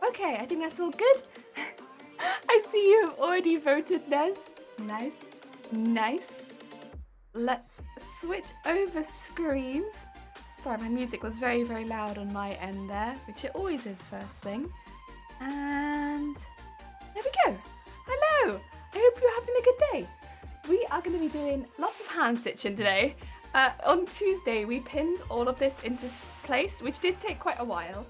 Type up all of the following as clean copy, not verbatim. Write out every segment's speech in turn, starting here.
Okay, I think that's all good. I see you have already voted, Nez. Nice, nice. Let's switch over screens. Sorry, my music was very, very loud on my end there, which it always is first thing. And there we go. Hello, I hope you're having a good day. We are going to be doing lots of hand stitching today. On Tuesday, we pinned all of this into place, which did take quite a while.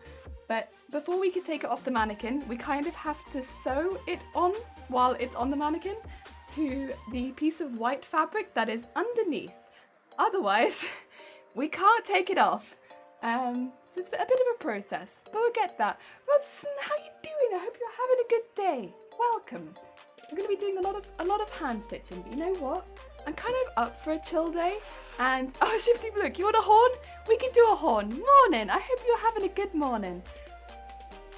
But before we could take it off the mannequin, we kind of have to sew it on while it's on the mannequin to the piece of white fabric that is underneath. Otherwise, we can't take it off. So it's a bit of a process, but we'll get that. Robson, how you doing? I hope you're having a good day. Welcome. We're going to be doing a lot of hand stitching, but you know what? I'm kind of up for a chill day. And oh, Shifty Blook, you want a horn? We can do a horn. Morning. I hope you're having a good morning.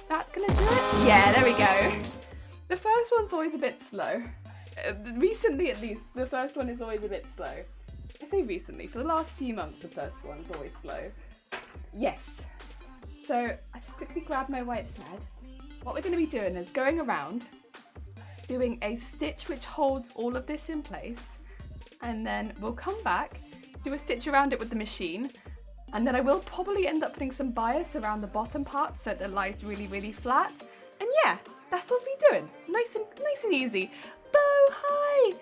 That gonna do it? Yeah, there we go. The first one's always a bit slow. Recently, at least, the first one is always a bit slow. I say recently. For the last few months, the first one's always slow. Yes. So I just quickly grab my white thread. What we're going to be doing is going around, doing a stitch which holds all of this in place, and then we'll come back, do a stitch around it with the machine, and then I will probably end up putting some bias around the bottom part so that it lies really, really flat. And yeah, that's what we're doing. Nice and easy. Bo, hi!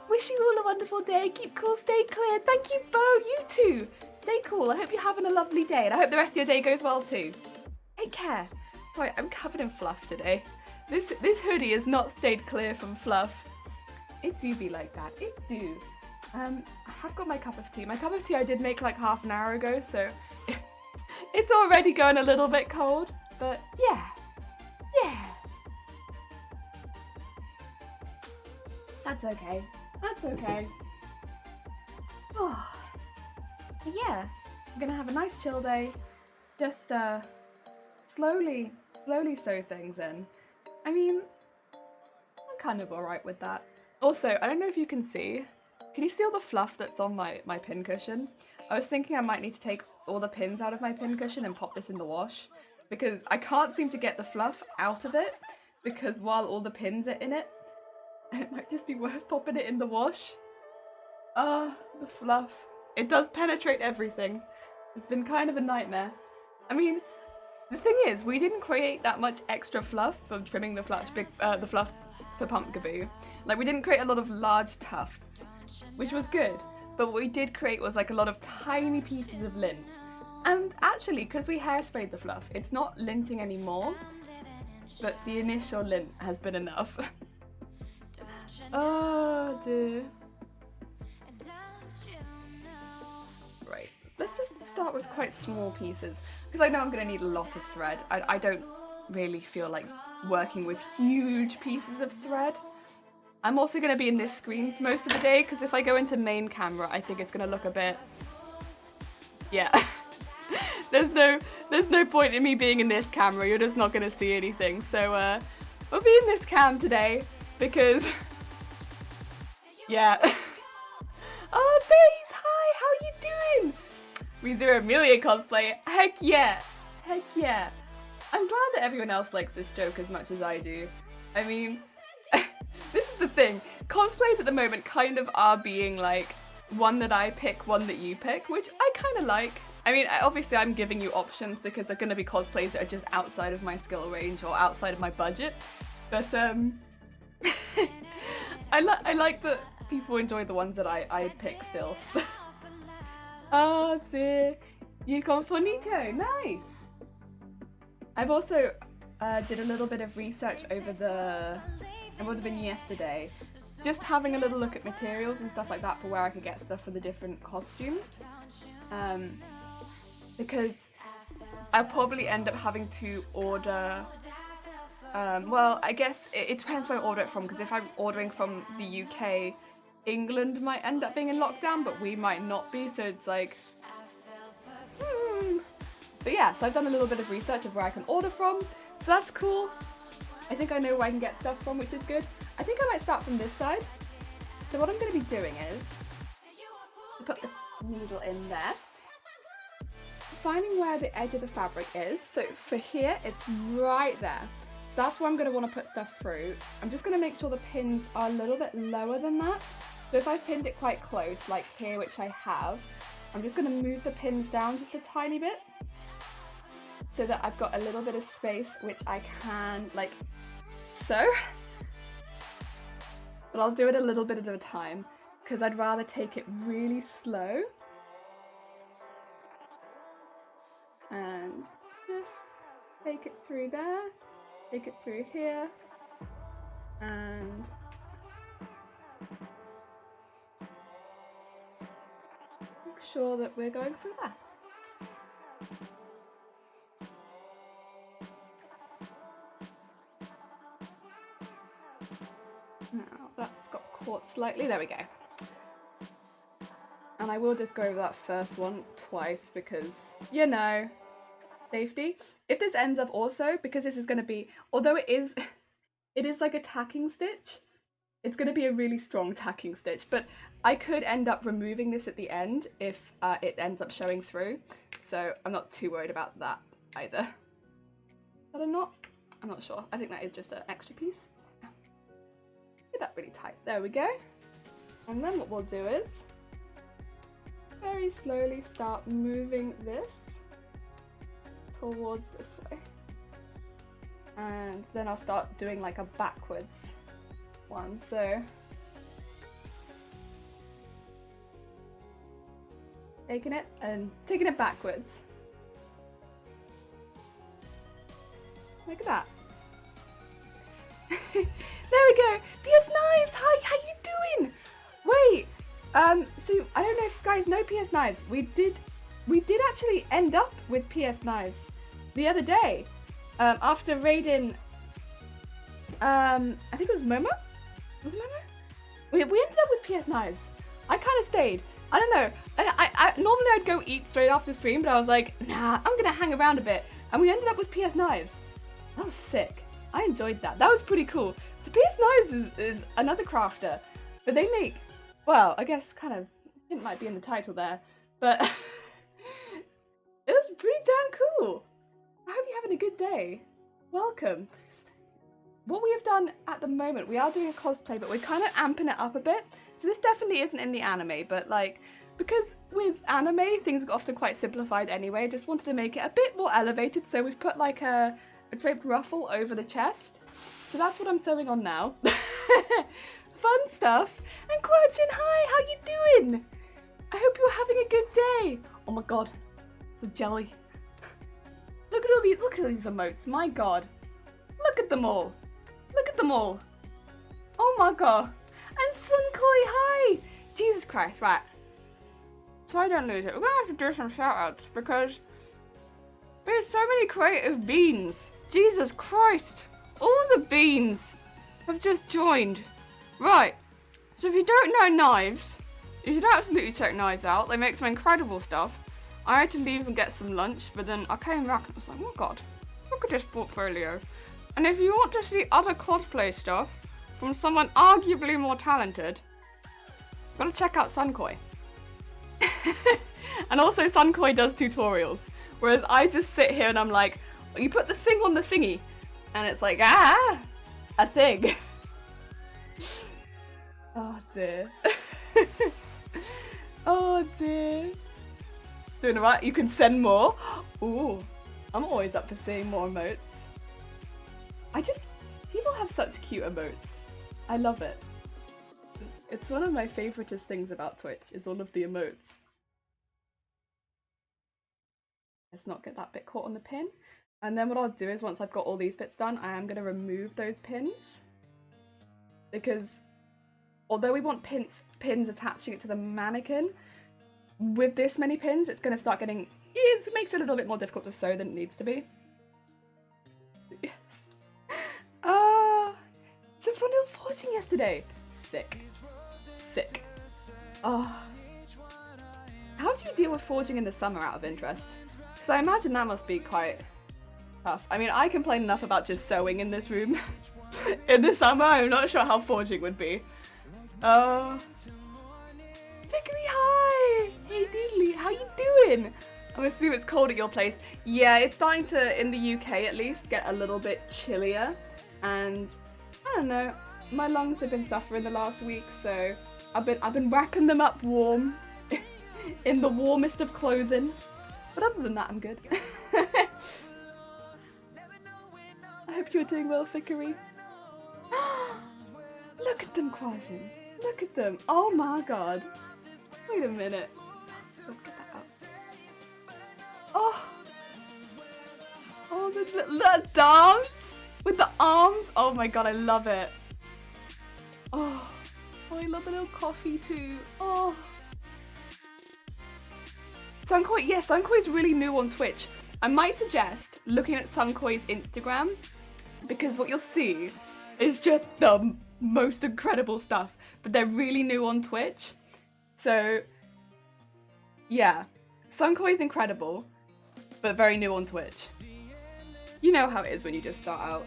Wish you all a wonderful day. Keep cool, stay clear. Thank you, Bo. You too. Stay cool. I hope you're having a lovely day, and I hope the rest of your day goes well too. Take care. Sorry, I'm covered in fluff today. This hoodie has not stayed clear from fluff. It do be like that. It do. I have got my cup of tea. My cup of tea I did make like half an hour ago, so it's already going a little bit cold. But yeah. That's okay. That's okay. Oh. But yeah, I'm gonna have a nice chill day. Just slowly sew things in. I mean, I'm kind of alright with that. Also, I don't know if you can see. Can you see all the fluff that's on my pin cushion? I was thinking I might need to take all the pins out of my pin cushion and pop this in the wash, because I can't seem to get the fluff out of it, because while all the pins are in it, it might just be worth popping it in the wash. Ah, the fluff. It does penetrate everything. It's been kind of a nightmare. I mean, the thing is, we didn't create that much extra fluff from trimming the fluff for Pumpkaboo. Like, we didn't create a lot of large tufts, which was good. But what we did create was like a lot of tiny pieces of lint. And actually, because we hairsprayed the fluff, it's not linting anymore, but the initial lint has been enough. Oh dear. Right, let's just start with quite small pieces, because I know I'm going to need a lot of thread. I don't really feel like working with huge pieces of thread. I'm also going to be in this screen for most of the day, because if I go into main camera, I think it's going to look a bit... Yeah. There's no point in me being in this camera, you're just not going to see anything. So, we'll be in this cam today, because... Yeah. Oh, Baze, hi, how are you doing? ReZero Emilia Cosplay, heck yeah. Heck yeah. I'm glad that everyone else likes this joke as much as I do. I mean... This is the thing, cosplays at the moment kind of are being like, one that I pick, one that you pick, which I kind of like. I mean, obviously I'm giving you options because they're going to be cosplays that are just outside of my skill range or outside of my budget, but I like that people enjoy the ones that I pick still. Oh dear, you've gone for Nico, nice! I've also did a little bit of research over it would have been yesterday, just having a little look at materials and stuff like that for where I could get stuff for the different costumes, because I'll probably end up having to order, well, I guess it depends where I order it from, because if I'm ordering from the UK, England might end up being in lockdown, but we might not be, so it's like, But yeah, so I've done a little bit of research of where I can order from, so that's cool. I think I know where I can get stuff from, which is good. I think I might start from this side. So what I'm going to be doing is put the needle in there, finding where the edge of the fabric is. So for here, it's right there. that's where I'm going to want to put stuff through. I'm just going to make sure the pins are a little bit lower than that. So if I've pinned it quite close, like here, which I have, I'm just going to move the pins down just a tiny bit so that I've got a little bit of space which I can like sew. But I'll do it a little bit at a time because I'd rather take it really slow. And just take it through there, take it through here, and make sure that we're going through there. Now that's got caught slightly, there we go. And I will just go over that first one twice because, you know, safety. If this ends up also, because this is going to be, although it is like a tacking stitch, it's going to be a really strong tacking stitch, but I could end up removing this at the end if it ends up showing through, so I'm not too worried about that either. Is that a knot? I'm not sure. I think that is just an extra piece. Get that really tight. There we go. And then what we'll do is very slowly start moving this towards this way. And then I'll start doing like a backwards one. So taking it and taking it backwards. Like that. There we go. PS Knives, hi, how you doing? Wait, so I don't know if you guys know PS Knives. We did actually end up with PS Knives the other day. After raiding, I think it was Momo? Was it Momo? We ended up with PS Knives. I kind of stayed. I don't know. I normally I'd go eat straight after stream, but I was like, nah, I'm gonna hang around a bit. And we ended up with PS Knives. That was sick. I enjoyed that. That was pretty cool. So PS Knives is another crafter, but they make, well, I guess kind of, it might be in the title there, but it was pretty damn cool. I hope you're having a good day. Welcome. What we have done at the moment, we are doing a cosplay, but we're kind of amping it up a bit. So this definitely isn't in the anime, but like, because with anime, things got often quite simplified anyway, I just wanted to make it a bit more elevated, so we've put like a draped ruffle over the chest. So that's what I'm sewing on now. Fun stuff. And Quadrin, hi, how you doing? I hope you're having a good day. Oh my god, it's a jelly. Look at all these emotes, my god. Look at them all. Look at them all. Oh my god. And Sunkoi, hi. Jesus Christ, right. So I don't lose it. We're gonna have to do some shout outs because there's so many creative beans. Jesus Christ. All the beans have just joined. Right. So if you don't know knives, you should absolutely check Knives out. They make some incredible stuff. I had to leave and get some lunch, but then I came back and I was like, oh god, look at this portfolio. And if you want to see other cosplay stuff from someone arguably more talented, you've got to check out Sunkoi. And also Sunkoi does tutorials, whereas I just sit here and I'm like, you put the thing on the thingy, and it's like, a thing. Oh dear. Oh dear. Doing alright, you can send more. Ooh, I'm always up for seeing more emotes. People have such cute emotes. I love it. It's one of my favoritist things about Twitch, is all of the emotes. Let's not get that bit caught on the pin. And then what I'll do is once I've got all these bits done, I am going to remove those pins. Because although we want pins attaching it to the mannequin, with this many pins, it's going to start getting, it makes it a little bit more difficult to sew than it needs to be. Yes. Some fun little forging yesterday. Sick. Sick. Oh. How do you deal with forging in the summer out of interest? Because I imagine that must be quite tough. I mean, I complain enough about just sewing in this room. In the summer, I'm not sure how forging would be. Vickery, hi! Hey Deedly, how you doing? I'm assuming it's cold at your place. Yeah, it's starting to, in the UK at least, get a little bit chillier. And I don't know, my lungs have been suffering the last week, so I've been wrapping them up warm in the warmest of clothing. But other than that, I'm good. I hope you're doing well, Fickery. Look at them, Kwajin. Look at them. Oh my god. Wait a minute. Let's get that out. Oh. Oh, the dance with the arms. Oh my god, I love it. Oh. Oh, I love the little coffee too. Oh. Sunkoi, yeah, Sunkoi's really new on Twitch. I might suggest looking at Sunkoi's Instagram, because what you'll see is just the most incredible stuff, but they're really new on Twitch. So, yeah, Sunkoi's incredible, but very new on Twitch. You know how it is when you just start out.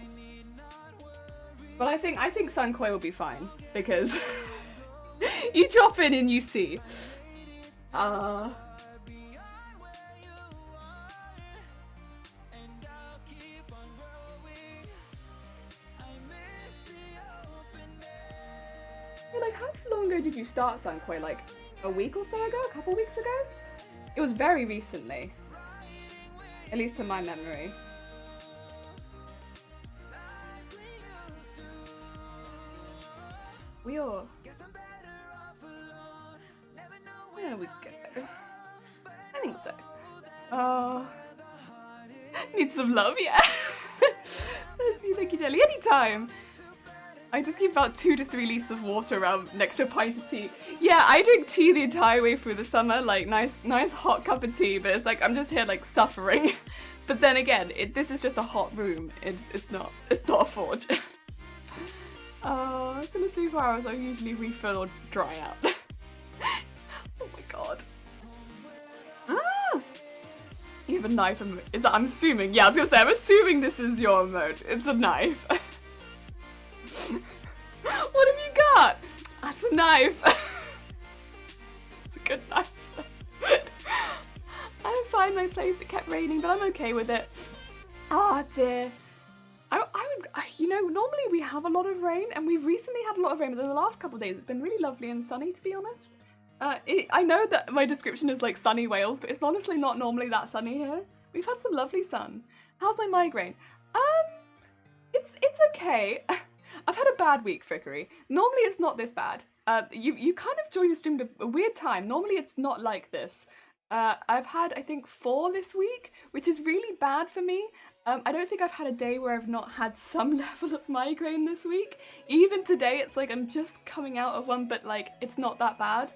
But I think Sunkoi will be fine, because you drop in and you see. Like, how long ago did you start Sunkoi? Like, a week or so ago? A couple weeks ago? It was very recently. At least to my memory. We are. There we go. I think so. Need some love, yeah. Thank you, Jelly. Anytime. I just keep about 2 to 3 litres of water around next to a pint of tea. Yeah, I drink tea the entire way through the summer, like nice hot cup of tea, but it's like I'm just here like suffering. But then again, this is just a hot room. It's not a forge. So in the 3-4 hours I usually refill or dry out. Oh my god. Ah! You have a knife emote. Is that, I'm assuming, yeah, I was gonna say, I'm assuming this is your emote. It's a knife. What have you got? That's a knife. It's a good knife. I find my place, it kept raining, but I'm okay with it. Oh dear. I would, you know, normally we have a lot of rain, and we've recently had a lot of rain, but in the last couple of days it's been really lovely and sunny, to be honest. I know that my description is like sunny Wales, but it's honestly not normally that sunny here. We've had some lovely sun. How's my migraine? It's okay. I've had a bad week, Frickery. Normally it's not this bad. You kind of joined the stream at a weird time. Normally it's not like this. I've had, I think, 4 this week, which is really bad for me. I don't think I've had a day where I've not had some level of migraine this week. Even today, it's like I'm just coming out of one, but like it's not that bad.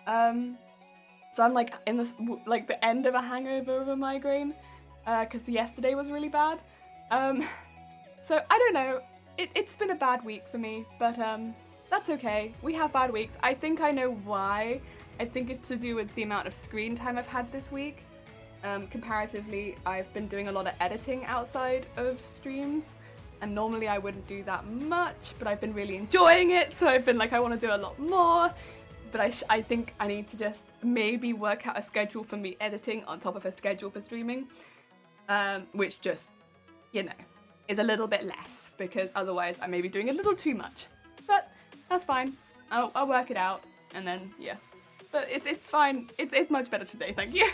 So I'm like in this, like the end of a hangover of a migraine, because yesterday was really bad. So I don't know. It's been a bad week for me, but that's okay. We have bad weeks. I think I know why. I think it's to do with the amount of screen time I've had this week. Comparatively, I've been doing a lot of editing outside of streams, and normally I wouldn't do that much, but I've been really enjoying it, so I've been like, I want to do a lot more. But I think I need to just maybe work out a schedule for me editing on top of a schedule for streaming, which just, you know, is a little bit less, because otherwise I may be doing a little too much. But that's fine. I'll work it out, and then, yeah. But it's fine. It's much better today, thank you.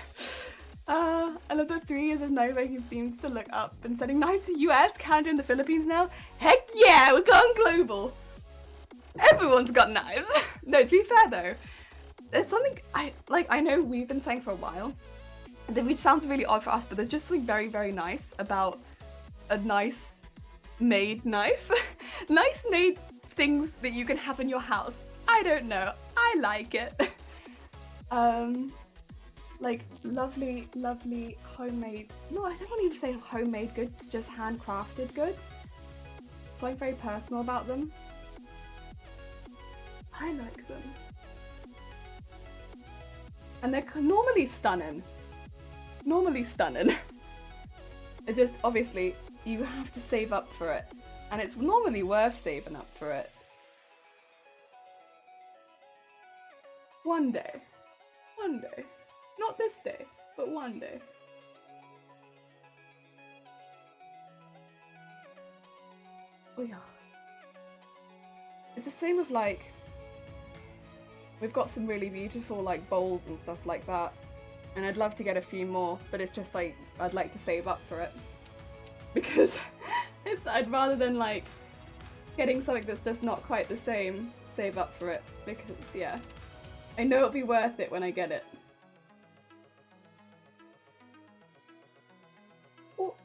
I love that 3 years of knife making themes to look up and sending knives to US, Canada, and the Philippines now. Heck yeah, we're going global. Everyone's got knives. No, to be fair though, there's something I know we've been saying for a while, which sounds really odd for us, but there's just something very, very nice about a nice made knife. Nice made things that you can have in your house. I don't know. I like it. Like lovely, lovely homemade, no, I don't want to even say homemade goods, just handcrafted goods. Something very personal about them. I like them. And they're normally stunning. Normally stunning. It just, obviously, you have to save up for it. And it's normally worth saving up for it. One day. One day. Not this day, but one day. Oh yeah. It's the same with like, we've got some really beautiful like bowls and stuff like that, and I'd love to get a few more, but it's just like, I'd like to save up for it. Because I'd rather than like getting something that's just not quite the same, save up for it, because yeah, I know it'll be worth it when I get it. Oh.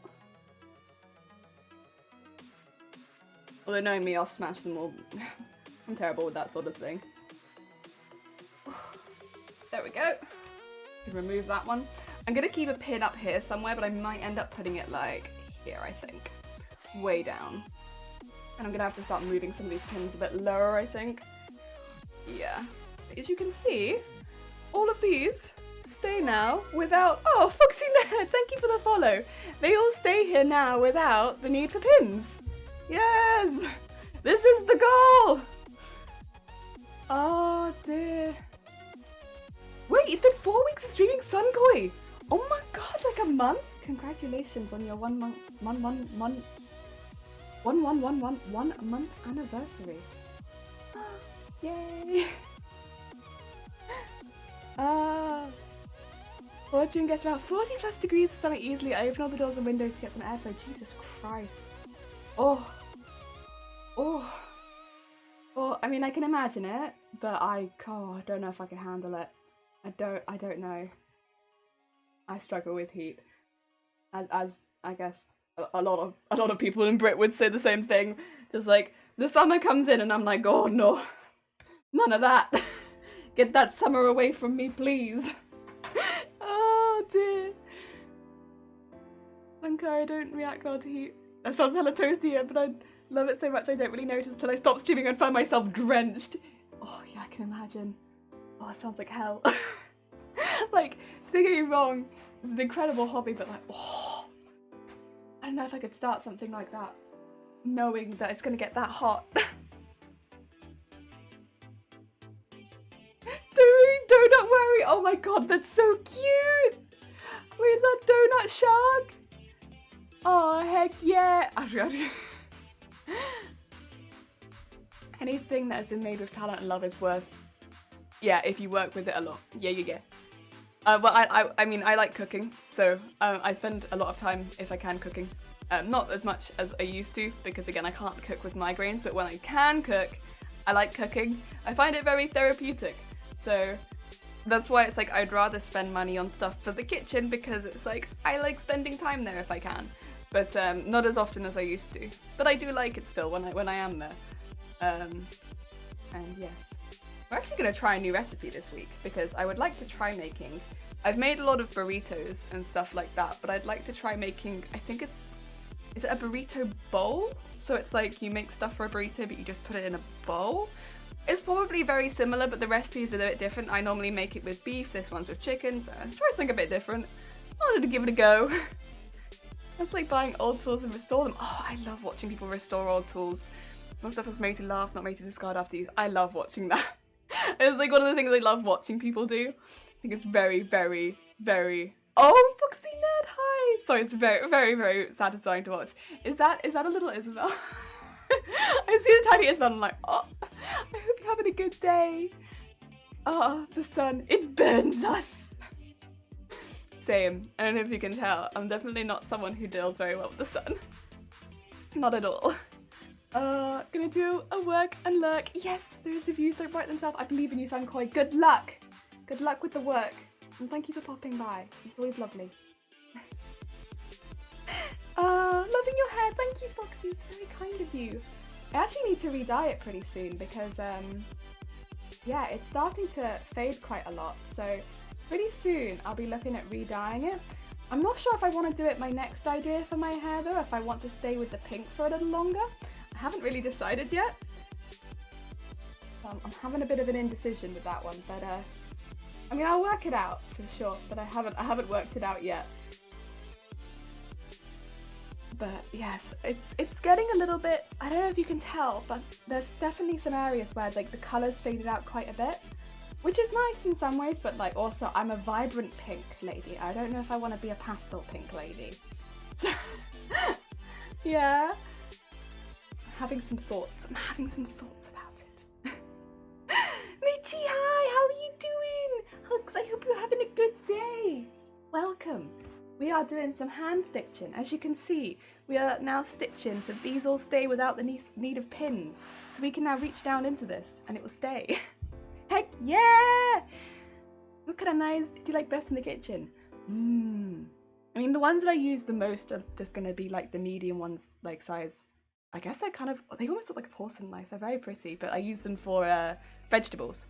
Although knowing me, I'll smash them all. I'm terrible with that sort of thing. There we go. Remove that one. I'm gonna keep a pin up here somewhere, but I might end up putting it like here, I think. Way down. And I'm gonna have to start moving some of these pins a bit lower, I think. Yeah. As you can see, all of these stay now without— oh, Foxy Nerd, thank you for the follow. They all stay here now without the need for pins. Yes! This is the goal! Oh dear. Wait, it's been 4 weeks of streaming Sunkoi! Oh my god, like a month? Congratulations on your 1 month anniversary. Yay! Fortune gets about 40 plus degrees or something easily. I open all the doors and windows to get some airflow. Jesus Christ. Oh. I mean, I can imagine it, but I don't know if I can handle it. I don't know. I struggle with heat, as I guess a lot of people in Brit would say the same thing. Just like the summer comes in and I'm like, oh no, none of that. Get that summer away from me, please. Oh dear. Sankar, I don't react well to heat. That sounds hella toasty here, but I love it so much I don't really notice till I stop streaming and find myself drenched. Oh yeah, I can imagine. Oh, it sounds like hell. Like, don't get me wrong, it's an incredible hobby, but like, oh, I don't know if I could start something like that, knowing that it's gonna get that hot. Donut worry, oh my god, that's so cute! Where's that donut shark? Oh, heck yeah! Anything that has been made with talent and love is worth, yeah, if you work with it a lot. Yeah. Well, I mean, I like cooking, so I spend a lot of time, if I can, cooking. Not as much as I used to, because again, I can't cook with migraines, but when I can cook, I like cooking. I find it very therapeutic, so that's why it's like I'd rather spend money on stuff for the kitchen, because it's like, I like spending time there if I can, but not as often as I used to. But I do like it still when I am there. And yes. We're actually going to try a new recipe this week, because I would like to try making— I've made a lot of burritos and stuff like that, but I'd like to try making— I think is it a burrito bowl? So it's like you make stuff for a burrito, but you just put it in a bowl? It's probably very similar, but the recipe is a bit different. I normally make it with beef, this one's with chicken, so let's try something a bit different. I wanted to give it a go. It's like buying old tools and restore them. Oh, I love watching people restore old tools. Most stuff was made to last, not made to discard after use. I love watching that. It's like one of the things I love watching people do. I think it's very, very, very— oh, Foxy Nerd, hi! Sorry, it's very, very, very satisfying to watch. Is that a little Isabel? I see the tiny Isabel and I'm like, oh, I hope you're having a good day. Oh, the sun, it burns us. Same. I don't know if you can tell. I'm definitely not someone who deals very well with the sun. Not at all. Gonna do a work and lurk. Yes, those of you who don't write themselves, I believe in you, Sankoi. Good luck. Good luck with the work. And thank you for popping by. It's always lovely. Loving your hair. Thank you, Foxy. It's very kind of you. I actually need to re-dye it pretty soon because, yeah, it's starting to fade quite a lot. So pretty soon I'll be looking at re-dyeing it. I'm not sure if I want to do it my next idea for my hair though, if I want to stay with the pink for a little longer. I haven't really decided yet. I'm having a bit of an indecision with that one, but I mean, I'll work it out for sure, but I haven't worked it out yet. But yes, it's getting a little bit— I don't know if you can tell, but there's definitely some areas where like the colours faded out quite a bit. which is nice in some ways, but like also I'm a vibrant pink lady. I don't know if I want to be a pastel pink lady. So, yeah. I'm having some thoughts about it. Michi, hi, how are you doing? Hugs, I hope you're having a good day. Welcome. We are doing some hand stitching. As you can see, we are now stitching, so these all stay without the need of pins. So we can now reach down into this and it will stay. Heck yeah! What kind of knives do you like best in the kitchen? I mean, the ones that I use the most are just going to be like the medium ones, like size. I guess they almost look like a porcelain knife. They're very pretty, but I use them for vegetables.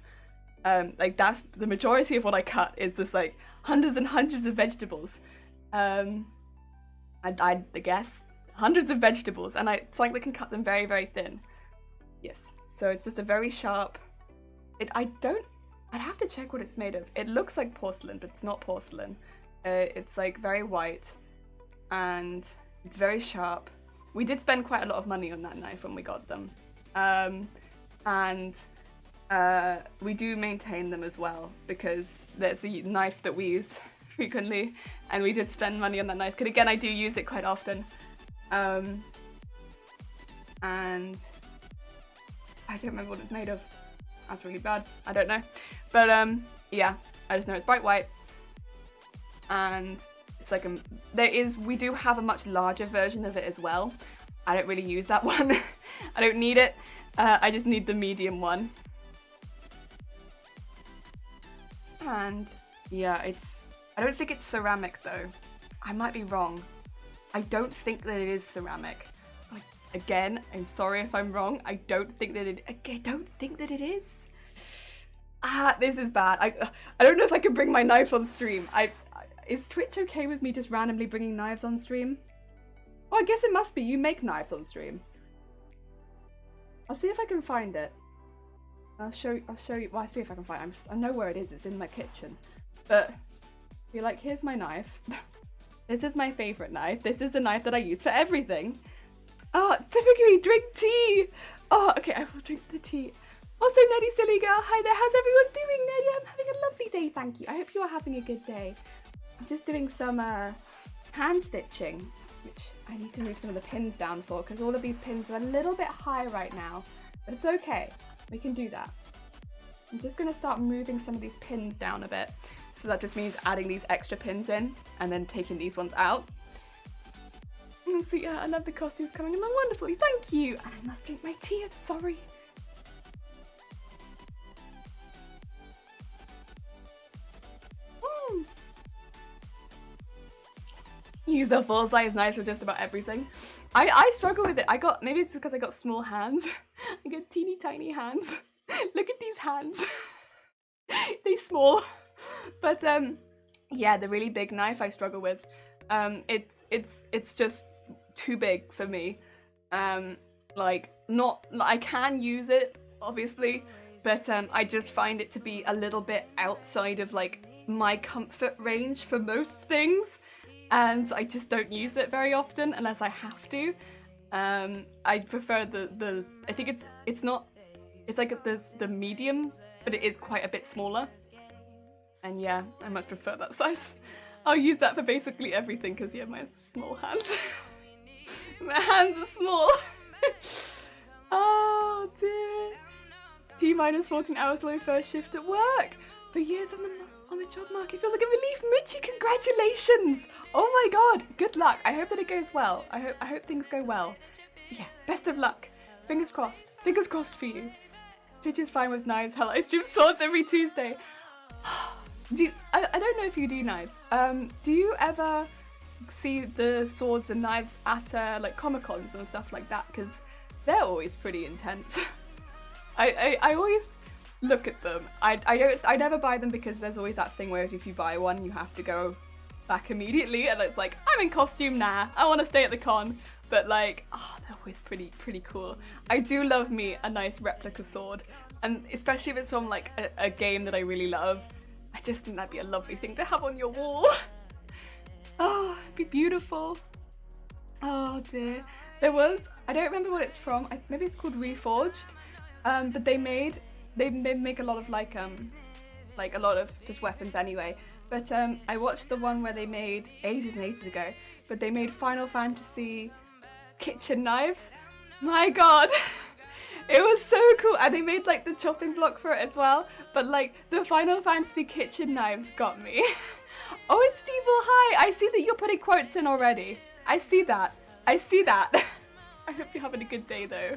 Like that's the majority of what I cut is just like hundreds and hundreds of vegetables. I guess hundreds of vegetables, and it's like they can cut them very, very thin. Yes, so it's just a very sharp. I'd have to check what it's made of. It looks like porcelain, but it's not porcelain. It's like very white, and it's very sharp. We did spend quite a lot of money on that knife when we got them, and we do maintain them as well because there's a knife that we use frequently, and we did spend money on that knife because again I do use it quite often, and I don't remember what it's made of. That's really bad. I don't know, but yeah, I just know it's bright white, and it's like we do have a much larger version of it as well. I don't really use that one. I don't need it. I just need the medium one. And yeah, I don't think it's ceramic though. I might be wrong. I don't think that it is ceramic. Like, again, I'm sorry if I'm wrong. I don't think that it is. This is bad. I don't know if I can bring my knife on stream. Is Twitch okay with me just randomly bringing knives on stream? Oh, I guess it must be. You make knives on stream. I'll see if I can find it. I'll show you. Well, I'll see if I can find it. I know where it is. It's in my kitchen. But be like, here's my knife. This is my favorite knife. This is the knife that I use for everything. Oh, typically drink tea. Oh, okay, I will drink the tea. Also, Neddy Silly Girl, hi there. How's everyone doing, Neddy? I'm having a lovely day, thank you. I hope you are having a good day. I'm just doing some hand stitching, which I need to move some of the pins down for because all of these pins are a little bit high right now, but it's okay. We can do that. I'm just going to start moving some of these pins down a bit. So that just means adding these extra pins in and then taking these ones out. So yeah, I love the costumes coming along wonderfully. Thank you. And I must drink my tea. I'm sorry. Use a full-size knife for just about everything. I struggle with it. Maybe it's because I got small hands. I got teeny tiny hands. Look at these hands. They small. But yeah, the really big knife I struggle with. It's just too big for me. I can use it obviously, but I just find it to be a little bit outside of like my comfort range for most things. And I just don't use it very often unless I have to. I prefer I think it's like the medium, but it is quite a bit smaller. And yeah, I much prefer that size. I'll use that for basically everything because yeah, my small hands. My hands are small. Oh dear. T-minus 14 hours for my first shift at work. For years on the job market feels like a relief. Mitchie, congratulations! Oh my god, good luck. I hope that it goes well. I hope things go well. Yeah, best of luck. Fingers crossed. Fingers crossed for you. Twitch is fine with knives. Hell, I stream swords every Tuesday. I don't know if you do knives. Do you ever see the swords and knives at like Comic-Cons and stuff like that? Because they're always pretty intense. I always look at them. I never buy them because there's always that thing where if you buy one, you have to go back immediately, and it's like, I'm in costume now. I want to stay at the con. But like, oh, they're always pretty cool. I do love me a nice replica sword, and especially if it's from like a game that I really love. I just think that'd be a lovely thing to have on your wall. Oh, it'd be beautiful. Oh dear. I don't remember what it's from. Maybe it's called Reforged. But they make a lot of like like a lot of just weapons anyway. But I watched the one where they made ages and ages ago, but they made Final Fantasy kitchen knives. My god. It was so cool, and they made like the chopping block for it as well, but like the Final Fantasy kitchen knives got me. Oh, it's Steve, hi! I see that you're putting quotes in already. I see that. I see that. I hope you're having a good day though.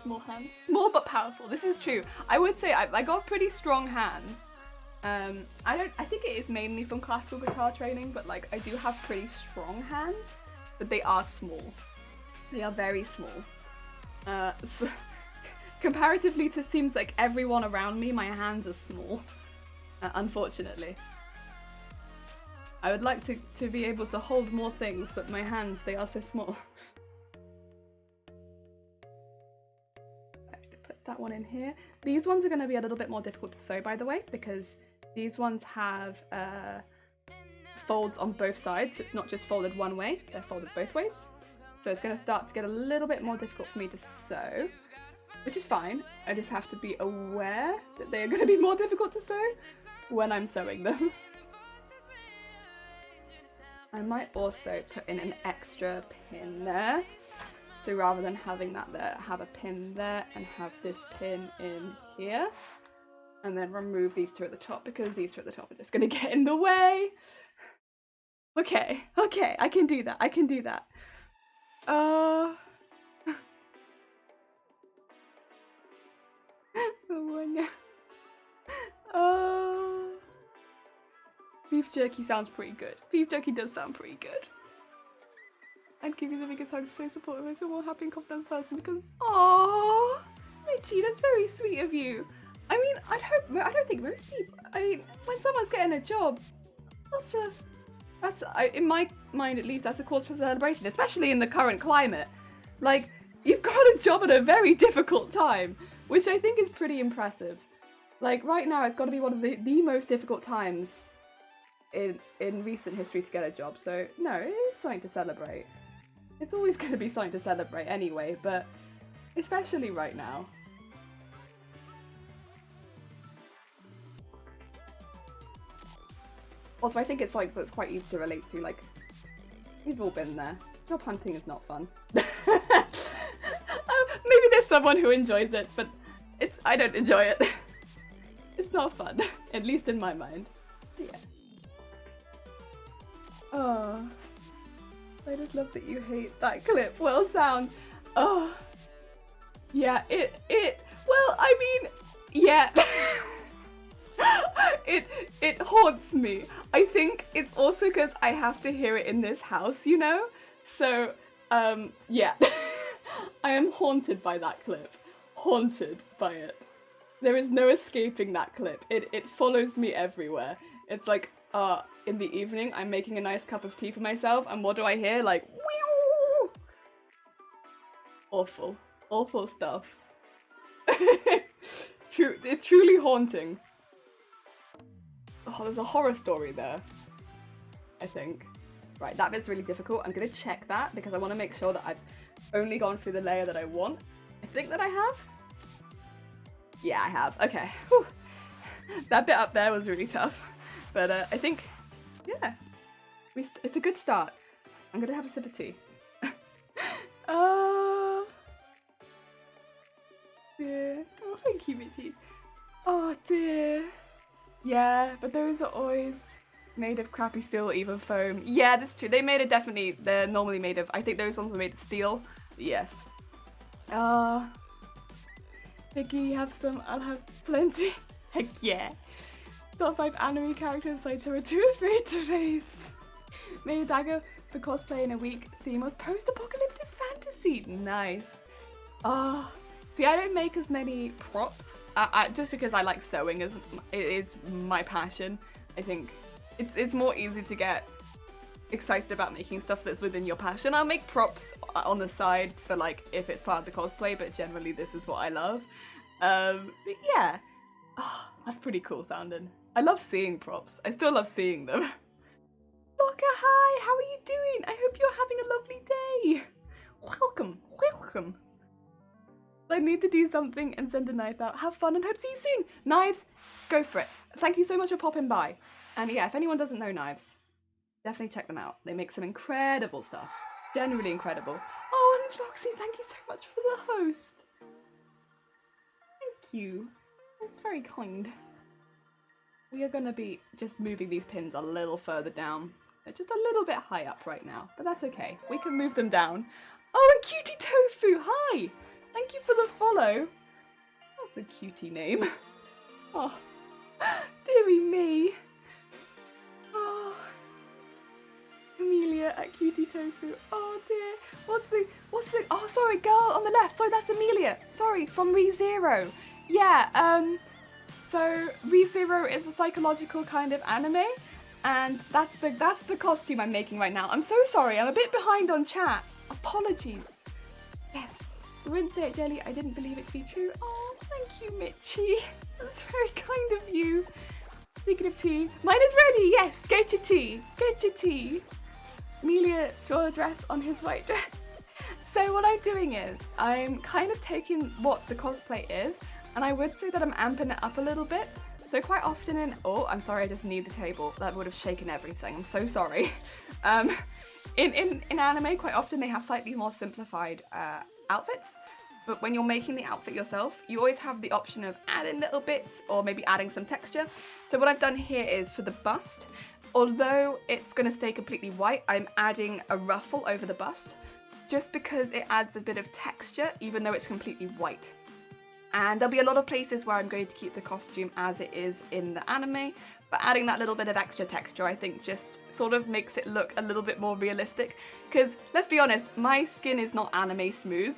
Small hands. Small but powerful. This is true. I would say I got pretty strong hands. I think it is mainly from classical guitar training, but like I do have pretty strong hands, but they are small. They are very small. So comparatively to seems like everyone around me, my hands are small, unfortunately. I would like to be able to hold more things, but my hands, they are so small. Put that one in here. These ones are going to be a little bit more difficult to sew, by the way, because these ones have folds on both sides, so it's not just folded one way, they're folded both ways. So it's going to start to get a little bit more difficult for me to sew, which is fine. I just have to be aware that they are going to be more difficult to sew when I'm sewing them. I might also put in an extra pin there. So rather than having that there, have a pin there and have this pin in here. And then remove these two at the top, because these two at the top are just going to get in the way. Okay, okay, I can do that, I can do that. Beef jerky sounds pretty good. Beef jerky does sound pretty good. I'd give you the biggest hug, so supportive. I feel more happy and confident person because, aww, Richie, that's very sweet of you. I mean, I don't think most people, I mean, when someone's getting a job, that's in my mind at least, that's a cause for celebration, especially in the current climate. Like, you've got a job at a very difficult time, which I think is pretty impressive. Like, right now, it's got to be one of the most difficult times in recent history to get a job, so no, it is something to celebrate. It's always going to be something to celebrate anyway, but especially right now. Also, I think it's like, that's quite easy to relate to, like, we've all been there. Job hunting is not fun. Maybe there's someone who enjoys it, but I don't enjoy it. It's not fun, at least in my mind. Yeah. Oh, I just love that you hate that clip. Well, sound. Oh, yeah. Well, I mean, yeah. It haunts me. I think it's also because I have to hear it in this house, you know? So, yeah. I am haunted by that clip. Haunted by it. There is no escaping that clip. It follows me everywhere. It's like, in the evening, I'm making a nice cup of tea for myself, and what do I hear? Like, whew! Awful. Awful stuff. It's truly haunting. Oh, there's a horror story there, I think. Right, that bit's really difficult. I'm gonna check that because I want to make sure that I've only gone through the layer that I want. I think that I have. Yeah, I have. Okay. Whew. That bit up there was really tough. But I think, yeah, it's a good start. I'm gonna have a sip of tea. Oh, dear. Oh, thank you, Michi. Oh, dear. Yeah, but those are always made of crappy steel or even foam. Yeah, that's true. They're normally made of, I think those ones were made of steel. Yes. Vicky, you have some, I'll have plenty. Heck yeah. Top 5 anime characters I were too afraid to face. Made a dagger for cosplay in a week. Theme was post-apocalyptic fantasy. Nice. See, I don't make as many props, just because I like sewing, it is my passion. I think it's more easy to get excited about making stuff that's within your passion. I'll make props on the side for like if it's part of the cosplay, but generally this is what I love. But yeah, that's pretty cool sounding. I love seeing props. I still love seeing them. Loka, hi, how are you doing? I hope you're having a lovely day. Welcome, welcome. I need to do something and send a knife out. Have fun and hope to see you soon. Knives, go for it. Thank you so much for popping by. And yeah, if anyone doesn't know Knives, definitely check them out. They make some incredible stuff. Genuinely incredible. Oh, and Foxy, thank you so much for the host. Thank you. That's very kind. We are going to be just moving these pins a little further down. They're just a little bit high up right now, but that's okay. We can move them down. Oh, and Cutie Tofu, hi! Thank you for the follow. That's a cutie name. Oh, dearie me. Oh, Amelia at Cutie Tofu. Oh dear. What's the, oh sorry, girl on the left. Sorry, that's Amelia. Sorry, from ReZero. Yeah, so ReZero is a psychological kind of anime. And that's the costume I'm making right now. I'm so sorry, I'm a bit behind on chat. Apologies. Yes, I wouldn't say it, Jelly. I didn't believe it to be true. Oh, thank you, Mitchie. That's very kind of you. Speaking of tea, mine is ready. Yes, get your tea. Get your tea. Amelia draw a dress on his white dress. So what I'm doing is I'm kind of taking what the cosplay is, and I would say that I'm amping it up a little bit. So quite often oh, I'm sorry, I just need the table. That would have shaken everything. I'm so sorry. In anime, quite often they have slightly more simplified outfits. But when you're making the outfit yourself, you always have the option of adding little bits or maybe adding some texture. So what I've done here is for the bust, although it's going to stay completely white, I'm adding a ruffle over the bust just because it adds a bit of texture even though it's completely white. And there'll be a lot of places where I'm going to keep the costume as it is in the anime, but adding that little bit of extra texture I think just sort of makes it look a little bit more realistic. Because let's be honest, my skin is not anime smooth,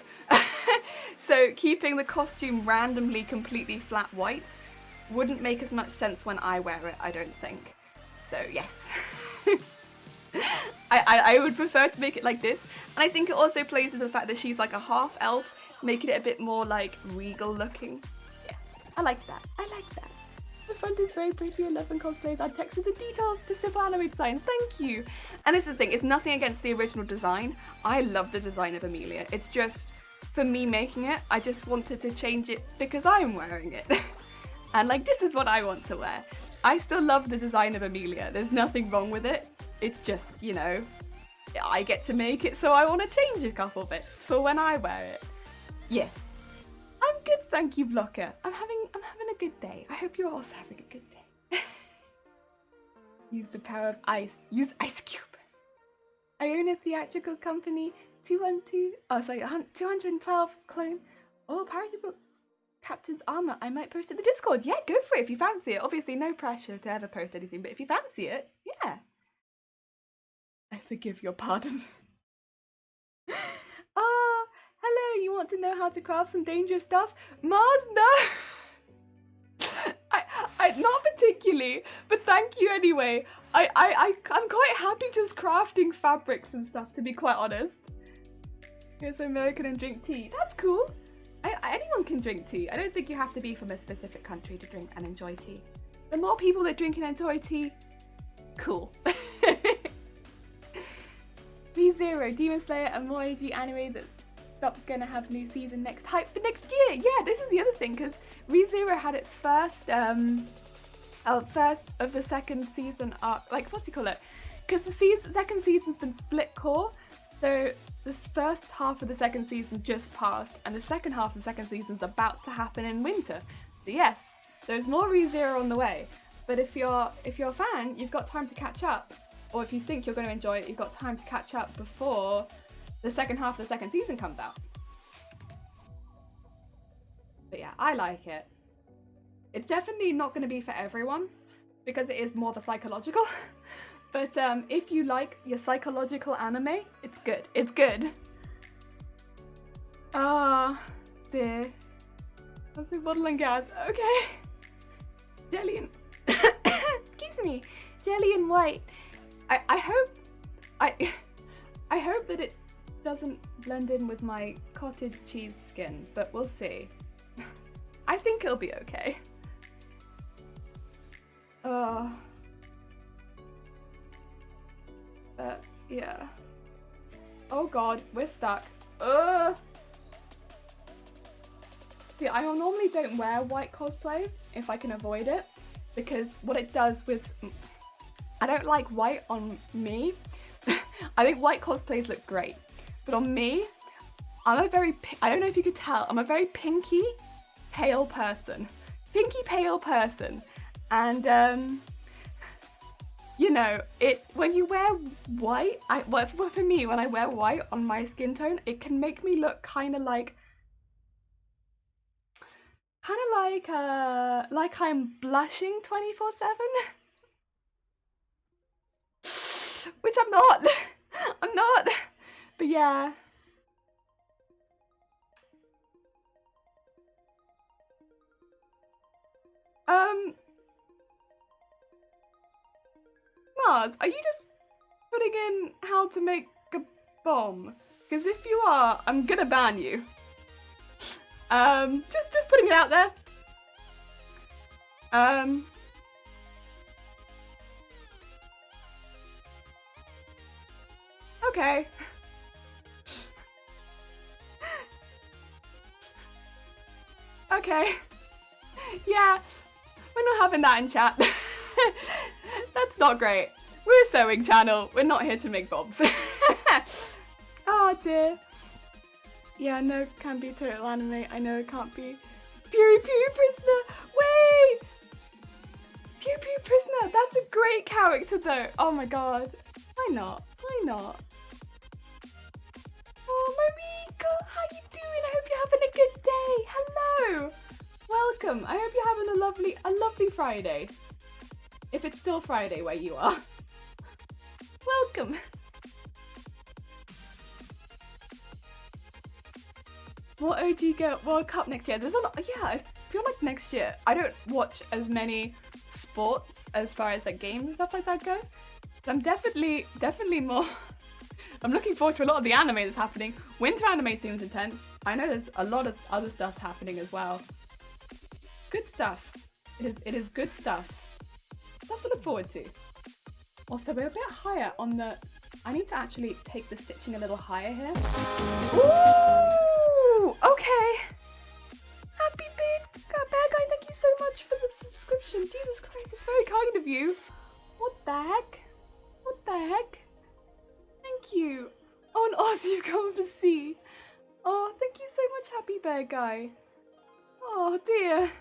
so keeping the costume randomly completely flat white wouldn't make as much sense when I wear it, I don't think. So yes. I would prefer to make it like this, and I think it also plays into the fact that she's like a half elf, making it a bit more like regal looking. Yeah, I like that. I like that. The front is very pretty. I love when cosplays add text to the details to simple anime design. Thank you. And this is the thing, it's nothing against the original design. I love the design of Amelia. It's just, for me making it, I just wanted to change it because I'm wearing it. And like, this is what I want to wear. I still love the design of Amelia. There's nothing wrong with it. It's just, you know, I get to make it, so I want to change a couple bits for when I wear it. Yes, I'm good, thank you, Blocker. I'm having a good day. I hope you're also having a good day. Use the power of ice. Use Ice Cube. I own a theatrical company. 212 clone. Oh, parody book. Captain's armor. I might post it in the Discord. Yeah, go for it if you fancy it. Obviously, no pressure to ever post anything, but if you fancy it, yeah. I forgive your pardon. Ah. Hello, you want to know how to craft some dangerous stuff? Mars, no! I not particularly, but thank you anyway. I'm quite happy just crafting fabrics and stuff, to be quite honest. Yes, American and drink tea. That's cool. Anyone can drink tea. I don't think you have to be from a specific country to drink and enjoy tea. The more people that drink and enjoy tea, cool. ReZero, Demon Slayer, and more AG anime that's gonna have new season next hype for next year. Yeah, this is the other thing, because ReZero had its first of the second season arc, like, what's you call it? Because the second season's been split core, so the first half of the second season just passed, and the second half of the second season's about to happen in winter. So yes, there's more ReZero on the way. But if you're a fan, you've got time to catch up, or if you think you're going to enjoy it, you've got time to catch up before the second half of the second season comes out. But yeah, I like it. It's definitely not going to be for everyone because it is more of a psychological. But if you like your psychological anime, it's good. It's good. Ah, dear. That's a bottle and gas. Okay. Jelly and excuse me, jelly and white. I hope that it doesn't blend in with my cottage cheese skin, but we'll see. I think it'll be okay. Yeah. Oh god, we're stuck. See, I normally don't wear white cosplay if I can avoid it, because what it does with... I don't like white on me. I think white cosplays look great, but on me, I'm a very... I don't know if you could tell, I'm a very pinky, pale person. Pinky, pale person. And, you know, when you wear white, well, for me, when I wear white on my skin tone, it can make me look kind of like I'm blushing 24/7, which I'm not. I'm not. But yeah. Mars, are you just putting in how to make a bomb? Because if you are, I'm gonna ban you. Just putting it out there. Okay. Okay. Yeah, we're not having that in chat. That's not great. We're a sewing channel. We're not here to make bombs. Oh dear. Yeah, no, it can be total anime. I know it can't be. Pew Pew Prisoner! Wait! Pew Pew Prisoner! That's a great character though. Oh my god. Why not? Why not? Oh, Marika! How you doing? I hope you're having a good day. Hello! Welcome. I hope you're having a lovely Friday. If it's still Friday where you are. Welcome. What OG Girl World Cup next year? There's a lot. Yeah, I feel like next year. I don't watch as many sports as far as like games and stuff like that go. But I'm definitely more. I'm looking forward to a lot of the anime that's happening. Winter anime seems intense. I know there's a lot of other stuff happening as well. Good stuff. It is good stuff. Stuff to look forward to. Also, we're a bit higher on the... I need to actually take the stitching a little higher here. Ooh! Okay. Happy big bad guy, thank you so much for the subscription. Jesus Christ, it's very kind of you. What the heck? What the heck? Thank you. Oh, and also you've come for C. Oh, thank you so much, Happy Bear Guy. Oh dear.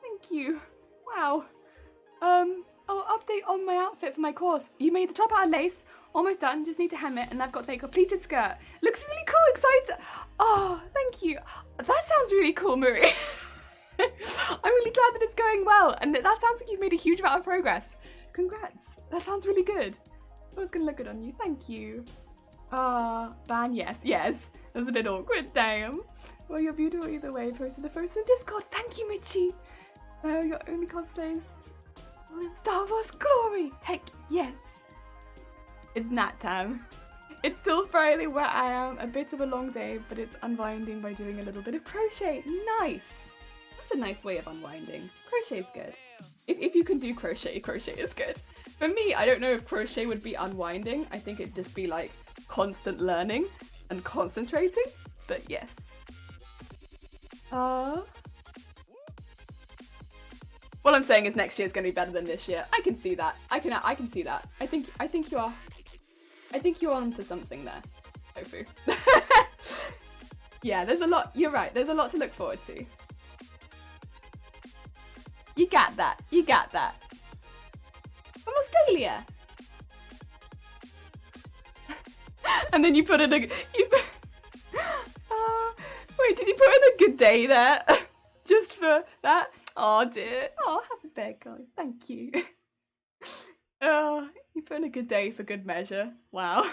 Thank you. Wow. Oh, update on my outfit for my course. You made the top out of lace. Almost done. Just need to hem it, and I've got a completed skirt. Looks really cool. Excited. Oh, thank you. That sounds really cool, Marie. I'm really glad that it's going well, and that sounds like you've made a huge amount of progress. Congrats. That sounds really good. Oh, it's gonna look good on you. Thank you. Ban, yes. That's a bit awkward. Damn. Well, you're beautiful either way. Post in the first in Discord. Thank you, Mitchie. Oh, your only cosplays. Star Wars glory! Heck yes! It's nap time. It's still Friday where I am. A bit of a long day, but it's unwinding by doing a little bit of crochet. Nice! That's a nice way of unwinding. Crochet's good. If you can do crochet, crochet is good. For me, I don't know if crochet would be unwinding. I think it'd just be like constant learning and concentrating, but yes. What I'm saying is next year's going to be better than this year. I can see that. I can see that. I think you're onto something there, Tofu. Yeah, there's a lot. You're right. There's a lot to look forward to. You got that. You got that. From Australia. And then you put in a. Wait, did you put in a good day there? Just for that? Oh dear. Oh, happy bear guy. Thank you. Oh, you put in a good day for good measure. Wow.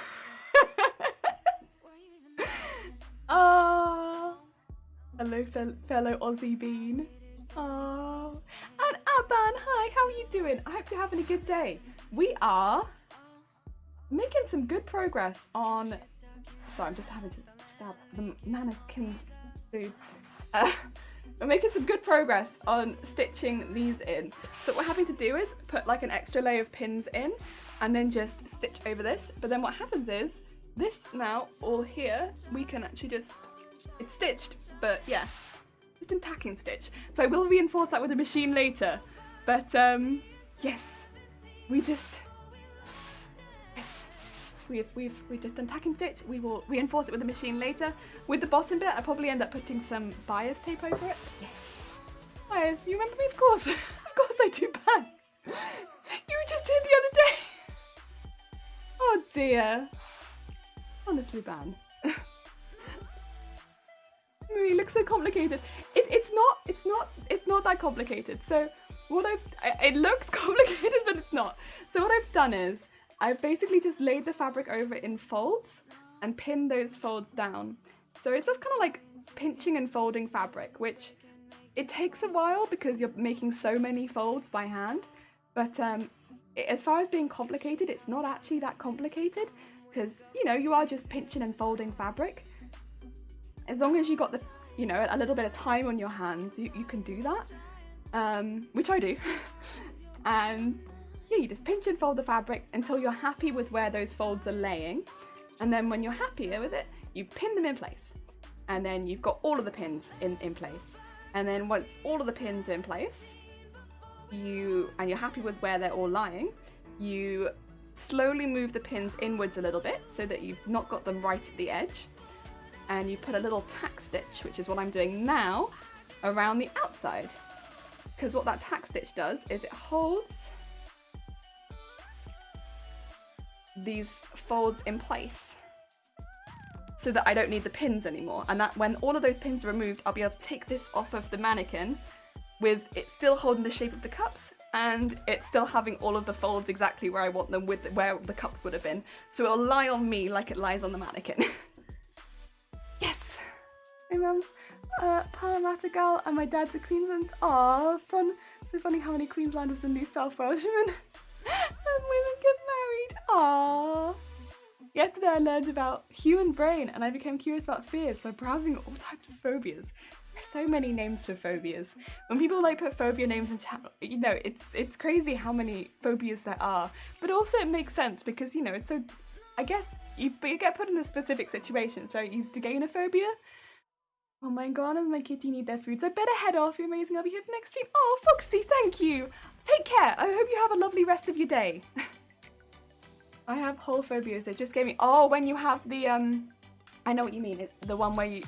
Oh. Hello, fellow Aussie bean. Oh. And Aban, hi, how are you doing? I hope you're having a good day. We are making some good progress on... Sorry, I'm just having to stab the mannequin's food. We're making some good progress on stitching these in. So what we're having to do is put like an extra layer of pins in and then just stitch over this. But then what happens is this now all here, we can actually just It's stitched, but yeah, just in tacking stitch. So I will reinforce that with a machine later. But yes, we've just done tacking stitch. We will reinforce it with the machine later. With the bottom bit, I probably end up putting some bias tape over it. Yes. Bias, you remember me? Of course. Of course I do bands. You were just here the other day. Oh dear. Honestly, Ban. It looks so complicated. It's not that complicated. So what it looks complicated, but it's not. So what I've done is I've basically just laid the fabric over in folds and pinned those folds down. So it's just kind of like pinching and folding fabric, which it takes a while because you're making so many folds by hand. But as far as being complicated, it's not actually that complicated because, you know, you are just pinching and folding fabric. As long as you got the, you know, a little bit of time on your hands, you can do that, which I do. And yeah, you just pinch and fold the fabric until you're happy with where those folds are laying. And then when you're happier with it, you pin them in place. And then you've got all of the pins in place. And then once all of the pins are in place, you're happy with where they're all lying, you slowly move the pins inwards a little bit so that you've not got them right at the edge. And you put a little tack stitch, which is what I'm doing now, around the outside. Because what that tack stitch does is it holds these folds in place so that I don't need the pins anymore. And that when all of those pins are removed, I'll be able to take this off of the mannequin with it still holding the shape of the cups and it's still having all of the folds exactly where I want them with where the cups would have been. So it'll lie on me like it lies on the mannequin. Yes! My mum's Parramatta girl and my dad's a Queensland. Aw, fun. So funny how many Queenslanders and New South Welshmen and women get married. Aww. Yesterday I learned about human brain and I became curious about fears, so browsing all types of phobias. There's so many names for phobias. When people like put phobia names in chat, you know, it's crazy how many phobias there are. But also it makes sense because, you know, it's so, I guess, you get put in a specific situation. It's very easy to gain a phobia. Oh my god, and my kitty need their food, so I better head off. You're amazing, I'll be here for next stream. Oh, Foxy, thank you. Take care. I hope you have a lovely rest of your day. I have whole phobias. They just gave me, oh, when you have the, I know what you mean. It's the one where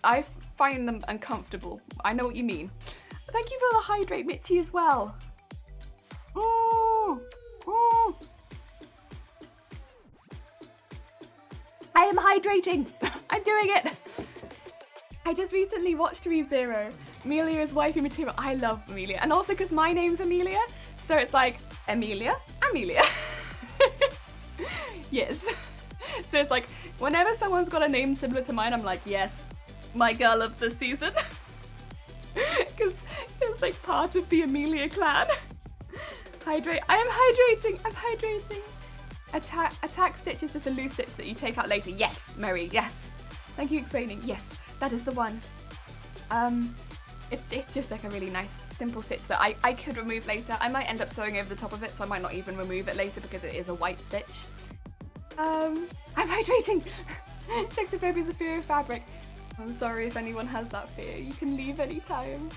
I find them uncomfortable. I know what you mean. Thank you for the hydrate, Mitchie, as well. Oh, oh. I am hydrating. I'm doing it. I just recently watched ReZero. Amelia is wifey material. I love Amelia. And also because my name's Amelia. So it's like, Amelia. Yes. So it's like, whenever someone's got a name similar to mine, I'm like, yes, my girl of the season. Because it's like part of the Amelia clan. Hydrate. I am hydrating. I'm hydrating. Attack stitch is just a loose stitch that you take out later. Yes, Mary, yes. Thank you for explaining. Yes, that is the one. It's just like a really nice, simple stitch that I could remove later. I might end up sewing over the top of it, so I might not even remove it later because it is a white stitch. I'm hydrating! Textophobia is a fear of fabric. I'm sorry if anyone has that fear. You can leave anytime.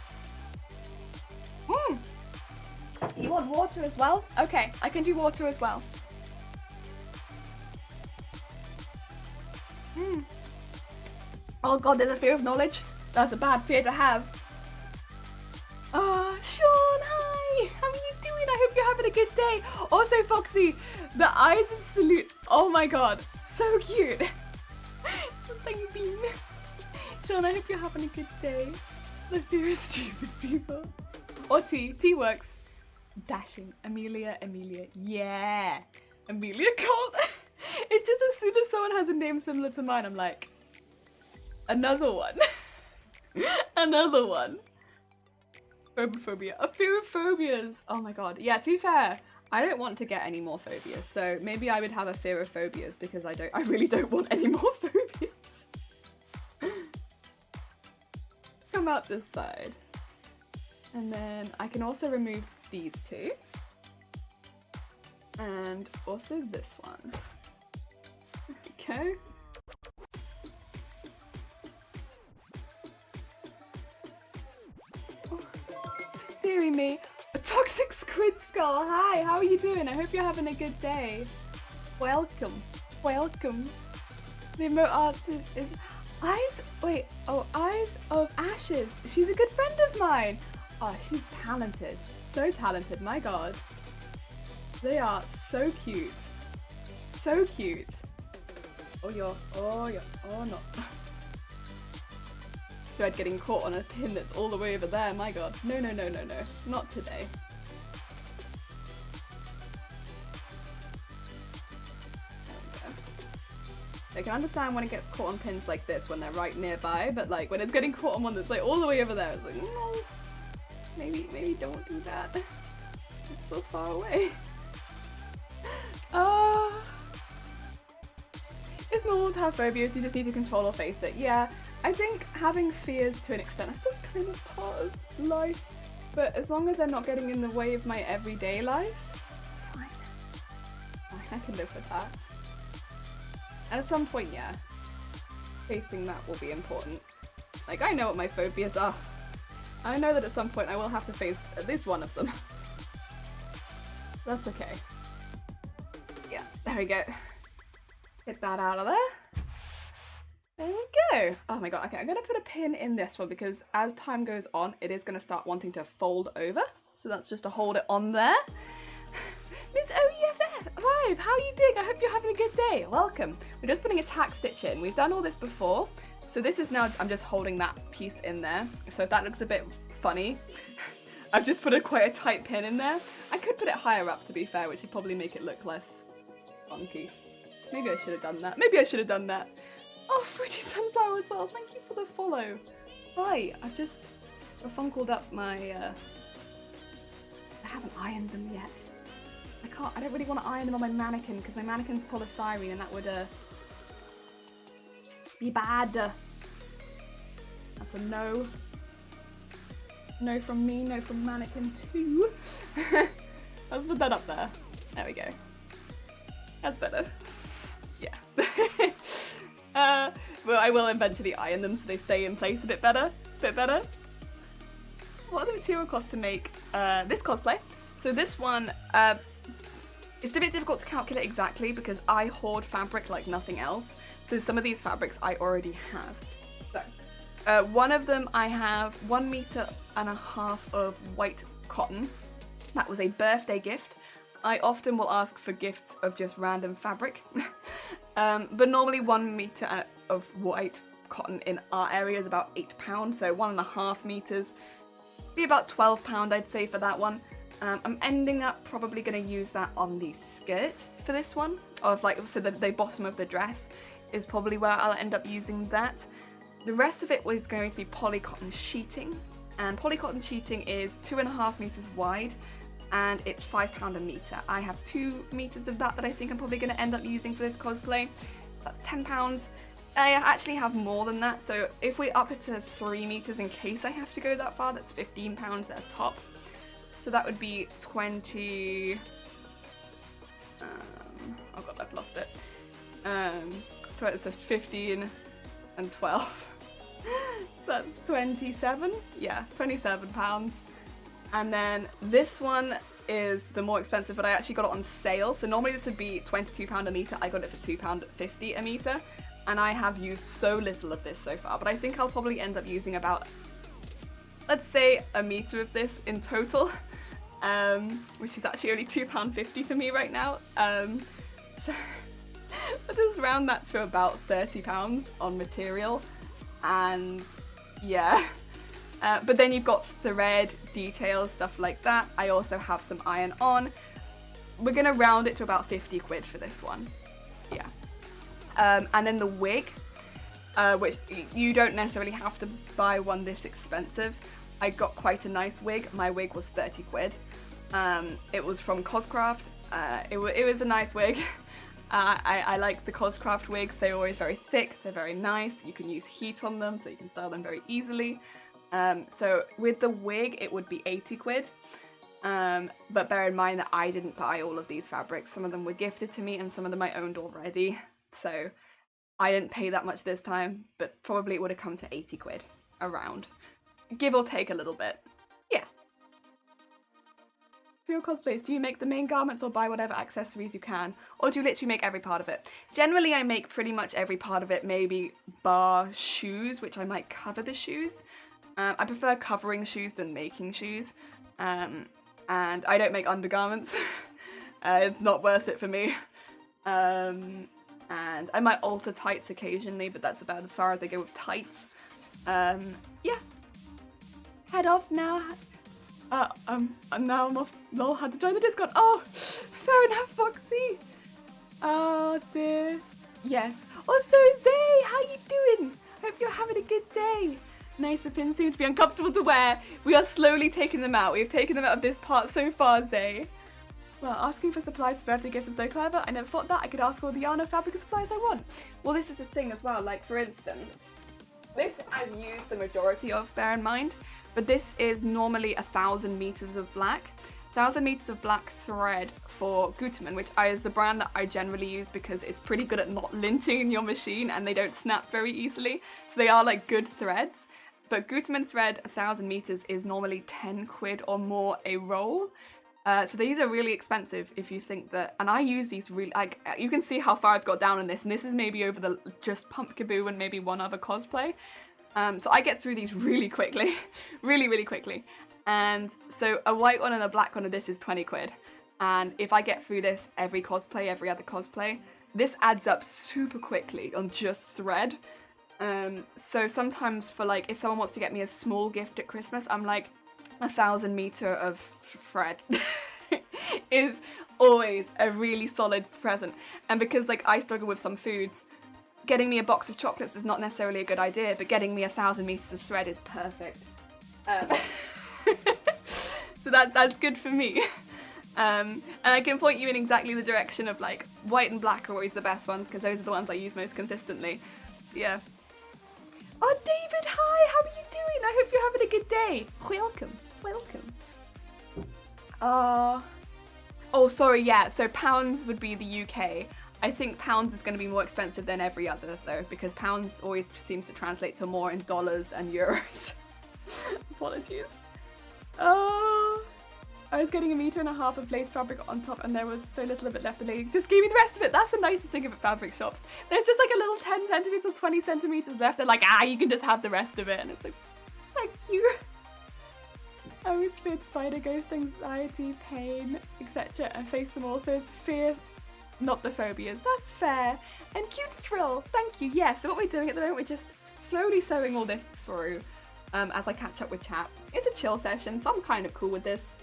You want water as well? Okay, I can do water as well. Oh god, there's a fear of knowledge. That's a bad fear to have. Oh, Sean, hi! How are you doing? I hope you're having a good day. Also, Foxy, the eyes of salute. Oh my god, so cute. Thank you, Bean. Sean, I hope you're having a good day. The fear of stupid people. Or T. T works. Dashing. Amelia. Yeah. Emilia Cosplay. It's just as soon as someone has a name similar to mine, I'm like, another one. Another one. Phobophobia. A fear of phobias. Oh my god. Yeah, to be fair, I don't want to get any more phobias, so maybe I would have a fear of phobias because I really don't want any more phobias. Come out this side. And then I can also remove these two. And also this one. There we go. joining me. A toxic squid skull. Hi, how are you doing? I hope you're having a good day. Welcome. Welcome. The emote art is Eyes. Wait. Oh, Eyes of Ashes. She's a good friend of mine. Oh, she's talented. So talented. My God. They are so cute. So cute. Oh, no. Thread getting caught on a pin that's all the way over there. My God. No. Not today. I can understand when it gets caught on pins like this when they're right nearby, but like when it's getting caught on one that's like all the way over there, it's like, no, maybe don't do that. It's so far away. It's normal to have phobias, you just need to control or face it. Yeah, I think having fears to an extent, that's just kind of part of life, but as long as they're not getting in the way of my everyday life, it's fine. I can live with that. And at some point, yeah, facing that will be important. Like, I know what my phobias are. I know that at some point I will have to face at least one of them. That's okay. Yeah, there we go. Get that out of there. There we go. Oh my God, okay, I'm gonna put a pin in this one because as time goes on, it is gonna start wanting to fold over. So that's just to hold it on there. Miss OEFF5, how are you doing? I hope you're having a good day. Welcome. We're just putting a tack stitch in. We've done all this before. So this is now, I'm just holding that piece in there. So if that looks a bit funny, I've just put quite a tight pin in there. I could put it higher up to be fair, which would probably make it look less funky. Maybe I should have done that. Maybe I should have done that. Oh, Fuji Sunflower as well. Thank you for the follow. Right, I've just funkled up my, I haven't ironed them yet. I don't really want to iron them on my mannequin because my mannequin's polystyrene and that would be bad. That's a no. No from me, no from mannequin too. Let's put that up there. There we go. That's better. Yeah. Well, I will eventually iron them so they stay in place a bit better. What are the material costs to make this cosplay? So this one, it's a bit difficult to calculate exactly because I hoard fabric like nothing else. So some of these fabrics I already have. So one of them I have 1.5 meters of white cotton. That was a birthday gift. I often will ask for gifts of just random fabric. But normally 1 meter of white cotton in our area is about £8. So 1.5 meters, be about £12 I'd say for that one. I'm ending up probably going to use that on the skirt for this one, of like, so the bottom of the dress is probably where I'll end up using that. The rest of it was going to be polycotton sheeting, and polycotton sheeting is 2.5 meters wide, and it's £5 a meter. I have 2 meters of that I think I'm probably going to end up using for this cosplay. That's £10. I actually have more than that, so if we up it to 3 meters in case I have to go that far, that's £15 at a top. So that would be 20, oh God, I've lost it. It says 15 and 12. That's 27, yeah, £27. And then this one is the more expensive, but I actually got it on sale. So normally this would be £22 a meter. I got it for £2.50 a meter. And I have used so little of this so far, but I think I'll probably end up using about, let's say, 1 meter of this in total. Which is actually only £2.50 for me right now. So I'll just round that to about £30 on material. And yeah. But then you've got thread, details, stuff like that. I also have some iron on. We're gonna round it to about 50 quid for this one. Yeah. And then the wig, which you don't necessarily have to buy one this expensive. I got quite a nice wig. My wig was 30 quid. It was from Coscraft. It was a nice wig. I like the Coscraft wigs. They're always very thick. They're very nice. You can use heat on them, so you can style them very easily. So with the wig, it would be 80 quid. But bear in mind that I didn't buy all of these fabrics. Some of them were gifted to me and some of them I owned already. So I didn't pay that much this time, but probably it would have come to 80 quid around. Give or take a little bit. Yeah. for your cosplays? Do you make the main garments or buy whatever accessories you can? Or do you literally make every part of it? Generally, I make pretty much every part of it, maybe bar shoes, which I might cover the shoes. I prefer covering shoes than making shoes. And I don't make undergarments. It's not worth it for me. And I might alter tights occasionally, but that's about as far as I go with tights. Yeah. Head off now. Now I'm off. Lol, had to join the Discord. Oh, fair enough, Foxy. Oh dear. Yes. Also, Zay, how you doing? Hope you're having a good day. Nice, the pins seem to be uncomfortable to wear. We are slowly taking them out. We've taken them out of this part so far, Zay. Well, asking for supplies for birthday gifts is so clever. I never thought that. I could ask all the yarn or fabric supplies I want. Well, this is the thing as well. Like, for instance, this I've used the majority of, bear in mind. But this is normally 1,000 meters of black. 1,000 meters of black thread for Gutermann, which is the brand that I generally use because it's pretty good at not linting in your machine and they don't snap very easily. So they are like good threads. But Gutermann thread 1,000 meters is normally 10 quid or more a roll. So these are really expensive if you think that, and I use these really, like, you can see how far I've got down in this, and this is maybe over the just Pumpkaboo and maybe one other cosplay. So I get through these really quickly, really quickly. And so a white one and a black one of this is 20 quid. And if I get through this every cosplay, every other cosplay, this adds up super quickly on just thread. So sometimes for like, if someone wants to get me a small gift at Christmas, I'm like, 1,000 meter of thread is always a really solid present. And because like I struggle with some foods, getting me a box of chocolates is not necessarily a good idea, but getting me 1,000 meters of thread is perfect. So that's good for me. And I can point you in exactly the direction of like white and black are always the best ones because those are the ones I use most consistently. Yeah. Oh, David, hi, how are you doing? I hope you're having a good day. Welcome. Oh, sorry, yeah, so pounds would be the UK. I think pounds is going to be more expensive than every other though, because pounds always seems to translate to more in dollars and euros. Apologies. Oh, I was getting 1.5 meters of lace fabric on top and there was so little of it left. The lady just gave me the rest of it. That's the nicest thing about fabric shops. There's just like a little 10 centimeters, 20 centimeters left. They're like, you can just have the rest of it. And it's like, thank you. I always feared spider ghost, anxiety, pain, etc. and face them all. So it's fear, not the phobias. That's fair. And cute frill. Thank you. Yeah, so what we're doing at the moment, we're just slowly sewing all this through as I catch up with chat. It's a chill session, so I'm kind of cool with this.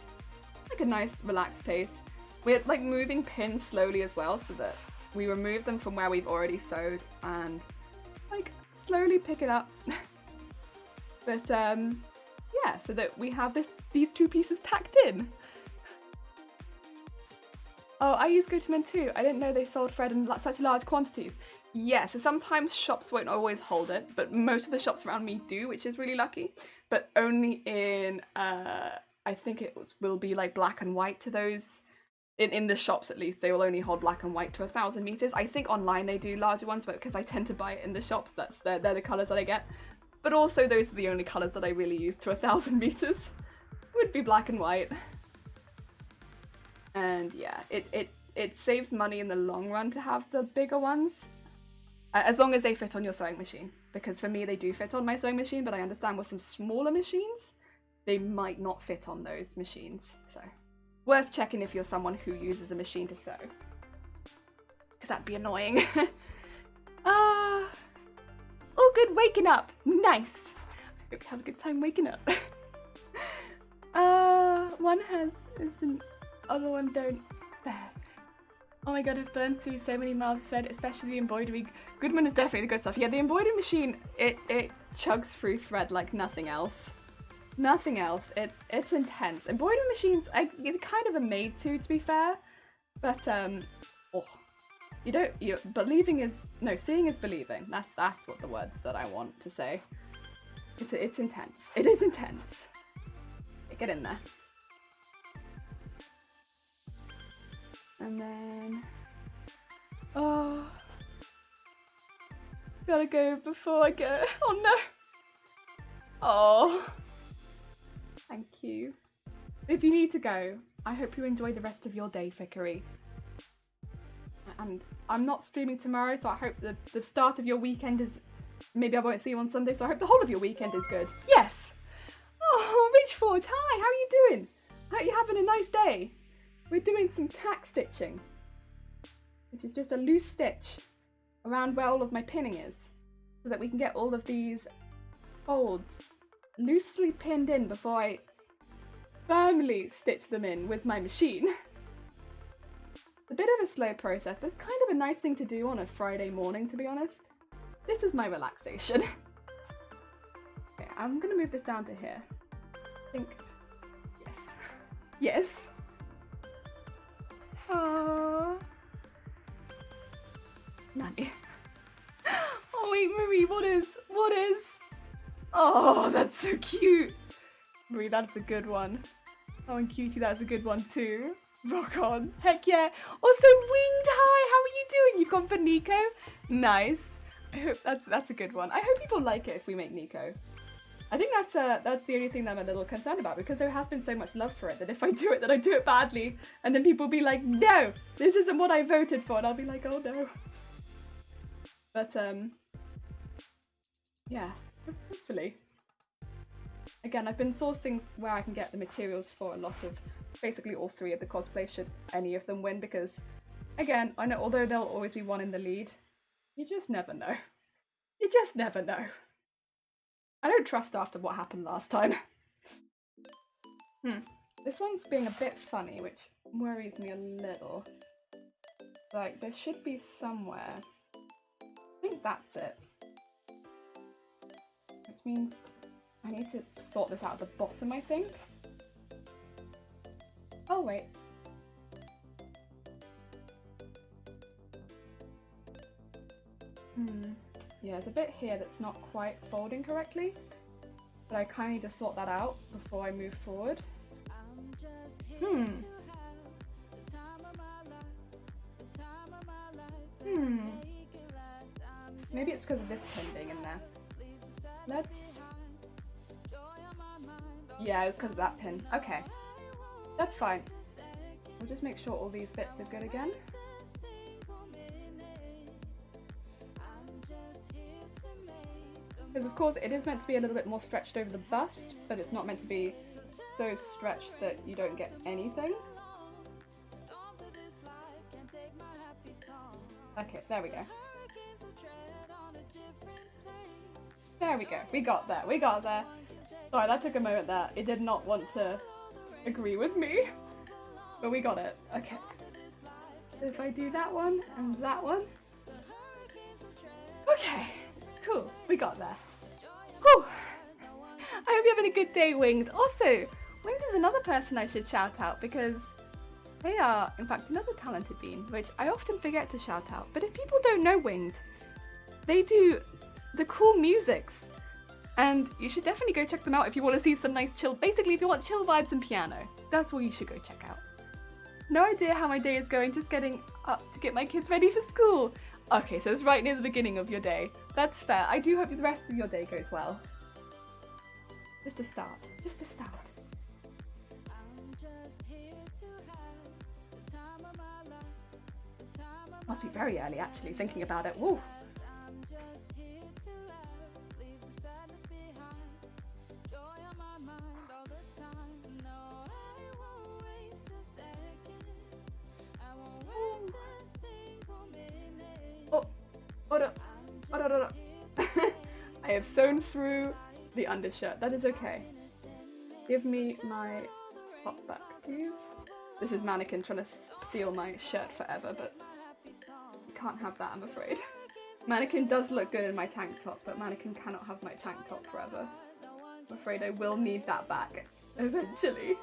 Like a nice relaxed pace. We're like moving pins slowly as well so that we remove them from where we've already sewed and like slowly pick it up. But yeah, so that we have these two pieces tacked in. Oh, I use Gutermann too. I didn't know they sold thread in such large quantities. Yeah, so sometimes shops won't always hold it, but most of the shops around me do, which is really lucky. But only in, I think will be like black and white to those. In the shops at least, they will only hold black and white to 1,000 meters. I think online they do larger ones, but because I tend to buy it in the shops, they're the colours that I get. But also those are the only colours that I really use to 1,000 meters. Would be black and white. And yeah, it saves money in the long run to have the bigger ones. As long as they fit on your sewing machine. Because for me they do fit on my sewing machine, but I understand with some smaller machines, they might not fit on those machines. So, worth checking if you're someone who uses a machine to sew. Because that'd be annoying. All good, waking up. Nice. Hope you have a good time waking up. One has, the other one don't. Fair. Oh my god, I've burned through so many miles of thread, especially the embroidery. Goodman is definitely the good stuff. Yeah, the embroidery machine, it chugs through thread like nothing else. Nothing else. It's intense. Embroidery machines, it's kind of a made to be fair. But, seeing is believing. That's what the words that I want to say. It's intense. It is intense. Get in there. And then, gotta go before I go. Oh no. Oh, thank you. If you need to go, I hope you enjoy the rest of your day, Fickery. And I'm not streaming tomorrow, so I hope the start of your weekend is... Maybe I won't see you on Sunday, so I hope the whole of your weekend is good. Yes! Oh, Richforge, hi, how are you doing? Hope you're having a nice day. We're doing some tack stitching, which is just a loose stitch around where all of my pinning is, so that we can get all of these folds loosely pinned in before I firmly stitch them in with my machine. It's a bit of a slow process, but it's kind of a nice thing to do on a Friday morning, to be honest. This is my relaxation. Okay, I'm gonna move this down to here. I think, yes. Yes. Aww. Nanny. Oh wait, Marie, what is? Oh, that's so cute. Marie, that's a good one. Oh, and Cutie, that's a good one too. Rock on. Heck yeah. Also, Winged, hi, how are you doing? You've gone for Nico? Nice. I hope that's a good one. I hope people like it if we make Nico. I think that's the only thing that I'm a little concerned about, because there has been so much love for it that if I do it, then I do it badly, and then people will be like, no, this isn't what I voted for, and I'll be like, oh no. But yeah, hopefully. Again, I've been sourcing where I can get the materials for a lot of, basically all three of the cosplays should any of them win, because again, I know although there'll always be one in the lead, you just never know. You just never know. I don't trust after what happened last time. This one's being a bit funny, which worries me a little. Like, there should be somewhere. I think that's it. Which means I need to sort this out at the bottom, I think. Oh, wait. Yeah, there's a bit here that's not quite folding correctly, but I kind of need to sort that out before I move forward. Maybe it's because of this pin being in there. Let's... Yeah, it's because of that pin. Okay, that's fine. We'll just make sure all these bits are good again. Because of course it is meant to be a little bit more stretched over the bust, but it's not meant to be so stretched that you don't get anything. Okay, there we go. There we go, we got there, we got there. Sorry, that took a moment there. It did not want to agree with me, but we got it. Okay. If I do that one and that one. Okay, cool, we got there. Whew. I hope you're having a good day, Winged. Also, Winged is another person I should shout out because they are, in fact, another talented bean, which I often forget to shout out. But if people don't know Winged, they do the cool musics. And you should definitely go check them out if you want to see some nice chill, basically if you want chill vibes and piano. That's what you should go check out. No idea how my day is going, just getting up to get my kids ready for school. Okay, so it's right near the beginning of your day. That's fair. I do hope the rest of your day goes well. Just a start. Just a start. Must be very early, actually, thinking about it. Woo! I have sewn through the undershirt. That is okay. Give me my top back, please. This is Mannequin trying to steal my shirt forever, but you can't have that, I'm afraid. Mannequin does look good in my tank top, but Mannequin cannot have my tank top forever. I'm afraid I will need that back eventually.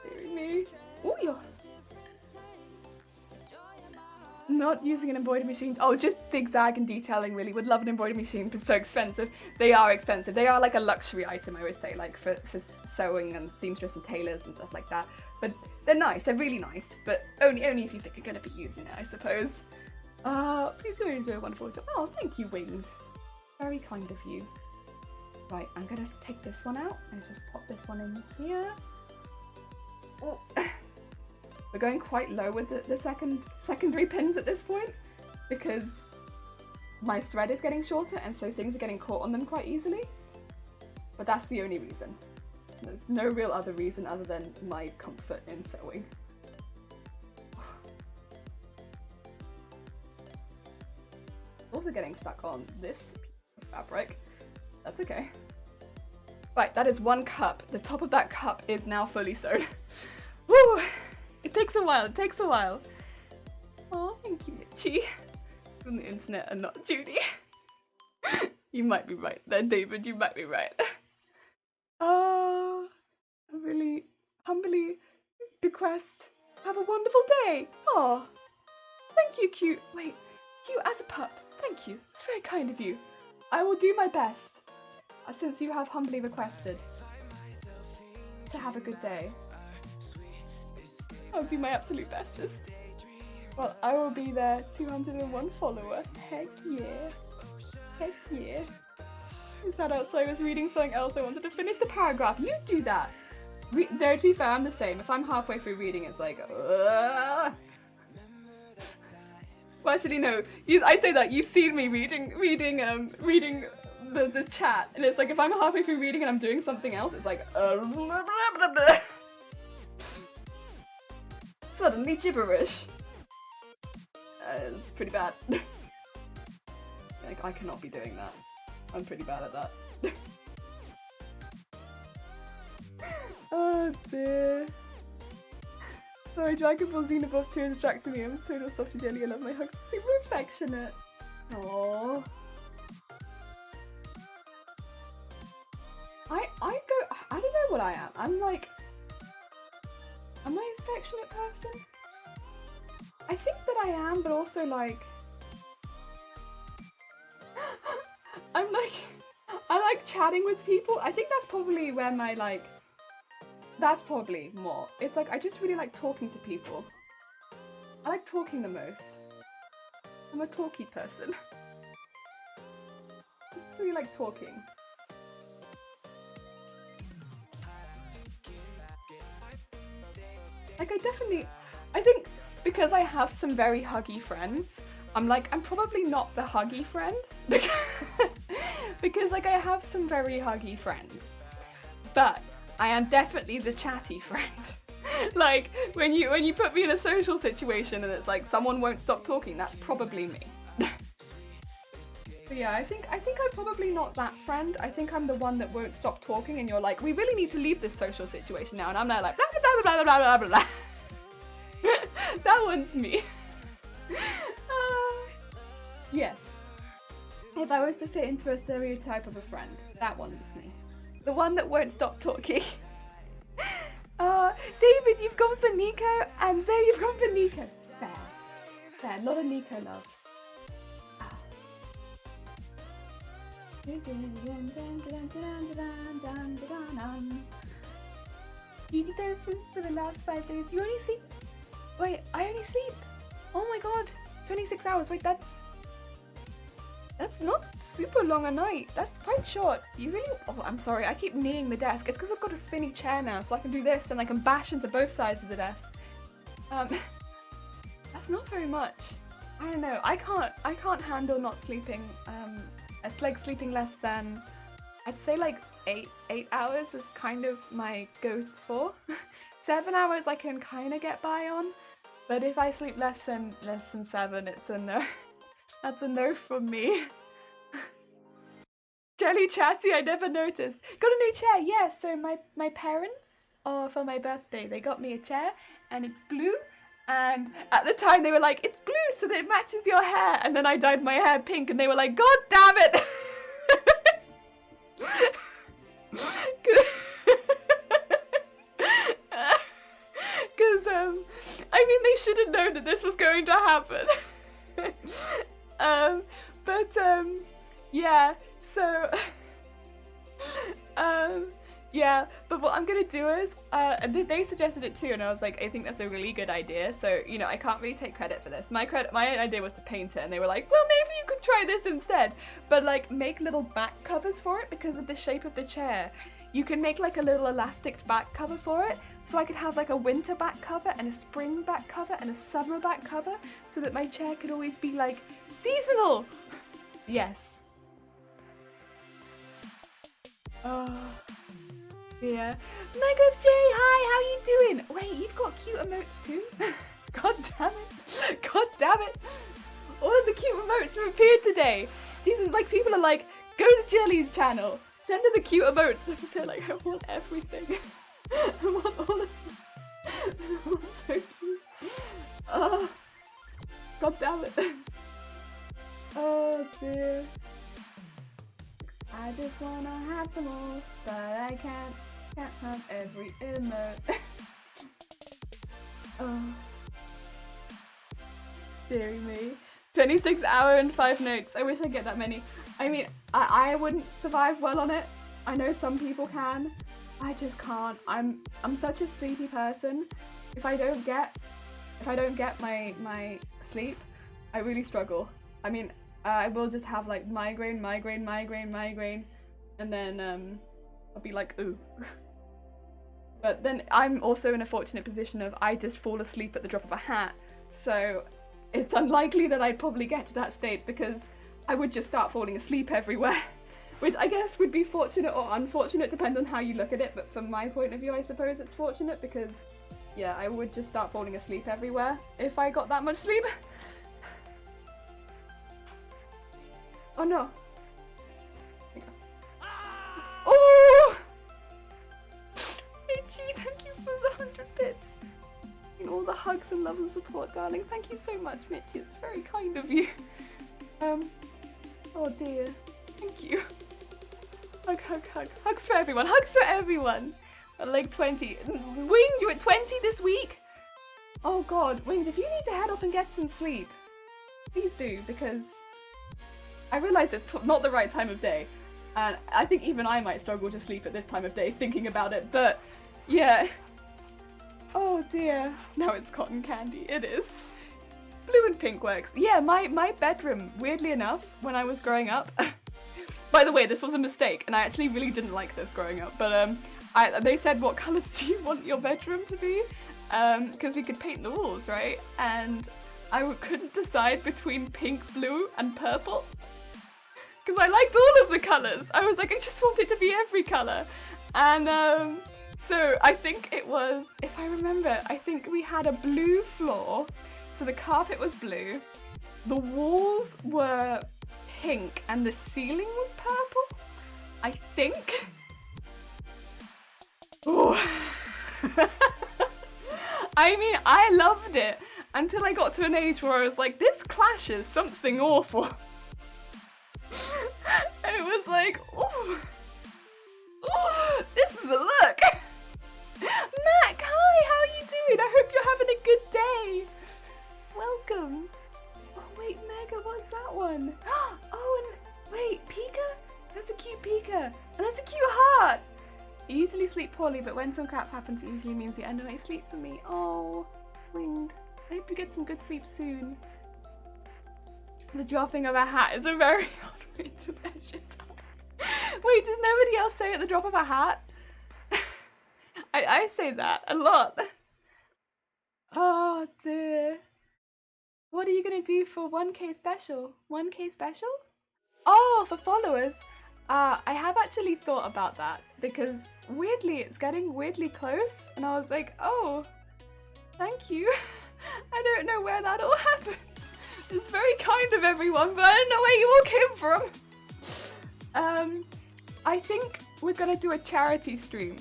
Dear me. Oh, you're not using an embroidery machine. Oh, just zigzag and detailing, really. Would love an embroidery machine, but it's so expensive. They are expensive. They are like a luxury item, I would say, like for sewing and seamstress and tailors and stuff like that. But they're nice. They're really nice. But only if you think you're going to be using it, I suppose. Please do a wonderful job. Oh, thank you, Winged. Very kind of you. Right, I'm gonna take this one out and just pop this one in here. Oh. We're going quite low with the secondary pins at this point because my thread is getting shorter and so things are getting caught on them quite easily. But that's the only reason. There's no real other reason other than my comfort in sewing. Also getting stuck on this piece of fabric. That's okay. Right, that is one cup. The top of that cup is now fully sewn. Woo! It takes a while, it takes a while. Oh, thank you, Mitchie. From the internet and not Judy. You might be right there, David, you might be right. Oh, I really humbly request, have a wonderful day. Oh, thank you, cute. Wait, cute as a pup. Thank you. It's very kind of you. I will do my best, since you have humbly requested to have a good day. I'll do my absolute bestest. Well, I will be there, 201 follower. Heck yeah. Heck yeah. Inside outside I was reading something else. I wanted to finish the paragraph. You do that. Though to be fair, I'm the same. If I'm halfway through reading, it's like, Well, actually, no. I say that. You've seen me reading the chat, and it's like if I'm halfway through reading and I'm doing something else, it's like suddenly gibberish. It's pretty bad. Like, I cannot be doing that. I'm pretty bad at that. Oh dear. Sorry, Dragon Ball Xenobuff's too distracting me. I'm total soft and jelly. I love my hugs. Super affectionate. Aww. I don't know what I am. I'm like, am I an affectionate person? I think that I am, but also like, I like chatting with people. I think that's probably where my like, that's probably more. It's like, I just really like talking to people. I like talking the most. I'm a talky person. I just really like talking. Like I think because I have some very huggy friends, I'm probably not the huggy friend. Because like I have some very huggy friends. But I am definitely the chatty friend. Like when you put me in a social situation and it's like someone won't stop talking, that's probably me. But yeah, I think I'm probably not that friend. I think I'm the one that won't stop talking and you're like, we really need to leave this social situation now, and I'm there like blah blah blah blah blah blah blah blah. That one's me. Yes. If I was to fit into a stereotype of a friend, that one's me. The one that won't stop talking. David, you've gone for Nico, and Zay, you've gone for Nico. Fair. Fair. A lot of Nico love. You need those for the last 5 days. You only sleep. Wait, I only sleep. Oh my god. 26 hours. Wait, that's not super long a night. That's quite short. You really... Oh, I'm sorry. I keep kneeing the desk. It's because I've got a spinny chair now, so I can do this and I can bash into both sides of the desk. That's not very much. I don't know. I can't handle not sleeping. It's like sleeping less than... I'd say like 8 hours is kind of my go-for. 7 hours I can kind of get by on. But if I sleep less than 7, it's a no. That's a no from me. Jelly Chatty, I never noticed. Got a new chair, yeah. So my parents, for my birthday, they got me a chair and it's blue. And at the time they were like, it's blue so that it matches your hair. And then I dyed my hair pink and they were like, God damn it. Because, I mean, they should have known that this was going to happen. Yeah, so, Yeah, but what I'm gonna do is, they suggested it too, and I was like, I think that's a really good idea. So, you know, I can't really take credit for this. My idea was to paint it, and they were like, well, maybe you could try this instead. But like, make little back covers for it because of the shape of the chair. You can make like a little elastic back cover for it. So I could have like a winter back cover and a spring back cover and a summer back cover so that my chair could always be like seasonal. Yes. Oh. Yeah. Mega J, hi, how you doing? Wait, you've got cute emotes too? God damn it. God damn it. All of the cute emotes have appeared today. Jesus, like people are like, go to Jelly's channel. Send her the cute emotes. And I'm just like, I want everything. I want all of them. They're all so cute. Oh. God damn it. Oh dear. I just wanna have them all, but I can't have every emote. Oh. Deary me. 26 hour and 5 notes. I wish I get that many. I mean, I wouldn't survive well on it. I know some people can. I just can't. I'm such a sleepy person. If I don't get my sleep, I really struggle. I mean, I will just have like migraine, and then I'll be like, ooh. But then I'm also in a fortunate position of I just fall asleep at the drop of a hat, so it's unlikely that I'd probably get to that state because I would just start falling asleep everywhere, which I guess would be fortunate or unfortunate, depending on how you look at it, but from my point of view I suppose it's fortunate because, yeah, I would just start falling asleep everywhere if I got that much sleep. Oh no. Oh! Michi, thank you for the 100 bits. And all the hugs and love and support, darling. Thank you so much, Michi. It's very kind of you. Oh dear. Thank you. Hug, hug, hug. Hugs for everyone. Hugs for everyone. Like 20. Winged, you at 20 this week? Oh god, Winged, if you need to head off and get some sleep, please do, because I realise it's not the right time of day, and I think even I might struggle to sleep at this time of day thinking about it, but yeah. Oh dear. Now it's cotton candy. It is. Blue and pink works. Yeah, my bedroom, weirdly enough, when I was growing up, by the way, this was a mistake, and I actually really didn't like this growing up, but they said, what colours do you want your bedroom to be? Because we could paint the walls, right? And I couldn't decide between pink, blue, and purple. Because I liked all of the colours. I was like, I just want it to be every colour. And so I think it was, if I remember, I think we had a blue floor. So the carpet was blue. The walls were pink and the ceiling was purple, I think. Oh. I mean, I loved it until I got to an age where I was like, this clashes something awful. And it was like, oh, this is a look. Mac, hi, how are you doing? I hope you're having a good day. Welcome. Oh wait, Mega, what's that one? Oh, and wait, Pika? That's a cute Pika. And that's a cute heart. I usually sleep poorly, but when some crap happens, it usually means the end of my sleep for me. Oh, Winged. I hope you get some good sleep soon. The dropping of a hat is a very odd way to measure time. Wait, does nobody else say at the drop of a hat? I say that a lot. Oh dear. What are you gonna do for 1K special? 1K special? Oh, for followers? I have actually thought about that because weirdly it's getting weirdly close, and I was like, oh, thank you. I don't know where that all happened. It's very kind of everyone, but I don't know where you all came from. I think we're gonna do a charity stream.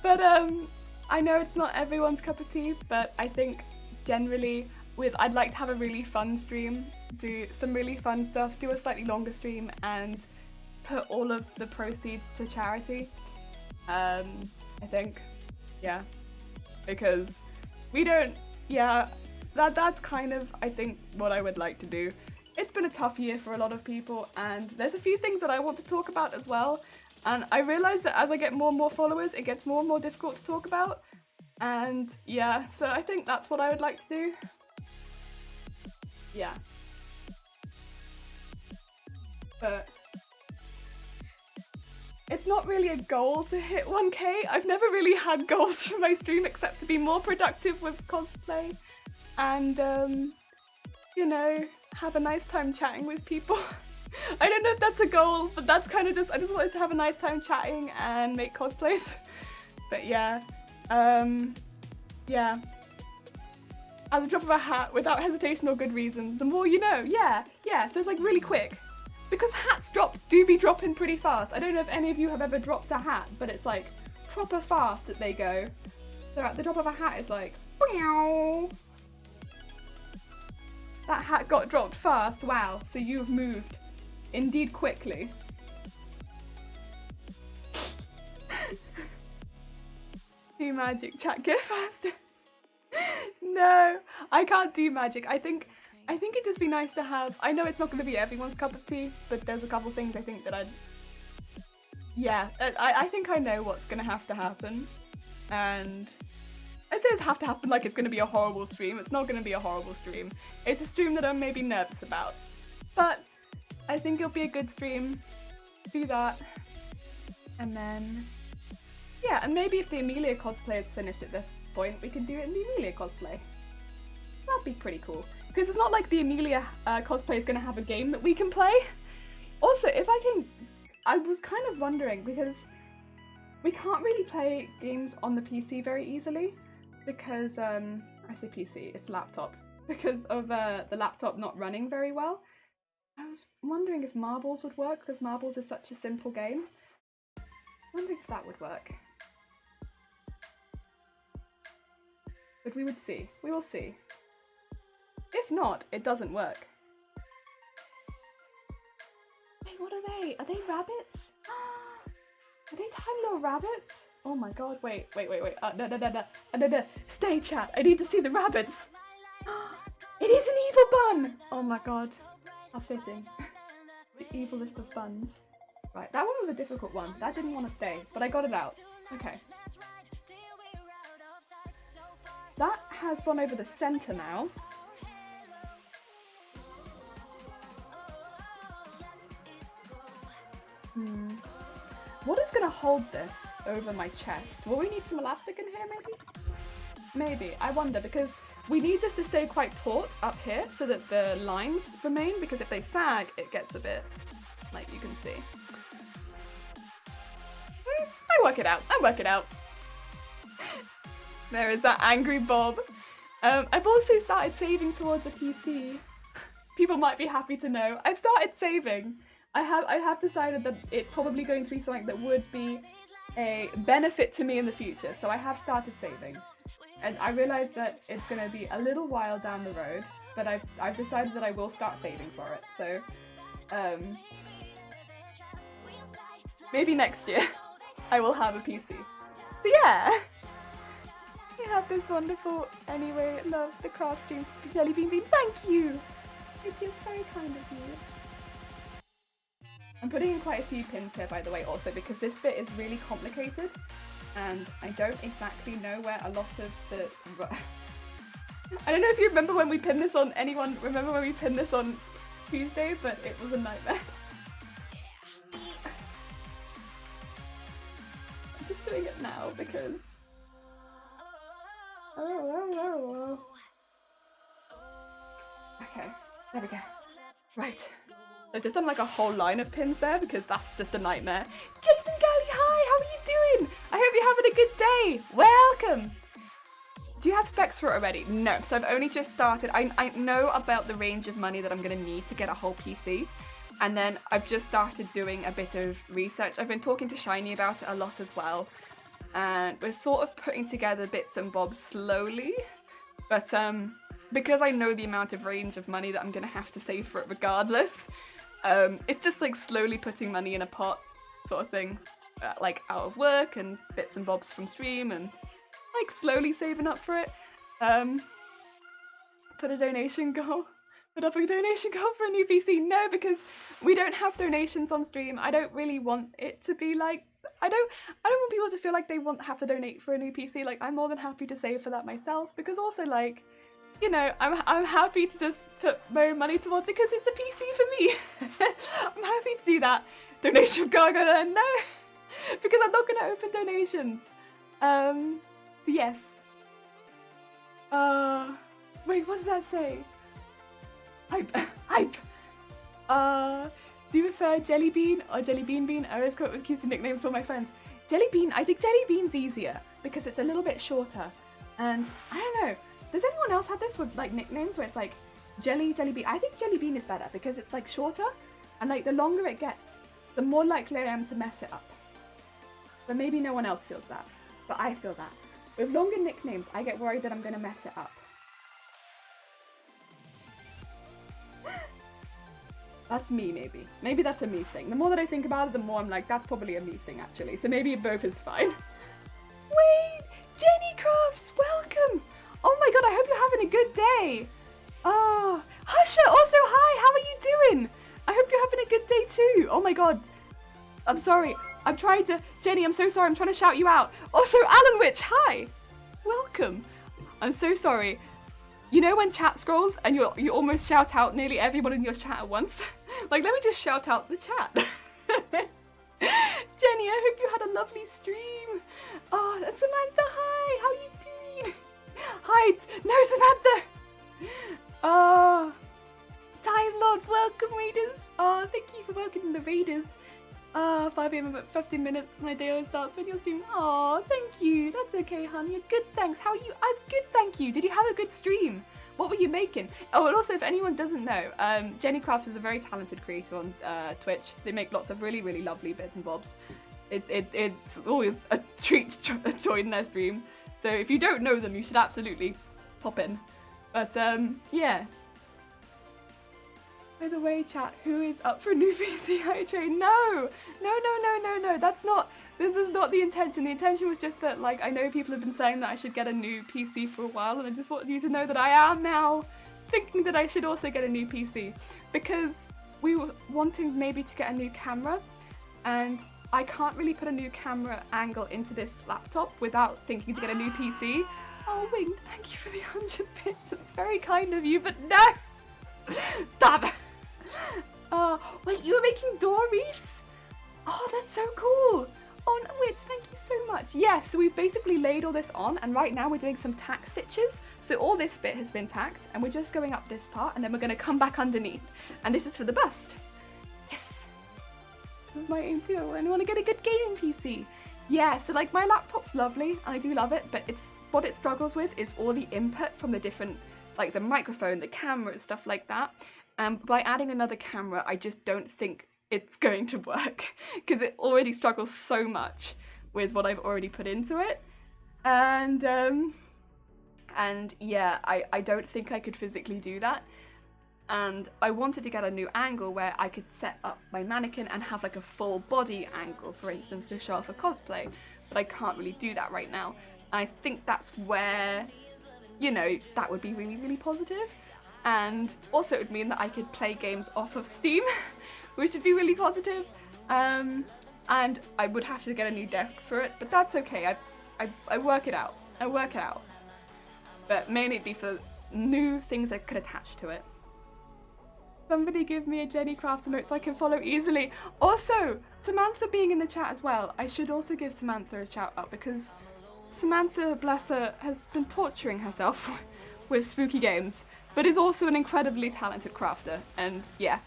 But I know it's not everyone's cup of tea, but I think generally I'd like to have a really fun stream, do some really fun stuff, do a slightly longer stream, and put all of the proceeds to charity. I think, yeah, because we don't, yeah, that's kind of, I think, what I would like to do. it's been a tough year for a lot of people, and there's a few things that I want to talk about as well. And I realize that as I get more and more followers, it gets more and more difficult to talk about. And yeah, so I think that's what I would like to do. Yeah. But it's not really a goal to hit 1K. I've never really had goals for my stream except to be more productive with cosplay and, you know, have a nice time chatting with people. I don't know if that's a goal, but that's kind of just, I just wanted to have a nice time chatting and make cosplays. But yeah, yeah. At the drop of a hat, without hesitation or good reason, the more you know. Yeah, so it's like really quick. Because hats do be dropping pretty fast. I don't know if any of you have ever dropped a hat, but it's like proper fast that they go. So at the drop of a hat, it's like, meow. That hat got dropped fast. Wow, so you've moved. Indeed quickly. Do magic, chat, get faster. No, I can't do magic. I think it'd just be nice to have, I know it's not going to be everyone's cup of tea, but there's a couple things I think that I think I know what's going to happen. And I'd say it's have to happen like it's going to be a horrible stream. It's not going to be a horrible stream. It's a stream that I'm maybe nervous about. But I think it'll be a good stream. Do that. And then, yeah, and maybe if the Emilia cosplay is finished at this point, we can do it in the Emilia cosplay. That'd be pretty cool. Because it's not like the Emilia cosplay is going to have a game that we can play. Also, I was kind of wondering, because we can't really play games on the PC very easily, because, I say PC, it's laptop, because of the laptop not running very well. I was wondering if Marbles would work, because Marbles is such a simple game. I'm wondering if that would work. But we would see. We will see. If not, it doesn't work. Wait, what are they? Are they rabbits? Are they tiny little rabbits? Oh my god, wait. No. Stay, chat. I need to see the rabbits. It is an evil bun! Oh my god. How fitting. The evilest of buns. Right, that one was a difficult one. That didn't want to stay, but I got it out. Okay. That has gone over the center now. What is going to hold this over my chest? Will we need some elastic in here, maybe? Maybe. I wonder, because we need this to stay quite taut up here so that the lines remain, because if they sag, it gets a bit, like you can see. I work it out. There is that angry Bob. I've also started saving towards a PC. People might be happy to know. I've started saving. I have decided that it's probably going to be something that would be a benefit to me in the future, so I have started saving. And I realise that it's going to be a little while down the road, but I've decided that I will start saving for it, so maybe next year I will have a PC. So yeah! We have this wonderful, anyway, love the craft stream, Jelly Bean Bean, thank you! Which is very kind of you. I'm putting in quite a few pins here, by the way, also because this bit is really complicated and I don't exactly know where a lot of the... I don't know if you remember when we pinned this on... Anyone remember when we pinned this on Tuesday, but it was a nightmare. I'm just doing it now because... Oh. Okay, there we go. Right. I've just done like a whole line of pins there because that's just a nightmare. Jason Galley, hi! How are you doing? I hope you're having a good day. Welcome! Do you have specs for it already? No, so I've only just started. I know about the range of money that I'm going to need to get a whole PC. And then I've just started doing a bit of research. I've been talking to Shiny about it a lot as well. And we're sort of putting together bits and bobs slowly. But because I know the amount of range of money that I'm going to have to save for it regardless, it's just like slowly putting money in a pot sort of thing. Like out of work and bits and bobs from stream and like slowly saving up for it. Put a donation goal. put up a donation goal for a new PC. No, because we don't have donations on stream. I don't really want it to be like, I don't want people to feel like they have to donate for a new PC. Like, I'm more than happy to save for that myself, because also, like, you know, I'm happy to just put my money towards it because it's a PC for me. I'm happy to do that. Donation goal, no, because I'm not gonna open donations. So yes. Wait, what does that say? Hype. Do you prefer Jelly Bean or Jelly Bean Bean? I always come up with cutesy nicknames for my friends. Jelly Bean, I think Jelly Bean's easier because it's a little bit shorter. And I don't know, does anyone else have this with like nicknames where it's like Jelly Bean? I think Jelly Bean is better because it's like shorter, and like the longer it gets, the more likely I am to mess it up. But maybe no one else feels that. But I feel that. With longer nicknames, I get worried that I'm gonna mess it up. That's me, maybe. Maybe that's a me thing. The more that I think about it, the more I'm like, that's probably a me thing, actually. So maybe both is fine. Wait! Jenny Crafts, welcome! Oh my god, I hope you're having a good day! Oh, Husha, also hi, how are you doing? I hope you're having a good day too. Oh my god. I'm sorry. I'm trying to... Jenny, I'm so sorry. I'm trying to shout you out. Also, Alan Witch, hi! Welcome. I'm so sorry. You know when chat scrolls and you almost shout out nearly everyone in your chat at once? Like, let me just shout out the chat. Jenny, I hope you had a lovely stream. Oh, and Samantha, hi! How are you doing? Hi, no, Samantha! Oh, Time Lords, welcome, Raiders. Oh, thank you for welcoming the Raiders. 5 AM about 15 minutes, my day always starts when you're streaming. Oh, thank you. That's okay, hon. You're good, thanks. How are you? I'm good, thank you. Did you have a good stream? What were you making? Oh, and also, if anyone doesn't know, Jenny Crafts is a very talented creator on Twitch. They make lots of really, really lovely bits and bobs. It's always a treat to join their stream. So if you don't know them, you should absolutely pop in. But, yeah. By the way, chat, who is up for a new PC high train? No! That's not, this is not the intention. The intention was just that, like, I know people have been saying that I should get a new PC for a while, and I just want you to know that I am now thinking that I should also get a new PC. Because we were wanting maybe to get a new camera, and I can't really put a new camera angle into this laptop without thinking to get a new PC. Oh, Wing, thank you for the 100 bits. It's very kind of you, but no! Stop! Wait, you were making door reefs? Oh, that's so cool! Oh, no, Witch, thank you so much. Yeah, so we've basically laid all this on, and right now we're doing some tack stitches. So all this bit has been tacked, and we're just going up this part, and then we're going to come back underneath. And this is for the bust. Yes! This is my aim too. I want to get a good gaming PC. Yeah, so like my laptop's lovely, and I do love it, but what it struggles with is all the input from the different, like the microphone, the camera, stuff like that. And by adding another camera, I just don't think it's going to work because it already struggles so much with what I've already put into it. And yeah, I don't think I could physically do that. And I wanted to get a new angle where I could set up my mannequin and have like a full body angle, for instance, to show off a cosplay. But I can't really do that right now. I think that's where, you know, that would be really, really positive. And also it would mean that I could play games off of Steam, which would be really positive. And I would have to get a new desk for it, but that's okay. I work it out. I work it out. But mainly it'd be for new things I could attach to it. Somebody give me a Jenny Crafts emote so I can follow easily. Also, Samantha being in the chat as well. I should also give Samantha a shout out because Samantha, bless her, has been torturing herself with spooky games, but is also an incredibly talented crafter. And yeah,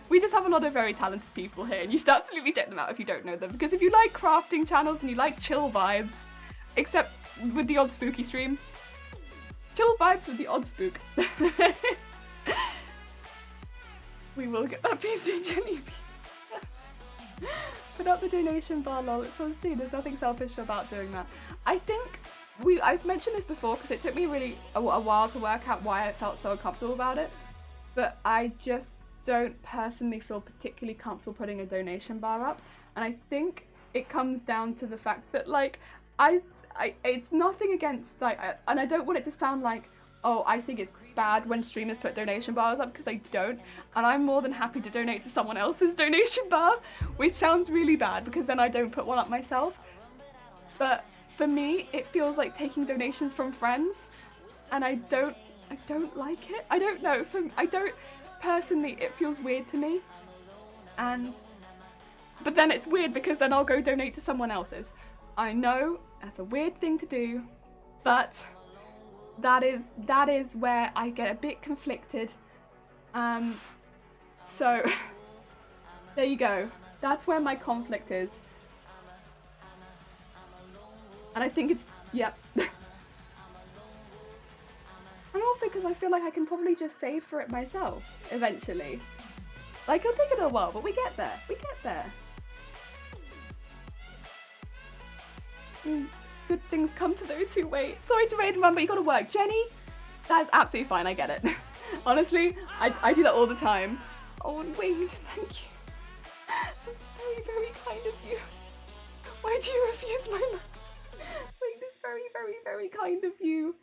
we just have a lot of very talented people here, and you should absolutely check them out if you don't know them. Because if you like crafting channels and you like chill vibes, except with the odd spooky stream, chill vibes with the odd spook. We will get that PC, Jenny. Put up the donation bar, lol. It's on Steam. There's nothing selfish about doing that. I think I've mentioned this before because it took me really a while to work out why I felt so uncomfortable about it. But I just don't personally feel particularly comfortable putting a donation bar up. And I think it comes down to the fact that, like, it's nothing against, like, and I don't want it to sound like oh, I think it's bad when streamers put donation bars up because I don't, and I'm more than happy to donate to someone else's donation bar, which sounds really bad because then I don't put one up myself. But for me, it feels like taking donations from friends, and I don't like it. I don't know. Personally, it feels weird to me. But then it's weird because then I'll go donate to someone else's. I know that's a weird thing to do, but that is where I get a bit conflicted. So there you go. That's where my conflict is. And I think it's, yep. And also because I feel like I can probably just save for it myself eventually. Like, it'll take a little while, but we get there. We get there. Good things come to those who wait. Sorry to raid one, but you gotta work. Jenny, that's absolutely fine. I get it. Honestly, I do that all the time. Oh, and Wade, thank you. That's very, very kind of you. Why do you refuse my money? Wade, it's very, very, very kind of you.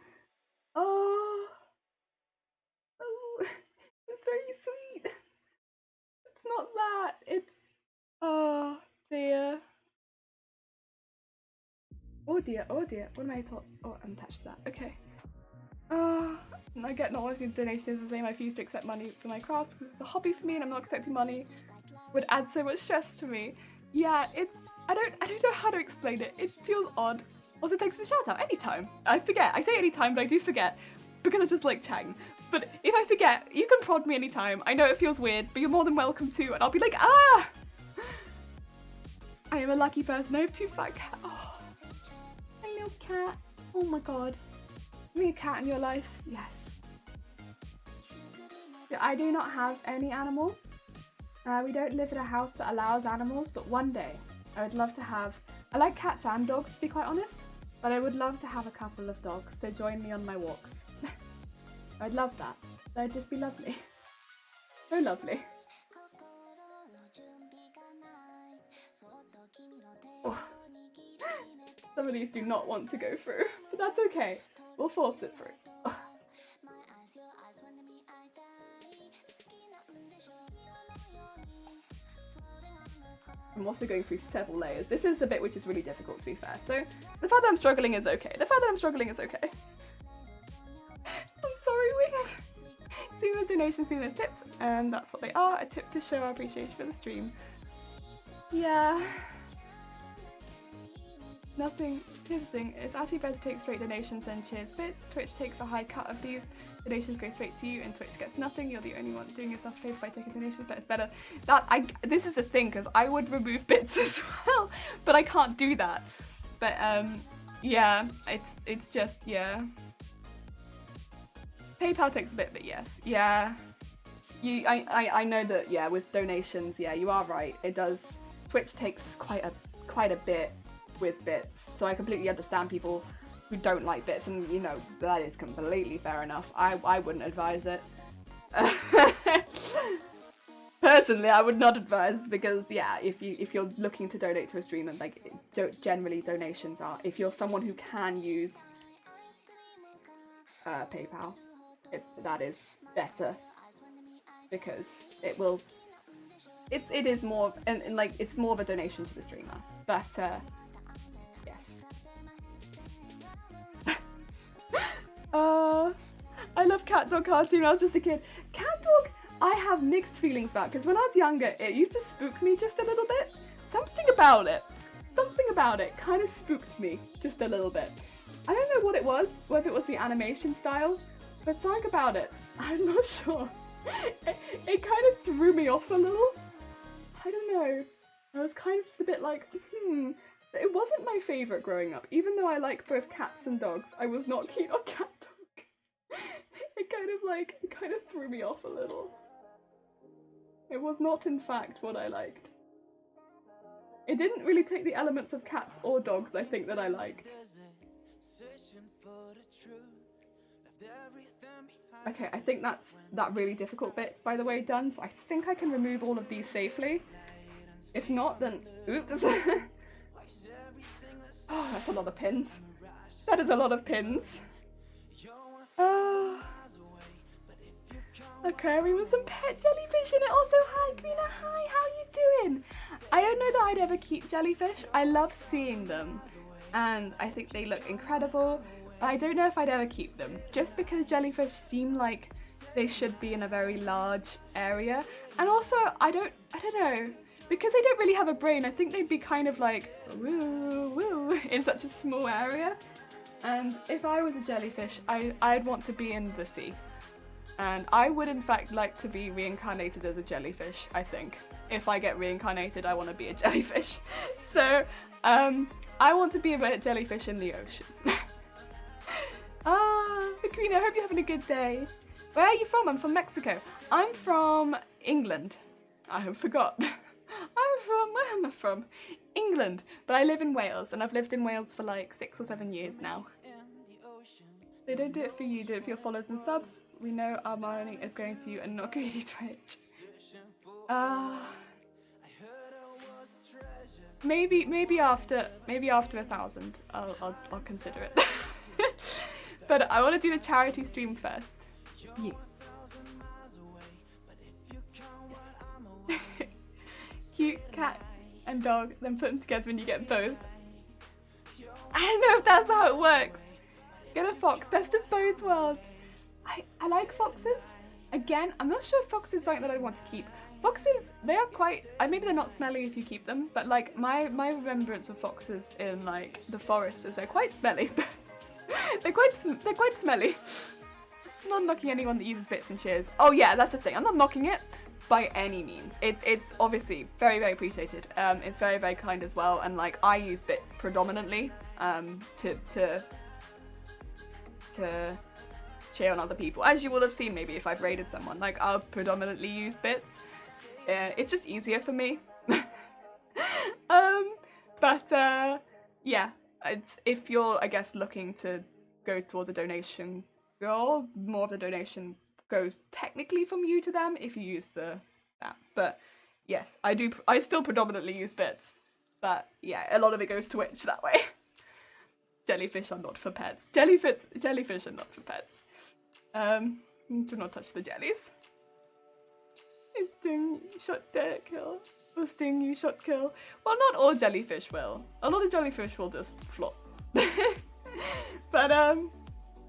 Oh, it's very sweet. It's not that. It's, oh dear. Oh dear, oh dear. What am I talking? Oh, I'm attached to that. Okay. I get not wanting donations the same. I refuse to accept money for my crafts because it's a hobby for me and I'm not accepting money. Would add so much stress to me. Yeah, it's, I don't know how to explain it. It feels odd. Also, thanks for the shout out. Anytime. I forget. I say anytime, but I do forget because I just like chatting. But if I forget, you can prod me anytime. I know it feels weird, but you're more than welcome to, and I'll be like, ah! I am a lucky person. I have 2 fat cats. Oh, my little cat. Oh my god. Give me a cat in your life. Yes. I do not have any animals. We don't live in a house that allows animals, but one day I would love to have, I like cats and dogs to be quite honest, but I would love to have a couple of dogs to join me on my walks. I'd love that. That'd just be lovely. So lovely. Oh. Some of these do not want to go through, but that's okay. We'll force it through. Oh. I'm also going through several layers. This is the bit which is really difficult, to be fair. So the fact that I'm struggling is okay. The fact that I'm struggling is okay. I'm sorry, Wing. Seeing those donations, seeing those tips, and that's what they are. A tip to show our appreciation for the stream. Yeah. Nothing. Here's the thing. It's actually better to take straight donations than cheers bits. Twitch takes a high cut of these. Donations go straight to you and Twitch gets nothing. You're the only one doing yourself a favour by taking donations, but it's better. This is the thing, because I would remove bits as well, but I can't do that. But yeah, it's just, yeah. PayPal takes a bit, but yes. Yeah. I know that, yeah, with donations, yeah, you are right. It does. Twitch takes quite a bit with bits, so I completely understand people who don't like bits, and you know, that is completely fair enough. I wouldn't advise it. Personally, I would not advise, because yeah, if you're looking to donate to a streamer, like, generally donations are, if you're someone who can use PayPal, that is better, because it is more, and like, it's more of a donation to the streamer, but yes. I love cat dog cartoon. I was just a kid. Cat dog, I have mixed feelings about, because when I was younger, it used to spook me just a little bit. Something about it kind of spooked me just a little bit. I don't know what it was, whether it was the animation style, but something about it, I'm not sure. It kind of threw me off a little. I don't know. I was kind of just a bit like, It wasn't my favourite growing up. Even though I like both cats and dogs, I was not keen on cat dog. It kind of threw me off a little. It was not, in fact, what I liked. It didn't really take the elements of cats or dogs, I think, that I liked. Okay, I think that's that really difficult bit, by the way, done, so I think I can remove all of these safely. If not, then oops. Oh, that's a lot of pins. That is a lot of pins. Oh, aquarium with some pet jellyfish in it. Also, hi, Karina. Hi, how are you doing? I don't know that I'd ever keep jellyfish. I love seeing them, and I think they look incredible. But I don't know if I'd ever keep them, just because jellyfish seem like they should be in a very large area. And also, I don't know, because they don't really have a brain. I think they'd be kind of like woo woo in such a small area. And if I was a jellyfish, I'd want to be in the sea. And I would in fact like to be reincarnated as a jellyfish, I think. If I get reincarnated, I want to be a jellyfish. So, I want to be a jellyfish in the ocean. Queen, I hope you're having a good day. Where are you from? I'm from Mexico. I'm from England. I forgot. Where am I from? England. But I live in Wales, and I've lived in Wales for like 6 or 7 years now. They don't do it for you, do it for your followers and subs. We know our money is going to you and not greedy Twitch. Maybe after 1,000, I'll consider it. But I want to do the charity stream first. Yeah. Yes. Cute cat and dog, then put them together and you get both. I don't know if that's how it works. Get a fox, best of both worlds. I like foxes. Again, I'm not sure if foxes is something that I want to keep. Foxes, they are quite, maybe they're not smelly if you keep them, but like my remembrance of foxes in like the forest is they're quite smelly. they're quite smelly. I'm not knocking anyone that uses bits and shears. Oh yeah, that's the thing. I'm not knocking it by any means. It's obviously very, very appreciated. It's very, very kind as well. And like I use bits predominantly to cheer on other people, as you will have seen maybe if I've raided someone. Like I'll predominantly use bits. It's just easier for me. Yeah, it's if you're I guess looking to go towards a donation goal, more of the donation goes technically from you to them if you use that. But yes, I still predominantly use bits, but yeah, a lot of it goes to Twitch that way. Jellyfish are not for pets. Jellyfish are not for pets. Do not touch the jellies. Sting, shot, kill. Or sting you, shot, kill. Well, not all jellyfish will. A lot of jellyfish will just flop. But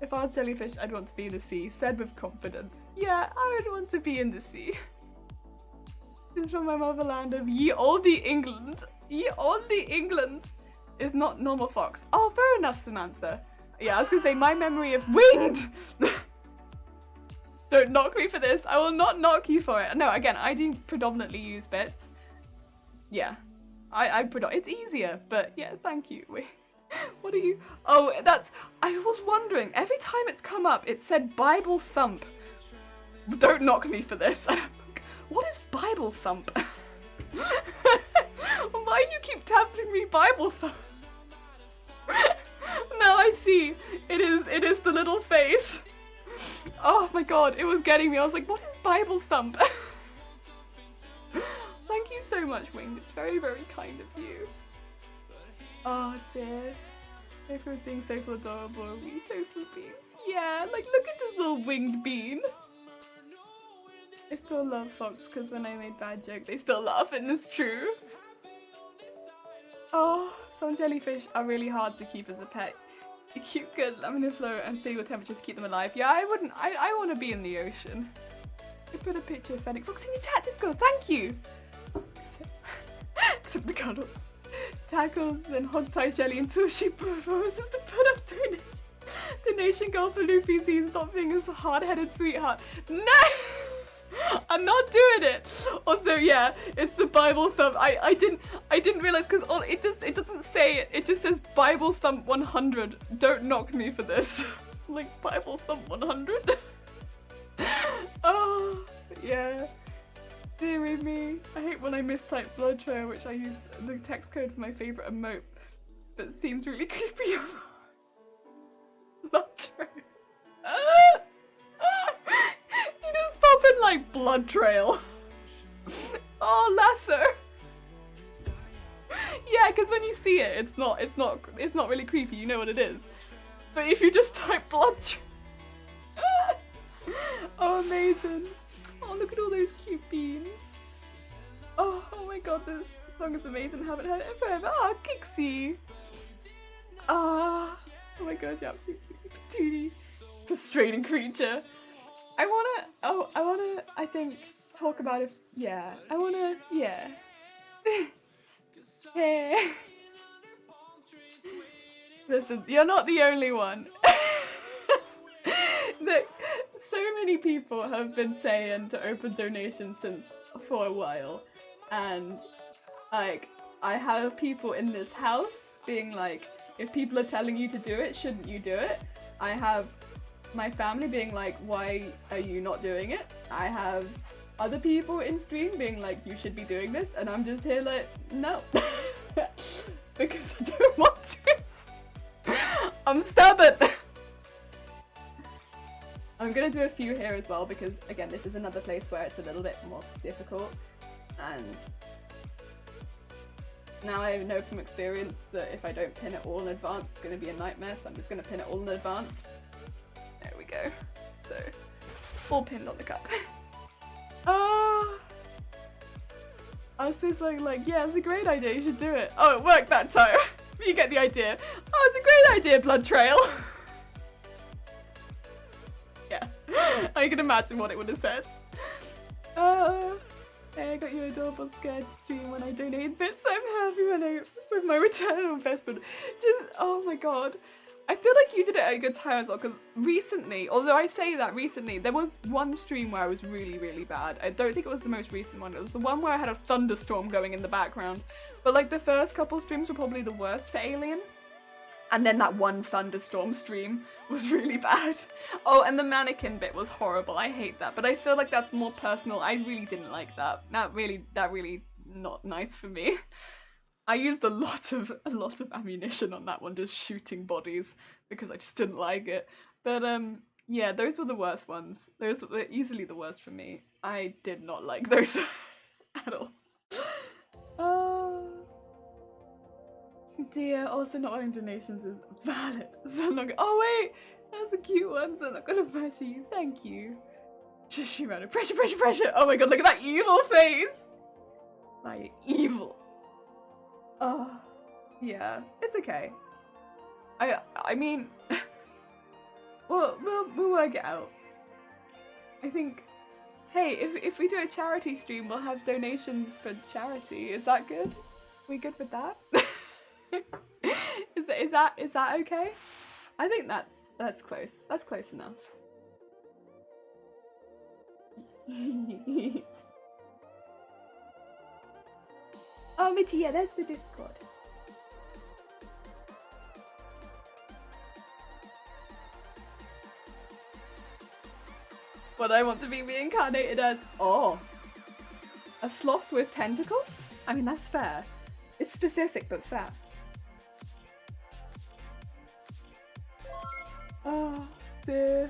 if I was jellyfish, I'd want to be in the sea. Said with confidence. Yeah, I would want to be in the sea. This is from my motherland of ye olde England. Ye olde England is not normal fox. Oh, fair enough, Samantha. Yeah, I was gonna say my memory of winged. Don't knock me for this. I will not knock you for it. No, again, I do predominantly use bits. Yeah, it's easier, but yeah, thank you. Wait, what are you? Oh, I was wondering. Every time it's come up, it said Bible thump. Don't knock me for this. What is Bible thump? Why do you keep tapping me Bible thump? Now I see. It is the little face. Oh my god, it was getting me. I was like, what is Bible thump? Thank you so much, Winged. It's very, very kind of you. Oh dear. Tofu is being so adorable. We tofu beans. Yeah, like look at this little winged bean. I still love Fox because when I made bad joke, they still laugh, and it's true. Oh, some jellyfish are really hard to keep as a pet. You keep good laminar flow and stable temperature to keep them alive. Yeah, I wouldn't. I want to be in the ocean. You put a picture of Fennec Fox in your chat, Discord. Thank you. Except the cuddles. Tackles and hog ties jelly until she proposes to put up donation goal for Luffy Z. Stop being a hard-headed sweetheart. No! I'm not doing it. Also, yeah, it's the Bible thump. I didn't realize because it doesn't say it. It just says Bible thump 100. Don't knock me for this. Like Bible thump 100. Oh yeah. Dear me. I hate when I mistype blood trail, which I use the text code for my favorite emote, but it seems really creepy. Blood trail. You just pop in like blood trail. Oh, lasso. Yeah, because when you see it, it's not really creepy. You know what it is. But if you just type blood trail, Oh, amazing. Oh, look at all those cute beans. Oh, oh my god, this song is amazing. Haven't heard it forever. Oh, Kixie. Oh, oh my god, you're absolutely patootie. Frustrating creature. I think, talk about it. Yeah. Yeah. Hey. Listen, you're not the only one. Look, so many people have been saying to open donations for a while, and like I have people in this house being like, if people are telling you to do it, shouldn't you do it? I have my family being like, why are you not doing it? I have other people in stream being like, you should be doing this, and I'm just here like, no. Because I don't want to. I'm stubborn. I'm gonna do a few here as well because, again, this is another place where it's a little bit more difficult, and now I know from experience that if I don't pin it all in advance, it's gonna be a nightmare, so I'm just gonna pin it all in advance. There we go. So, all pinned on the cup. I was so saying like, yeah, it's a great idea, you should do it. Oh, it worked that time. You get the idea. Oh, it's a great idea, Blood Trail. Yeah, I can imagine what it would have said. Hey, I got you adorable scared stream when I donated bits. I'm happy with my return on investment. Just, oh my god. I feel like you did it at a good time as well, because recently, although I say that recently, there was one stream where I was really, really bad. I don't think it was the most recent one. It was the one where I had a thunderstorm going in the background. But like the first couple streams were probably the worst for Alien. And then that one thunderstorm stream was really bad. Oh, and the mannequin bit was horrible. I hate that. But I feel like that's more personal. I really didn't like that. That really not nice for me. I used a lot of ammunition on that one, just shooting bodies because I just didn't like it. But yeah, those were the worst ones. Those were easily the worst for me. I did not like those at all. Dear, also not wanting donations is valid. So I'm not gonna, oh wait, that's a cute one, so I'm not gonna pressure you. Thank you. Just shoot around it. Pressure, pressure, pressure. Oh my god, look at that evil face. Like, evil. Oh, yeah, it's okay. I mean, we'll work it out. I think, hey, if we do a charity stream, we'll have donations for charity. Is that good? We good with that? Is that okay? I think that's close. That's close enough. Oh, Mitchie, yeah, there's the Discord. What I want to be reincarnated as? Oh, a sloth with tentacles? I mean, that's fair. It's specific, but fair. Oh, dear.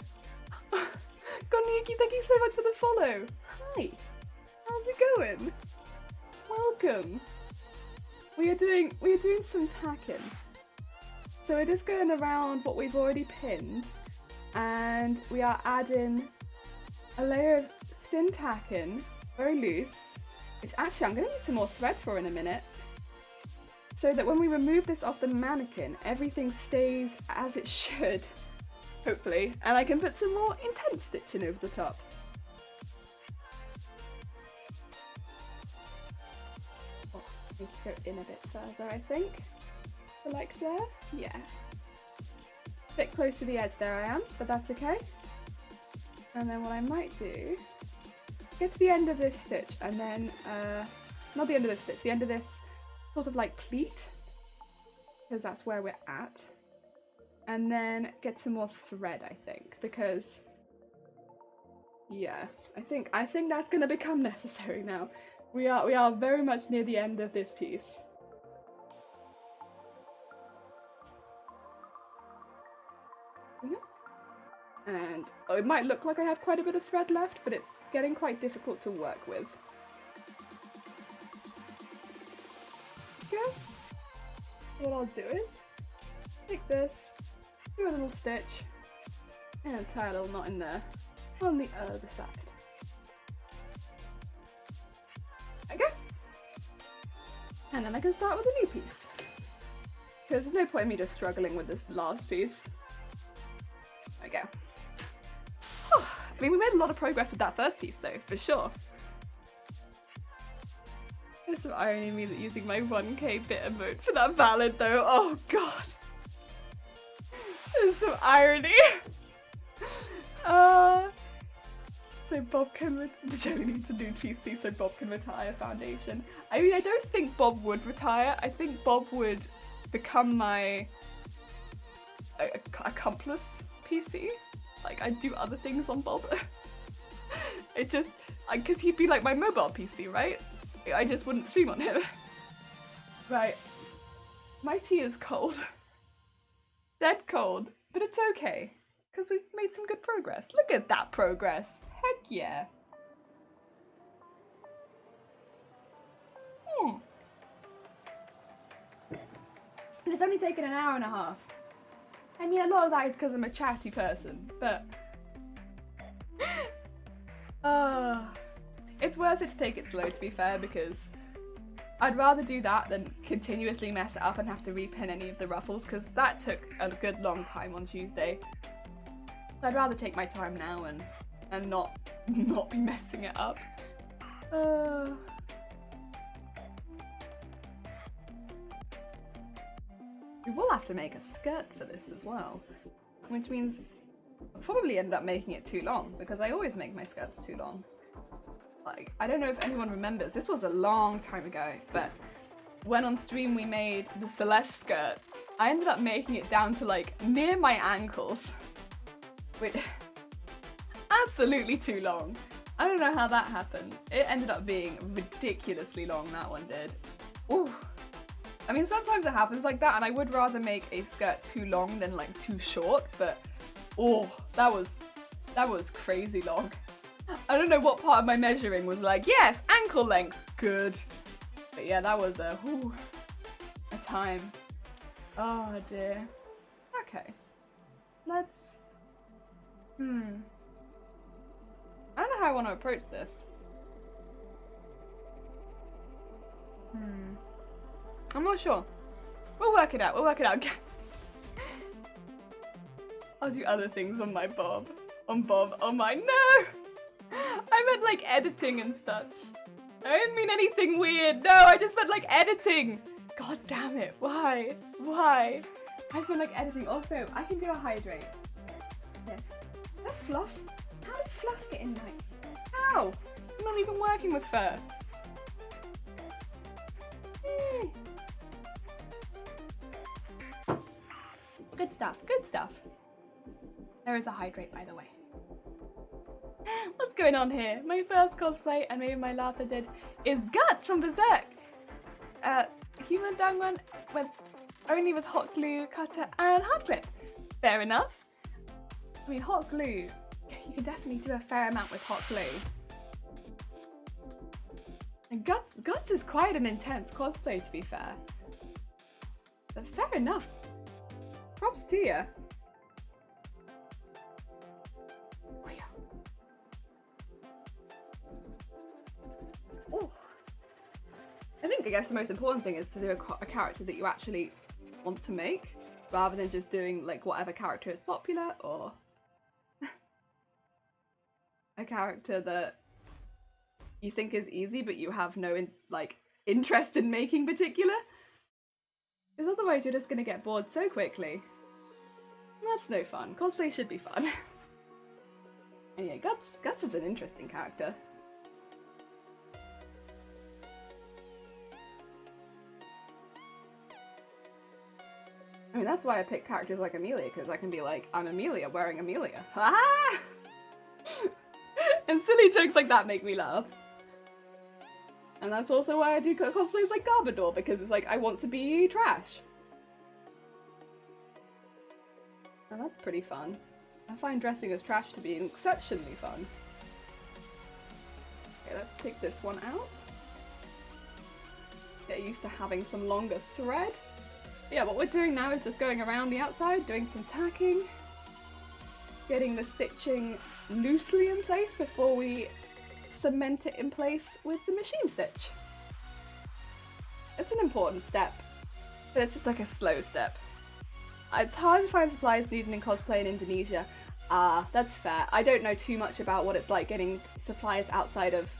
Goniki, thank you so much for the follow. Hi. How's it going? Welcome. We are doing some tacking. So we're just going around what we've already pinned, and we are adding a layer of thin tacking, very loose, which actually I'm going to need some more thread for in a minute, so that when we remove this off the mannequin, everything stays as it should, hopefully, and I can put some more intense stitching over the top. Oh, I need to go in a bit further, I think. So like there? Yeah. A bit close to the edge there I am, but that's okay. And then what I might do, get to the end of this stitch, and then, not the end of this stitch, the end of this sort of like pleat, because that's where we're at. And then get some more thread, I think, because, yeah, I think that's going to become necessary now. We are very much near the end of this piece. And it might look like I have quite a bit of thread left, but it's getting quite difficult to work with. Okay. What I'll do is take this, do a little stitch, and tie a little knot in there. on the other side. Okay. And then I can start with a new piece. Because there's no point in me just struggling with this last piece. Okay. I mean, we made a lot of progress with that first piece though, for sure. There's some irony in me that using my 1k bit emote for that ballad though. Oh god. There's some irony. So Bob can Joey needs a new PC so Bob can retire foundation. I mean, I don't think Bob would retire. I think Bob would become my accomplice PC. Like, I'd do other things on Bob. It just, because he'd be like my mobile PC, right? I just wouldn't stream on him. Right. My tea is cold. Dead cold. But it's okay. Because we've made some good progress. Look at that progress. Heck yeah. And it's only taken an hour and a half. I mean, a lot of that is because I'm a chatty person, but... it's worth it to take it slow, to be fair, because I'd rather do that than continuously mess it up and have to repin any of the ruffles, because that took a good long time on Tuesday. So I'd rather take my time now and not be messing it up. We will have to make a skirt for this as well, which means I'll probably end up making it too long, because I always make my skirts too long. Like, I don't know if anyone remembers, this was a long time ago, but when on stream we made the Celeste skirt, I ended up making it down to like near my ankles. Which, absolutely too long. I don't know how that happened. It ended up being ridiculously long, that one did. Ooh. I mean, sometimes it happens like that, and I would rather make a skirt too long than like too short, but oh, that was crazy long. I don't know what part of my measuring was like, yes, ankle length, good. But yeah, that was a time. Oh dear. Okay. Let's... I don't know how I want to approach this. I'm not sure. We'll work it out, I'll do other things on my Bob. On my... No! I meant like editing and such. I didn't mean anything weird. No, I just meant like editing. God damn it. Why? Why? I just meant like editing. Also, I can do a hydrate. Yes. The fluff? How did fluff get in there? How? I'm not even working with fur. Good stuff, good stuff. There is a hydrate, by the way. What's going on here? My first cosplay, and maybe my last I did, is Guts from Berserk! Human Dangon only with hot glue, cutter, and hot clip. Fair enough. I mean, hot glue, you can definitely do a fair amount with hot glue. And Guts is quite an intense cosplay, to be fair. But fair enough. Props to you. Oh. I guess the most important thing is to do a character that you actually want to make, rather than just doing like whatever character is popular, or a character that you think is easy but you have no interest in making particular. Because otherwise you're just gonna get bored so quickly. That's no fun. Cosplay should be fun. And yeah, Guts is an interesting character. I mean, that's why I pick characters like Amelia, because I can be like, I'm Amelia wearing Amelia. Ah! And silly jokes like that make me laugh. And that's also why I do cosplays like Garbodor, because it's like, I want to be trash. And that's pretty fun. I find dressing as trash to be exceptionally fun. Okay, let's take this one out. Get used to having some longer thread. Yeah, what we're doing now is just going around the outside, doing some tacking. getting the stitching loosely in place before we cement it in place with the machine stitch. It's an important step, but it's just like a slow step. It's hard to find supplies needed in cosplay in Indonesia. Ah, that's fair. I don't know too much about what it's like getting supplies outside of,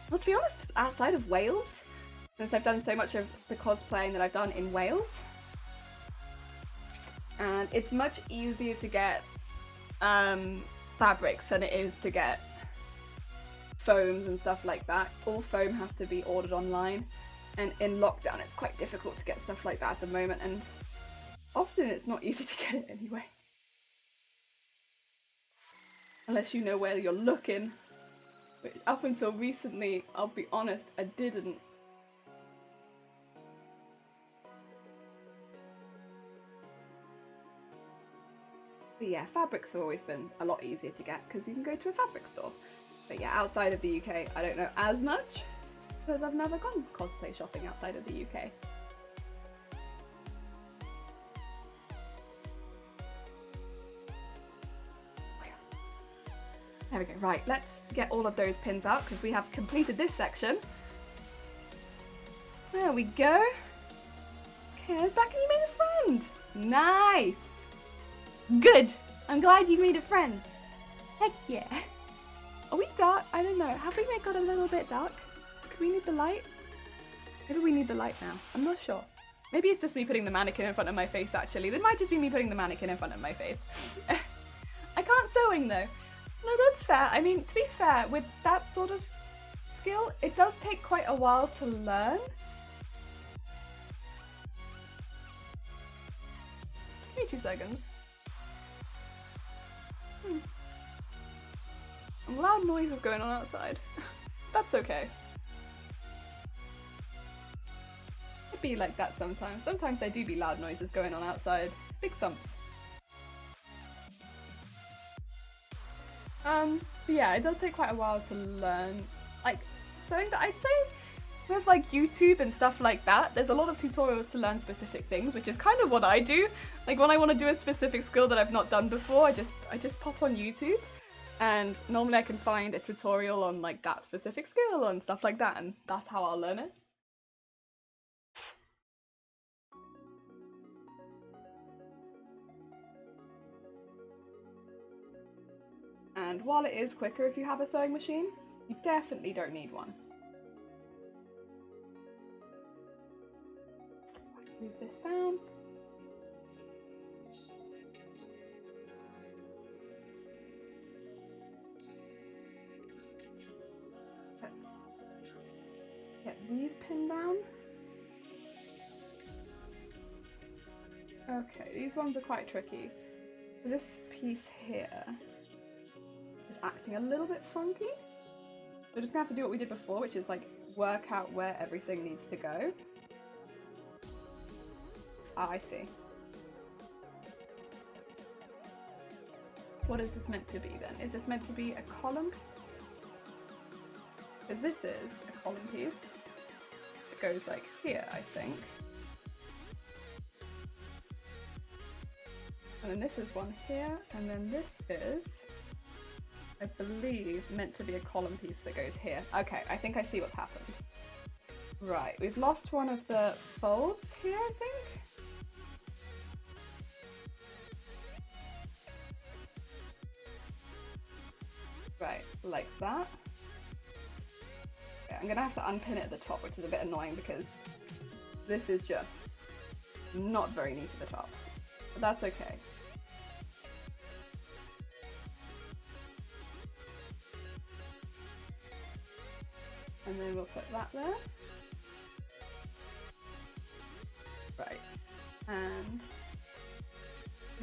well, to be honest, outside of Wales, since I've done so much of the cosplaying that I've done in Wales. And it's much easier to get fabrics than it is to get foams and stuff like that. All foam has to be ordered online, and in lockdown it's quite difficult to get stuff like that at the moment, and often it's not easy to get it anyway. Unless you know where you're looking. But up until recently, I'll be honest, I didn't. But yeah, fabrics have always been a lot easier to get because you can go to a fabric store. But yeah, outside of the UK, I don't know as much because I've never gone cosplay shopping outside of the UK. There we go. Right, let's get all of those pins out because we have completed this section. There we go. Okay, it's back and you made a friend. Nice. Good. I'm glad you made a friend. Heck yeah. Are we dark? I don't know. Have we got a little bit dark? Do we need the light? Maybe we need the light now. I'm not sure. Maybe it's just me putting the mannequin in front of my face, actually. It might just be me putting the mannequin in front of my face. I can't sewing, though. No, that's fair. I mean, to be fair, with that sort of skill, it does take quite a while to learn. Give me 2 seconds. Loud noises going on outside. That's okay. It'd be like that sometimes. Sometimes I do be loud noises going on outside. Big thumps. But yeah, it does take quite a while to learn. Like, sewing that I'd say with like YouTube and stuff like that, there's a lot of tutorials to learn specific things, which is kind of what I do. Like when I want to do a specific skill that I've not done before, I just pop on YouTube, and normally I can find a tutorial on like that specific skill and stuff like that, and that's how I'll learn it. And while it is quicker if you have a sewing machine, you definitely don't need one. Move this down. Let's get these pinned down. Okay, these ones are quite tricky. This piece here is acting a little bit funky. So we're just gonna have to do what we did before, which is like work out where everything needs to go. Ah, I see. What is this meant to be then? Is this meant to be a column piece? Because this is a column piece. It goes like here, I think. And then this is one here, and then this is, I believe, meant to be a column piece that goes here. Okay, I think I see what's happened. Right, we've lost one of the folds here, I think. Right, like that. Okay, I'm gonna have to unpin it at the top, which is a bit annoying because this is just not very neat at the top. But that's okay. And then we'll put that there. Right. And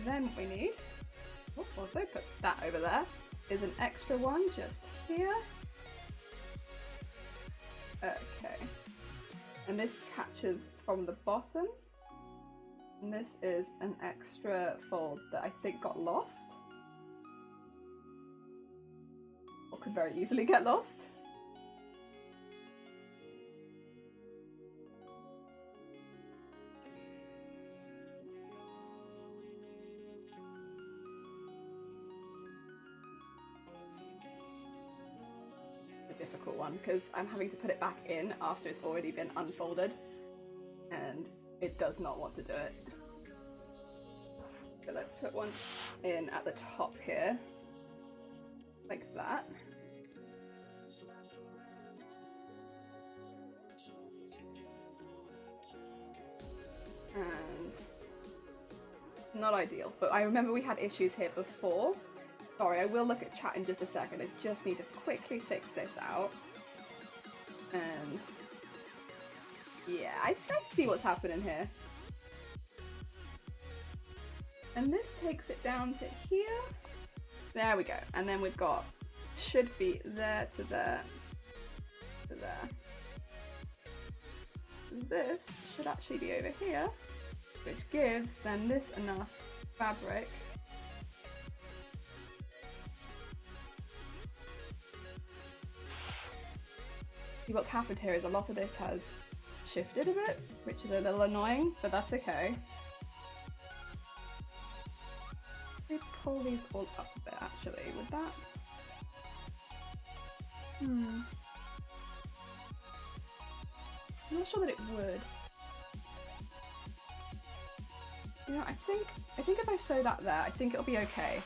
then what we need, also put that over there, is an extra one just here. Okay. And this catches from the bottom. And this is an extra fold that I think got lost. Or could very easily get lost. a difficult one because I'm having to put it back in after it's already been unfolded and it does not want to do it. So let's put one in at the top here, like that. And not ideal, but I remember we had issues here before. Sorry, I will look at chat in just a second. I just need to quickly fix this out. And yeah, I see what's happening here. And this takes it down to here. There we go. And then we've got, should be there to there to there. This should actually be over here, which gives then this enough fabric See, what's happened here is a lot of this has shifted a bit, which is a little annoying, but that's okay. Let me pull these all up a bit actually, would that? I'm not sure that it would. You know, I think if I sew that there, I think it'll be okay.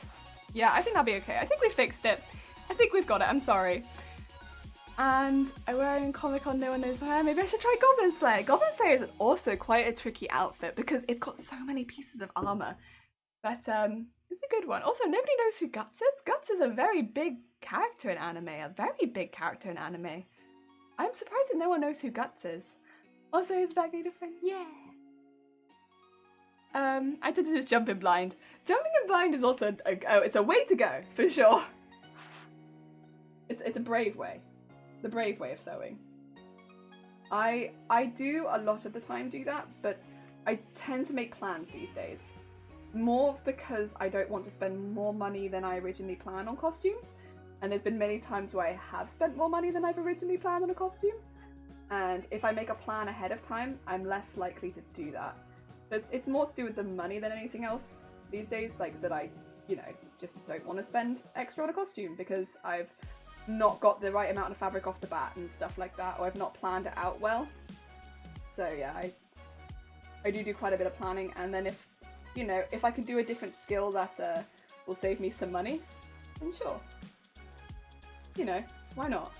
Yeah, I think that'll be okay. I think we fixed it. I think we've got it, I'm sorry. And I'm wearing Comic-Con, no one knows where. Maybe I should try Goblin Slayer. Goblin Slayer is also quite a tricky outfit because it's got so many pieces of armor. But it's a good one. Also, nobody knows who Guts is. Guts is a very big character in anime, a very big character in anime. I'm surprised that no one knows who Guts is. Also, his back made a friend, yeah. I did this jumping blind. Jumping in blind is also, it's a way to go, for sure. It's a brave way. The brave way of sewing. I do a lot of the time do that, but I tend to make plans these days. More because I don't want to spend more money than I originally planned on costumes. And there's been many times where I have spent more money than I've originally planned on a costume. And if I make a plan ahead of time, I'm less likely to do that. It's more to do with the money than anything else these days, like that I, you know, just don't want to spend extra on a costume because I've not got the right amount of fabric off the bat and stuff like that, or I've not planned it out well. So yeah, I do quite a bit of planning, and then if, you know, if I can do a different skill that will save me some money, then sure. You know, why not?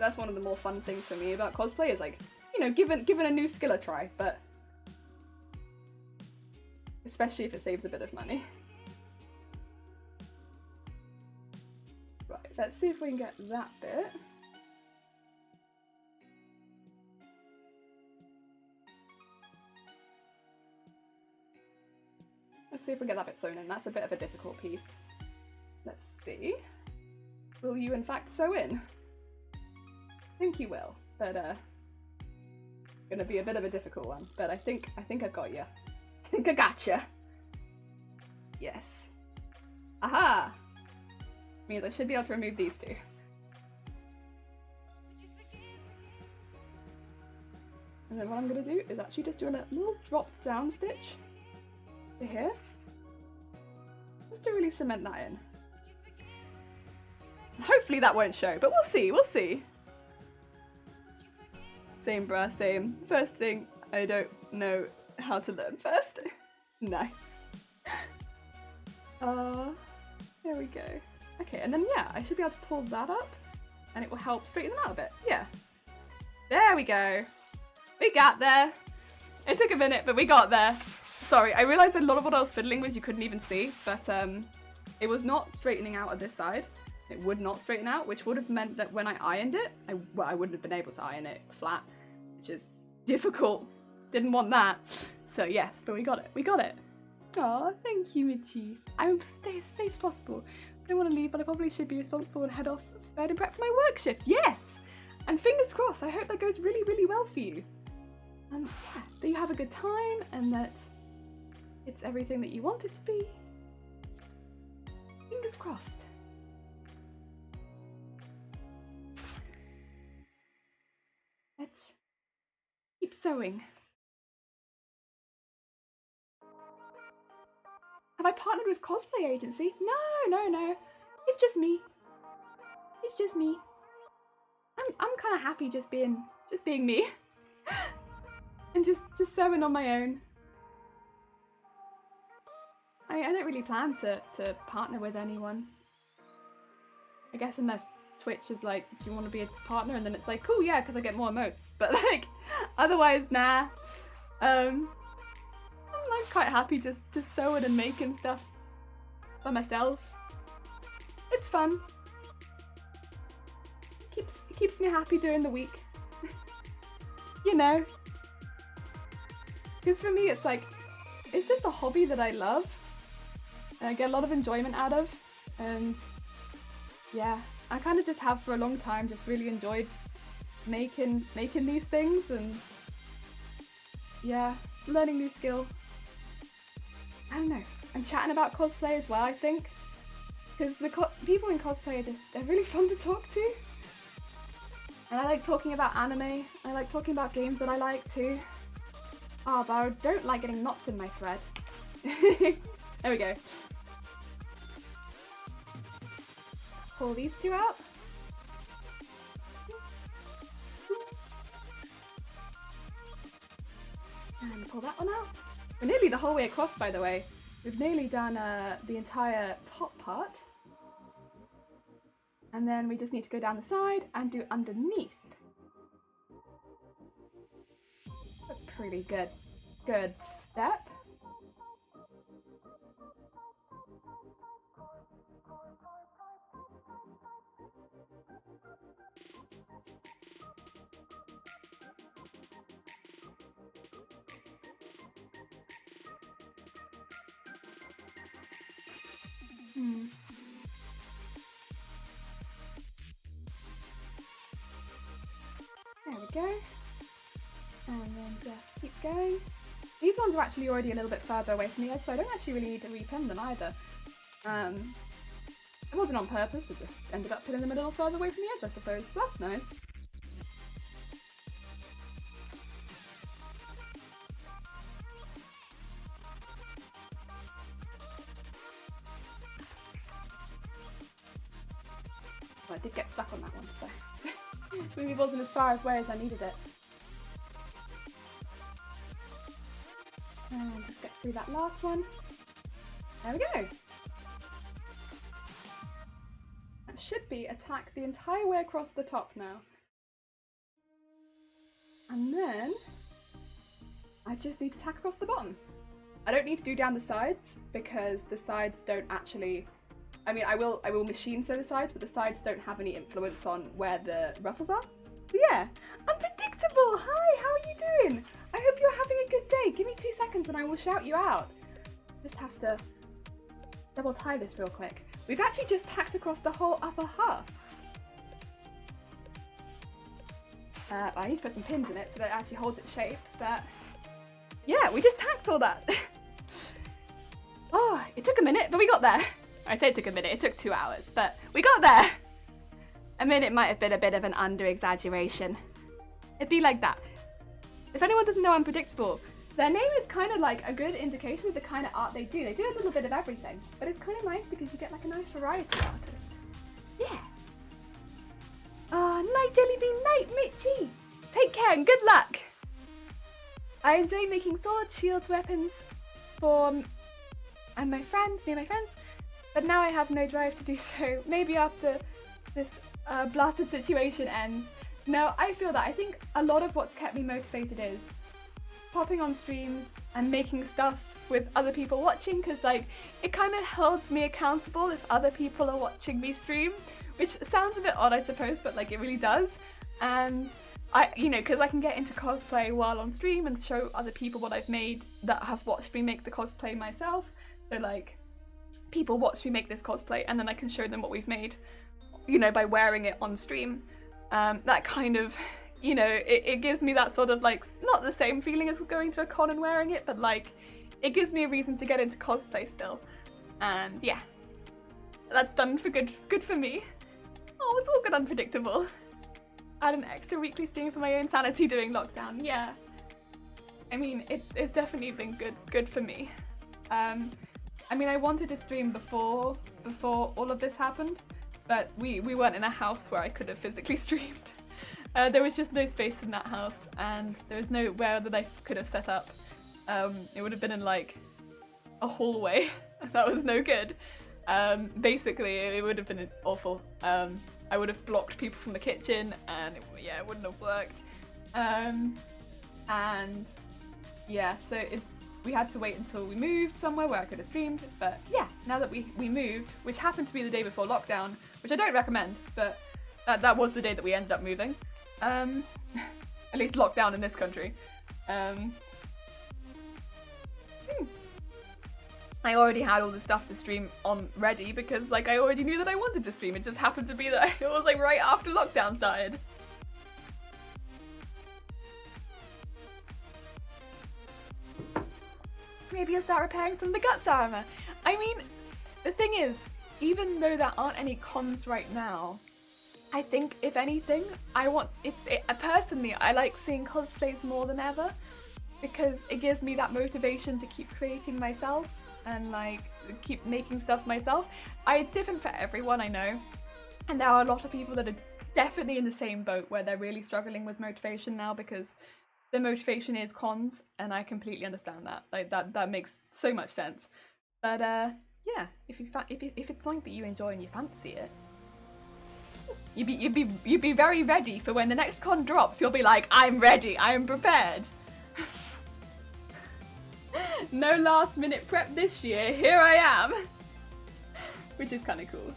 That's one of the more fun things for me about cosplay is like, you know, giving a new skill a try, but especially if it saves a bit of money. Right, let's see if we can get that bit. Let's see if we get that bit sewn in. That's a bit of a difficult piece. Let's see. Will you in fact sew in? I think you will, but gonna be a bit of a difficult one. But I think I've got you. I think I gotcha. Yes. Aha! Means I should be able to remove these two. And then what I'm gonna do is actually just do a little dropped down stitch to here. Just to really cement that in. Hopefully that won't show, but we'll see, we'll see. Same bruh, same. First thing, I don't know how to learn first. Nice. There we go. Okay, and then yeah, I should be able to pull that up and it will help straighten them out a bit. Yeah. There we go. We got there. It took a minute, but we got there. Sorry, I realized a lot of what I was fiddling with you couldn't even see, but it was not straightening out at this side. It would not straighten out, which would have meant that when I ironed it, I wouldn't have been able to iron it flat, which is difficult. Didn't want that. So yes, but we got it. We got it. Aw, thank you, Mitchie. I will stay as safe as possible. I don't want to leave, but I probably should be responsible and head off to bed and prep for my work shift. Yes! And fingers crossed, I hope that goes really, really well for you. And yeah, that you have a good time and that it's everything that you want it to be. Fingers crossed. Let's keep sewing. Have I partnered with cosplay agency? No. It's just me. It's just me. I'm kind of happy just being me. And just sewing on my own. I don't really plan to partner with anyone. I guess unless Twitch is like, do you want to be a partner? And then it's like, cool, yeah, because I get more emotes. But like, otherwise, nah. I'm like quite happy just sewing and making stuff by myself. It's fun. Keeps me happy during the week. You know. Because for me, it's like, it's just a hobby that I love. And I get a lot of enjoyment out of. And yeah, I kind of just have for a long time just really enjoyed making these things and yeah, learning new skill. I don't know. And chatting about cosplay as well, I think. Because the people in cosplay are they're really fun to talk to. And I like talking about anime. I like talking about games that I like too. Oh, but I don't like getting knots in my thread. There we go. Pull these two out. And pull that one out. We're nearly the whole way across, by the way. We've nearly done the entire top part. And then we just need to go down the side and do underneath. That's pretty good. Good step. There we go. And then just keep going. These ones are actually already a little bit further away from the edge, so I don't actually really need to repin them either. It wasn't on purpose, it just ended up pinning them a little further away from the edge, I suppose, so that's nice. Well, I did get stuck on that one, so maybe it wasn't as far away as I needed it. And let's get through that last one. There we go. That should be attack the entire way across the top now. And then I just need to tack across the bottom. I don't need to do down the sides because the sides don't actually, I mean, I will machine sew the sides, but the sides don't have any influence on where the ruffles are. So yeah, unpredictable. Hi, how are you doing? I hope you're having a good day. Give me 2 seconds and I will shout you out. Just have to double tie this real quick. We've actually just tacked across the whole upper half. I need to put some pins in it so that it actually holds its shape, but yeah, we just tacked all that. Oh, it took a minute, but we got there. I say it took a minute, it took 2 hours, but we got there. A minute might have been a bit of an under-exaggeration. It'd be like that. If anyone doesn't know Unpredictable, their name is kind of like a good indication of the kind of art they do. They do a little bit of everything, but it's kind of nice because you get like a nice variety of artists. Yeah. Oh, night Jellybean, night Mitchie. Take care and good luck. I enjoy making swords, shields, weapons for me and my friends, but now I have no drive to do so. Maybe after this blasted situation ends. No, I feel that. I think a lot of what's kept me motivated is popping on streams and making stuff with other people watching, because like it kind of holds me accountable if other people are watching me stream, which sounds a bit odd I suppose, but like it really does. And because I can get into cosplay while on stream and show other people what I've made that have watched me make the cosplay myself. So like people watch me make this cosplay and then I can show them what we've made, by wearing it on stream. That kind of, it gives me that sort of like, not the same feeling as going to a con and wearing it, but like, it gives me a reason to get into cosplay still. And yeah, that's done for good for me. Oh, it's all good Unpredictable. Add an extra weekly stream for my own sanity during lockdown, yeah. I mean, it's definitely been good for me. I mean, I wanted to stream before all of this happened, but we weren't in a house where I could have physically streamed. There was just no space in that house, and there was nowhere that I could have set up. It would have been in like a hallway. That was no good. Basically, it would have been awful. I would have blocked people from the kitchen, and it wouldn't have worked. And yeah, so we had to wait until we moved somewhere where I could have streamed. But yeah, now that we moved, which happened to be the day before lockdown, which I don't recommend, but that was the day that we ended up moving. At least lockdown in this country. I already had all the stuff to stream on ready because like I already knew that I wanted to stream. It just happened to be that it was like right after lockdown started. Maybe I'll start repairing some of the guts armor. I mean, the thing is, even though there aren't any cons right now, I think if anything, personally, I like seeing cosplays more than ever because it gives me that motivation to keep creating myself and like keep making stuff myself. It's different for everyone, I know, and there are a lot of people that are definitely in the same boat where they're really struggling with motivation now because the motivation is cons, and I completely understand that. Like that makes so much sense. But yeah, if it's something that you enjoy and you fancy it, you'd be very ready for when the next con drops. You'll be like, I'm ready, I am prepared. No last minute prep this year, here I am. Which is kind of cool.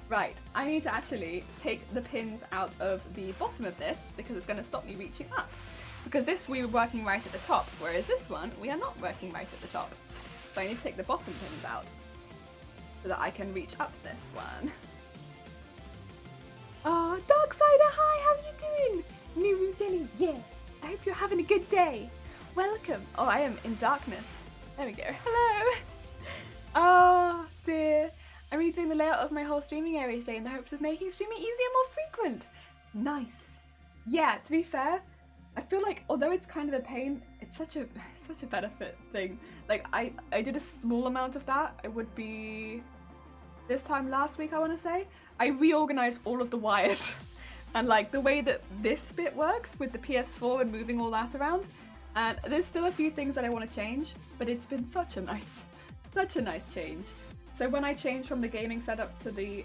Right, I need to actually take the pins out of the bottom of this because it's going to stop me reaching up. Because this we were working right at the top, whereas this one we are not working right at the top. So I need to take the bottom pins out so that I can reach up this one. Oh, Darksider, hi, how are you doing? New Jenny, yeah. I hope you're having a good day. Welcome. Oh, I am in darkness. There we go. Hello. Oh dear. I'm redoing the layout of my whole streaming area today in the hopes of making streaming easier and more frequent. Nice. Yeah, to be fair, I feel like although it's kind of a pain, it's such a benefit thing. Like I did a small amount of that. It would be this time last week, I want to say. I reorganized all of the wires and like the way that this bit works with the PS4 and moving all that around. And there's still a few things that I want to change, but it's been such a nice change. So when I change from the gaming setup to the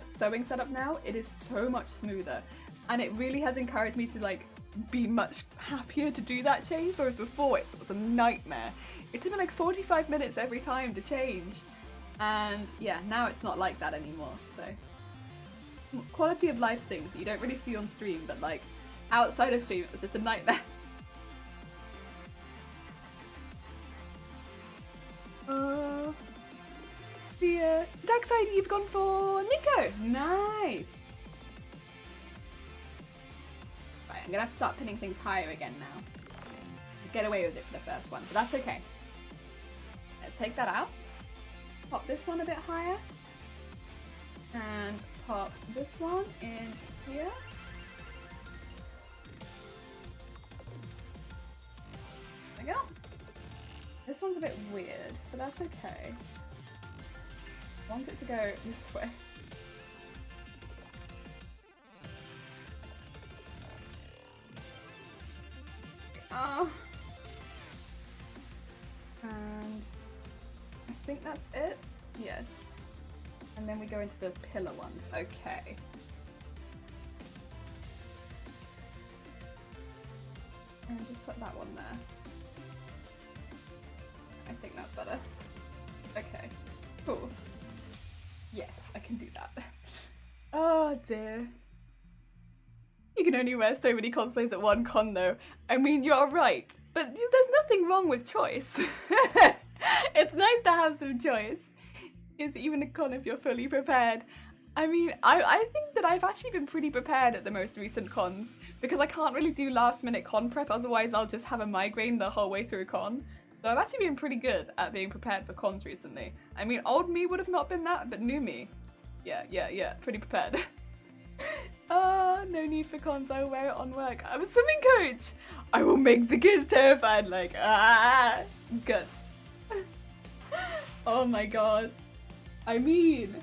sewing setup now, it is so much smoother, and it really has encouraged me to like be much happier to do that change, whereas before it was a nightmare. It took me like 45 minutes every time to change, and yeah, now it's not like that anymore. So quality of life things that you don't really see on stream, but like outside of stream it was just a nightmare. Oh dear. Darkside, you've gone for Nico. Nice. Right, I'm gonna have to start pinning things higher again now. Get away with it for the first one, but that's okay. Let's take that out. Pop this one a bit higher. And pop this one in here. There we go. This one's a bit weird, but that's okay. I want it to go this way. Oh. And I think that's it. Yes. And then we go into the pillar ones. Okay. And just put that one there. I think that's better. Okay, cool. Yes, I can do that. Oh dear. You can only wear so many cosplays at one con though. I mean, you're right, but there's nothing wrong with choice. It's nice to have some choice. It's even a con if you're fully prepared. I mean, I think that I've actually been pretty prepared at the most recent cons because I can't really do last minute con prep, otherwise I'll just have a migraine the whole way through con. So I've actually been pretty good at being prepared for cons recently. I mean, old me would have not been that, but new me, yeah, pretty prepared. Oh, no need for cons, I will wear it on work. I'm a swimming coach! I will make the kids terrified, like, guts. Oh my god. I mean,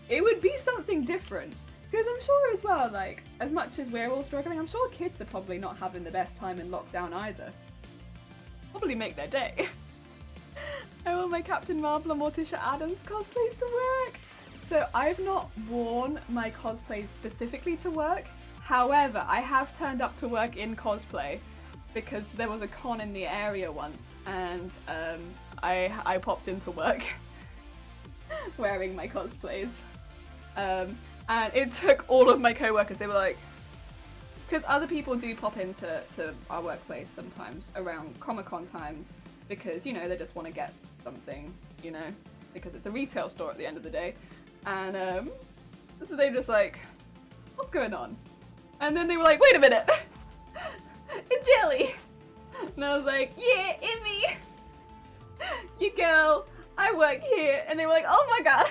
it would be something different. Because I'm sure as well, like, as much as we're all struggling, I'm sure kids are probably not having the best time in lockdown either. Probably make their day. I want my Captain Marvel and Morticia Addams cosplays to work. So I've not worn my cosplays specifically to work. However, I have turned up to work in cosplay because there was a con in the area once, and I popped into work wearing my cosplays. And it took all of my co-workers, they were like, because other people do pop into our workplace sometimes around Comic-Con times because, you know, they just want to get something, you know, because it's a retail store at the end of the day. And so they just like, what's going on? And then they were like, wait a minute, it's Jelly. And I was like, yeah, Emmy, you girl, I work here. And they were like, oh my god.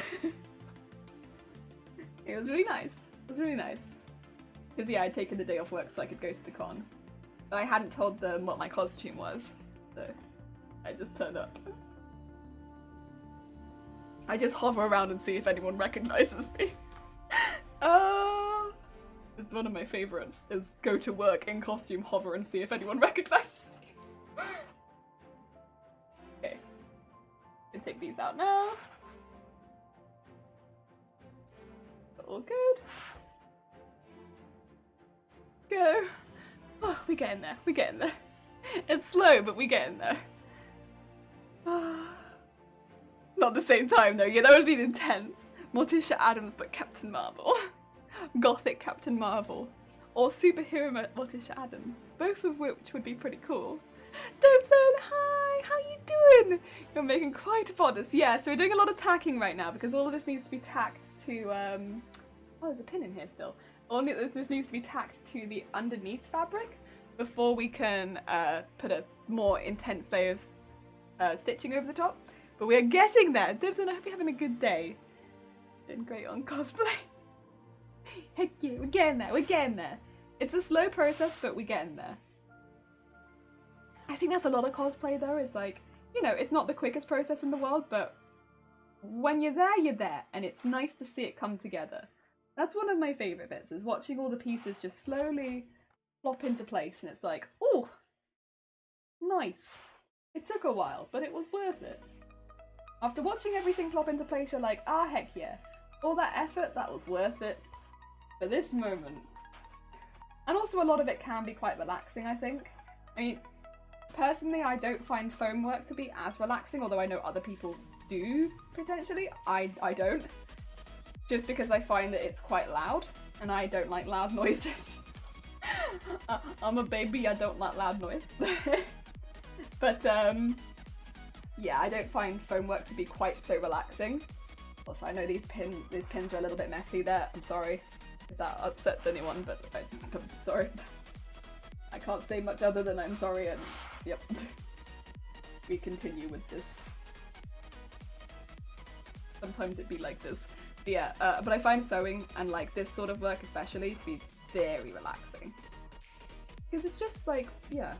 It was really nice. It was really nice. Because yeah, I'd taken the day off work so I could go to the con. But I hadn't told them what my costume was. So I just turned up. I just hover around and see if anyone recognizes me. It's one of my favorites, is go to work in costume, hover and see if anyone recognizes you. Okay. Can take these out now. All good. Go. Oh, we're getting there. We're getting there. It's slow, but we're getting there. Not at the same time though. Yeah, that would have been intense. Morticia Addams, but Captain Marvel. Gothic Captain Marvel. Or superhero Morticia Addams. Both of which would be pretty cool. Dobezone, hi! How you doing? You're making quite a bodice. Yeah, so we're doing a lot of tacking right now because all of this needs to be tacked to, oh, there's a pin in here still. All of this needs to be tacked to the underneath fabric before we can put a more intense layer of stitching over the top. But we're getting there. Dobezone, I hope you're having a good day. Doing great on cosplay. Heck yeah, we're getting there, we're getting there. It's a slow process, but we're getting there. I think that's a lot of cosplay though, is like, you know, it's not the quickest process in the world, but when you're there, and it's nice to see it come together. That's one of my favourite bits, is watching all the pieces just slowly flop into place, and it's like, oh, nice. It took a while, but it was worth it. After watching everything flop into place, you're like, ah, heck yeah. All that effort, that was worth it for this moment. And also a lot of it can be quite relaxing, I think. I mean, personally, I don't find foam work to be as relaxing, although I know other people do, potentially. I don't. Just because I find that it's quite loud, and I don't like loud noises. I'm a baby, I don't like loud noise. But, yeah, I don't find foam work to be quite so relaxing. Also, I know these pins are a little bit messy there. I'm sorry if that upsets anyone, but I'm sorry. I can't say much other than I'm sorry, and yep. We continue with this. Sometimes it be like this. But yeah, but I find sewing and like this sort of work especially to be very relaxing. Because it's just like, yeah,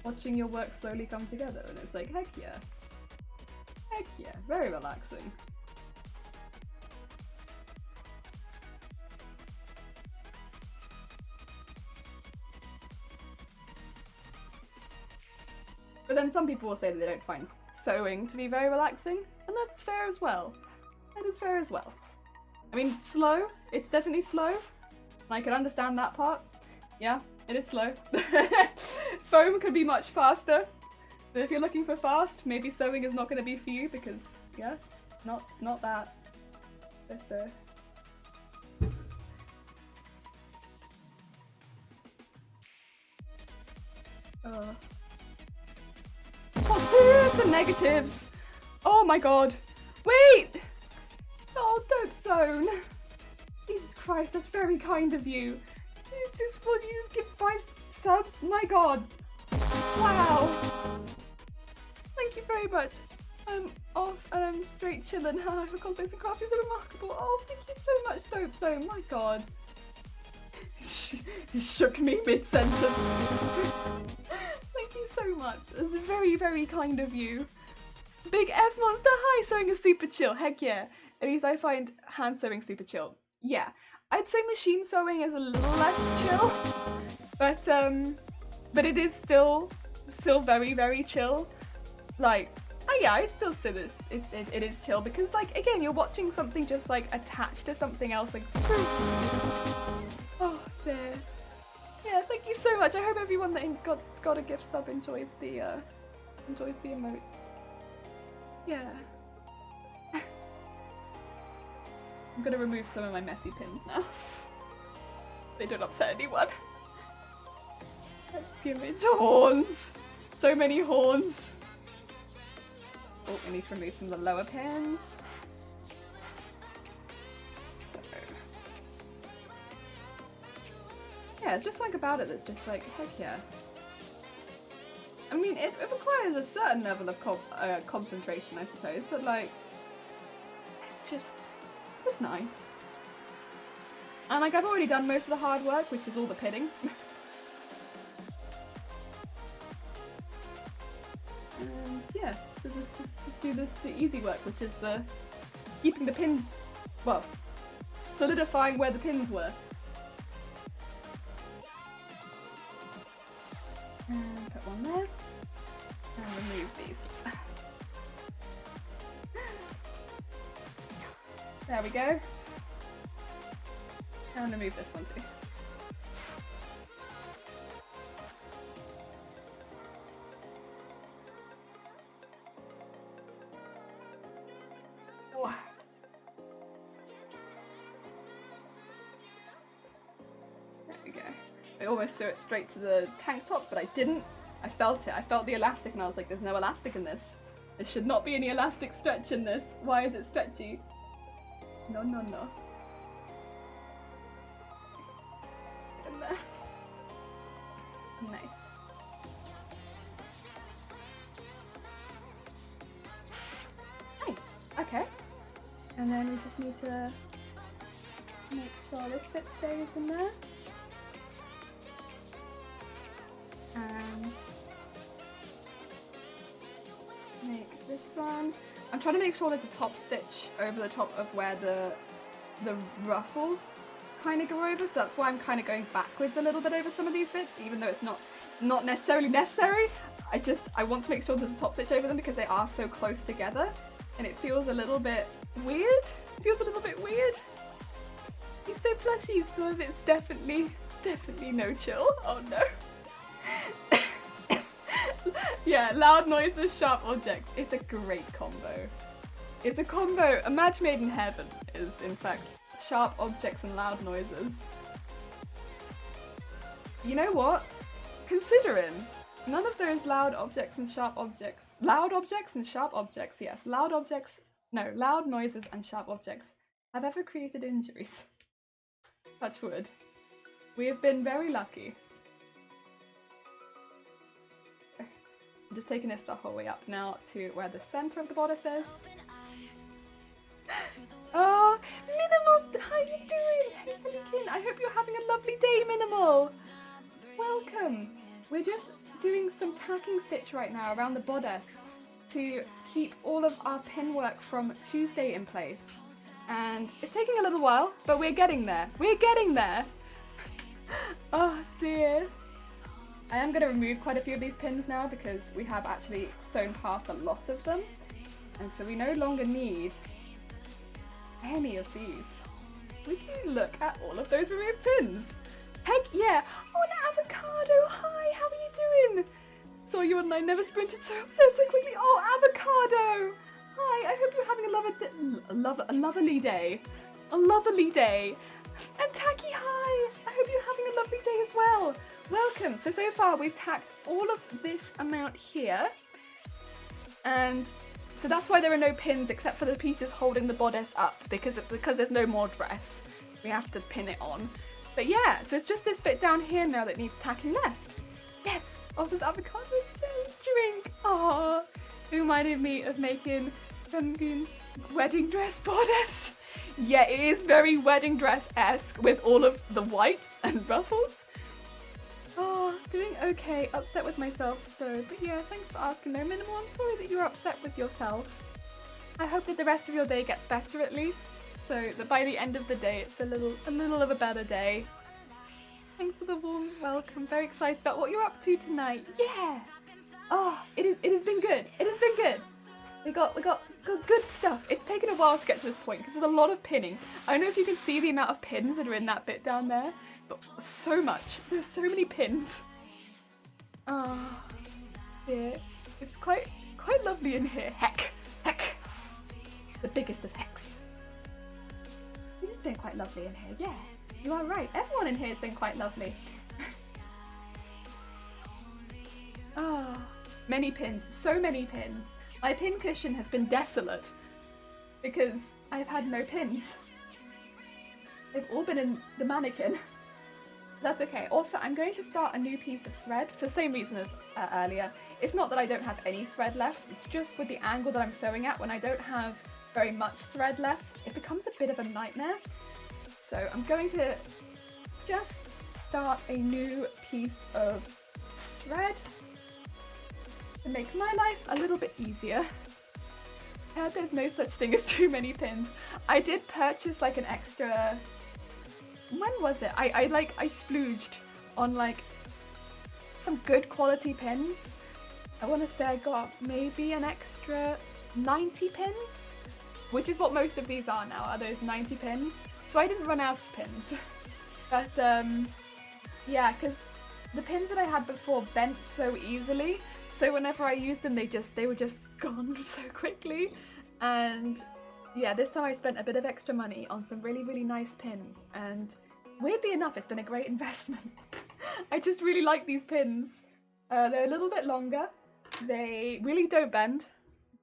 watching your work slowly come together, and it's like, heck yeah. Heck yeah, very relaxing. But then some people will say that they don't find sewing to be very relaxing, and that's fair as well. That is fair as well. I mean, slow, it's definitely slow, and I can understand that part. Yeah, it is slow. Foam could be much faster. So if you're looking for fast, maybe sewing is not going to be for you because, yeah, it's not that. But, positives and negatives. Oh my god. Wait! Oh, Dobezone. Jesus Christ, that's very kind of you. You just give 5 subs? My god. Wow. Thank you very much. I'm off and I'm straight chillin'. Hi, for confidence and craft is so remarkable. Oh, thank you so much, Dobezone. My god. He shook me mid-sentence. Thank you so much. It's very, very kind of you. Big F Monster, hi! Sewing is super chill, heck yeah. At least I find hand sewing super chill. Yeah, I'd say machine sewing is a little less chill, but it is still very, very chill. Like, oh yeah, I'd still say this. It is chill because, like, again, you're watching something just like attached to something else, like. Oh dear. Yeah, thank you so much. I hope everyone that got a gift sub enjoys the emotes. Yeah. I'm gonna remove some of my messy pins now. They don't upset anyone. Let's give it horns. So many horns. Oh, I need to remove some of the lower pins. So. Yeah, it's just like about it that's just like, heck yeah. I mean, it requires a certain level of concentration, I suppose, but like, it's nice. And like, I've already done most of the hard work, which is all the pinning. And yeah, let's just do the easy work, which is the keeping the pins, well, solidifying where the pins were. And put one there. And remove these. There we go. And remove this one too. Oh. There we go. I almost threw it straight to the tank top, but I didn't. I felt it. I felt the elastic and I was like, there's no elastic in this. There should not be any elastic stretch in this. Why is it stretchy? No, no, no. In there. Nice. Nice. Okay. And then we just need to make sure this bit stays in there. And make this one. I'm trying to make sure there's a top stitch over the top of where the ruffles kind of go over, so that's why I'm kind of going backwards a little bit over some of these bits, even though it's not necessarily necessary. I want to make sure there's a top stitch over them because they are so close together, and it feels a little bit weird. It feels a little bit weird. He's so plushy, some of it's definitely no chill. Oh no. Yeah, loud noises, sharp objects. It's a great combo. It's a combo. A match made in heaven is, in fact, sharp objects and loud noises. You know what? Considering none of those loud objects and sharp objects, loud objects and sharp objects, yes, loud noises and sharp objects have ever created injuries. Touch wood. We have been very lucky. I'm just taking this the whole way up now to where the center of the bodice is. Oh, Minimal, how you doing? Hey, Pelican, I hope you're having a lovely day, Minimal. Welcome. We're just doing some tacking stitch right now around the bodice to keep all of our pin work from Tuesday in place. And it's taking a little while, but we're getting there. We're getting there. Oh dear. I am going to remove quite a few of these pins now because we have actually sewn past a lot of them. And so we no longer need any of these. Would you look at all of those removed pins? Heck yeah! Oh, an avocado! Hi, how are you doing? Saw you online, never sprinted so quickly. Oh, avocado! Hi, I hope you're having a lovely day. A lovely day. And Taki, hi! I hope you're having a lovely day as well. Welcome. So far we've tacked all of this amount here. And so that's why there are no pins except for the pieces holding the bodice up because there's no more dress. We have to pin it on. But yeah, so it's just this bit down here now that needs tacking left. Yes! Oh, there's avocado drink. Oh, it reminded me of making Sungoon's wedding dress bodice. Yeah, it is very wedding dress-esque with all of the white and ruffles. Oh, doing okay. Upset with myself though. But yeah, thanks for asking though. Minimal, I'm sorry that you're upset with yourself. I hope that the rest of your day gets better at least, so that by the end of the day it's a little of a better day. Thanks for the warm welcome. Very excited about what you're up to tonight. Yeah. Oh, it has been good. It has been good. We got good stuff. It's taken a while to get to this point because there's a lot of pinning. I don't know if you can see the amount of pins that are in that bit down there, but so much. There's so many pins. Oh, yeah. It's quite lovely in here. Heck. The biggest of hecks. It has been quite lovely in here, yeah. You are right. Everyone in here has been quite lovely. Oh, many pins. So many pins. My pin cushion has been desolate because I've had no pins. They've all been in the mannequin. That's okay. Also, I'm going to start a new piece of thread for the same reason as earlier. It's not that I don't have any thread left. It's just with the angle that I'm sewing at, when I don't have very much thread left, it becomes a bit of a nightmare. So I'm going to just start a new piece of thread to make my life a little bit easier. There's no such thing as too many pins. I did purchase like an extra, when was it? I splooged on like some good quality pins. I want to say I got maybe an extra 90 pins, which is what most of these are now, are those 90 pins. So I didn't run out of pins. But yeah, because the pins that I had before bent so easily, so whenever I used them they were just gone so quickly. And yeah, this time I spent a bit of extra money on some really nice pins, and weirdly enough it's been a great investment. I just really like these pins. They're a little bit longer, they really don't bend,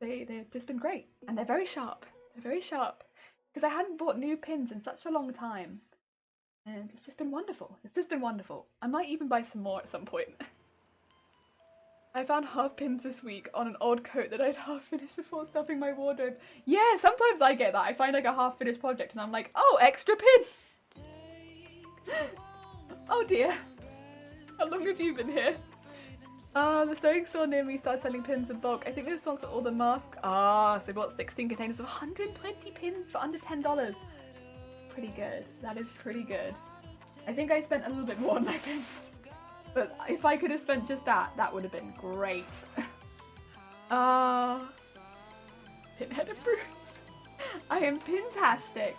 they've just been great, and they're very sharp. They're very sharp because I hadn't bought new pins in such a long time, and it's just been wonderful. It's just been wonderful. I might even buy some more at some point. I found half pins this week on an old coat that I'd half finished before stuffing my wardrobe. Yeah, sometimes I get that. I find like a half finished project and I'm like, oh, extra pins! Oh dear. How long have you been here? The sewing store near me started selling pins in bulk. I think they sponsor all the masks. So they bought 16 containers of 120 pins for under $10. It's pretty good. That is pretty good. I think I spent a little bit more on my pins. But if I could have spent just that, that would have been great. Pinhead and Bruce. I am pintastic.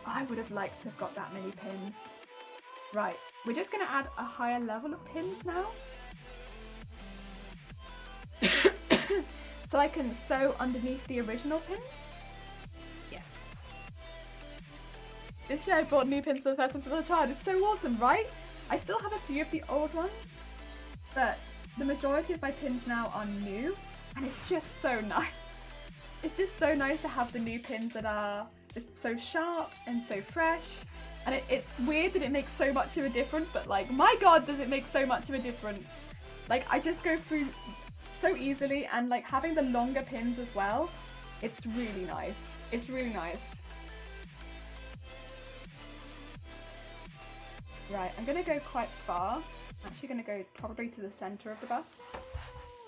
I would have liked to have got that many pins. Right, we're just going to add a higher level of pins now. So I can sew underneath the original pins. Yes. This year I bought new pins for the first time since I was a child. It's so awesome, right? I still have a few of the old ones, but the majority of my pins now are new, and it's just so nice. It's just so nice to have the new pins that are just so sharp and so fresh. And it's weird that it makes so much of a difference, but like, my god, does it make so much of a difference. Like, I just go through so easily, and like having the longer pins as well, it's really nice. It's really nice. Right, I'm gonna go quite far. I'm actually gonna go probably to the center of the bust,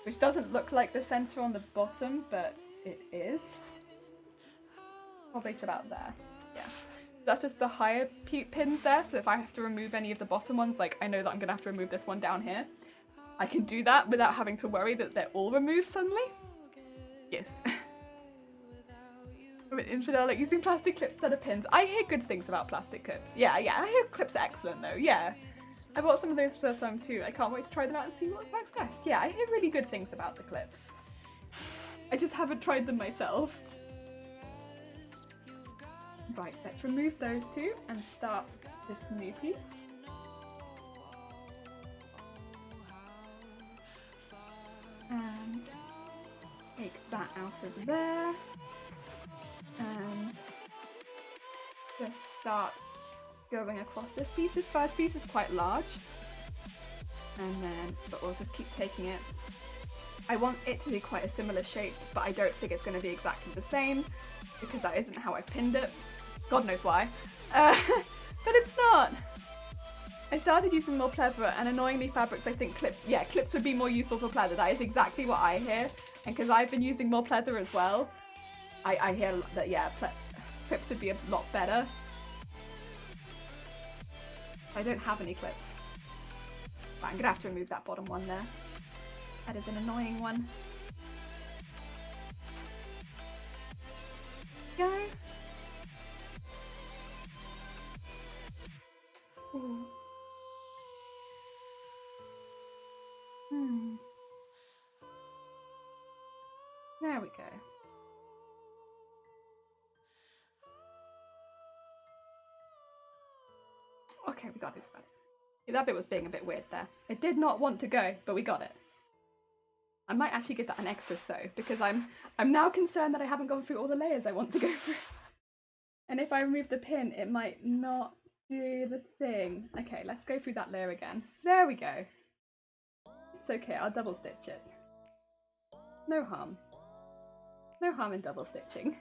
which doesn't look like the center on the bottom, but it is. Probably to about there. Yeah. That's just the higher pins there, so if I have to remove any of the bottom ones, like I know that I'm gonna have to remove this one down here, I can do that without having to worry that they're all removed suddenly. Yes. I'm an infidel, like using plastic clips instead of pins. I hear good things about plastic clips. Yeah, I hear clips are excellent though, yeah. I bought some of those for the first time too. I can't wait to try them out and see what works best. Yeah, I hear really good things about the clips. I just haven't tried them myself. Right, let's remove those two and start this new piece. And take that out of there. And just start going across this piece. This first piece is quite large, but we'll just keep taking it. I want it to be quite a similar shape, but I don't think it's going to be exactly the same because that isn't how I pinned it. God knows why, but it's not. I started using more pleather and annoyingly fabrics, I think clips would be more useful for pleather. That is exactly what I hear. And because I've been using more pleather as well, I hear that, yeah, clips would be a lot better. I don't have any clips. But I'm gonna have to remove that bottom one there. That is an annoying one. Go. Ooh. There we go. Okay, we got it. Yeah, that bit was being a bit weird there. It did not want to go, but we got it. I might actually give that an extra sew because I'm now concerned that I haven't gone through all the layers I want to go through. And if I remove the pin, it might not do the thing. Okay, let's go through that layer again. There we go. It's okay, I'll double stitch it. No harm. No harm in double stitching.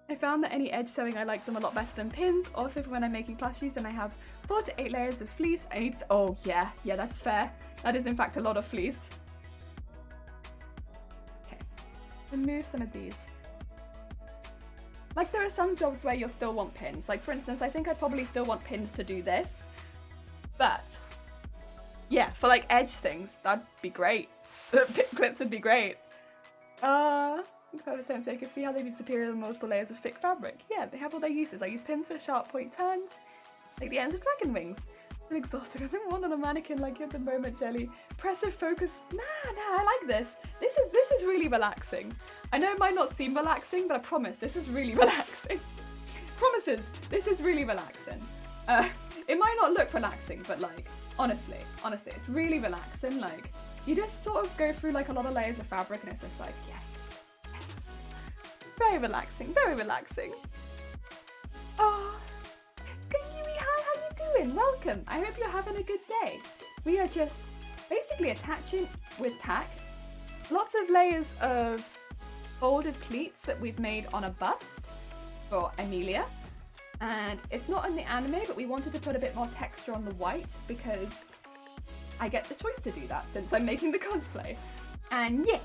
I found that any edge sewing, I like them a lot better than pins. Also for when I'm making plushies and I have 4 to 8 layers of fleece, I need to, oh yeah, that's fair. That is in fact a lot of fleece. Okay, remove some of these. Like there are some jobs where you'll still want pins. Like for instance, I think I probably still want pins to do this. But yeah, for like edge things, that'd be great. Clips would be great. Sense, I can see how they'd be superior than multiple layers of thick fabric. Yeah, they have all their uses. I use pins for sharp point turns, like the ends of dragon wings. I'm exhausted. I don't want on a mannequin like you at the moment, Jelly. Pressive focus. Nah, I like this. This is really relaxing. I know it might not seem relaxing, but I promise this is really relaxing. Promises, this is really relaxing. It might not look relaxing, but like, honestly, it's really relaxing. Like, you just sort of go through like a lot of layers of fabric and it's just like, yes. Very relaxing, very relaxing. Oh, Yui, hi, how you doing? Welcome. I hope you're having a good day. We are just basically attaching with tack lots of layers of folded pleats that we've made on a bust for Amelia. And it's not in the anime, but we wanted to put a bit more texture on the white because I get the choice to do that since I'm making the cosplay. And yeah,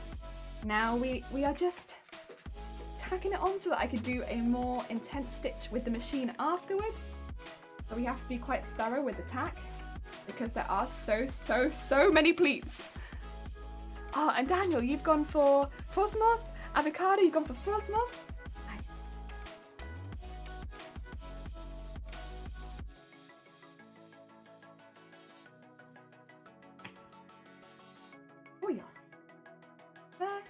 now we are just tacking it on so that I could do a more intense stitch with the machine afterwards. So we have to be quite thorough with the tack because there are so many pleats. Oh, and Daniel, you've gone for Frostmoth. Avocado, you've gone for Frostmoth. Nice. Oh yeah. There.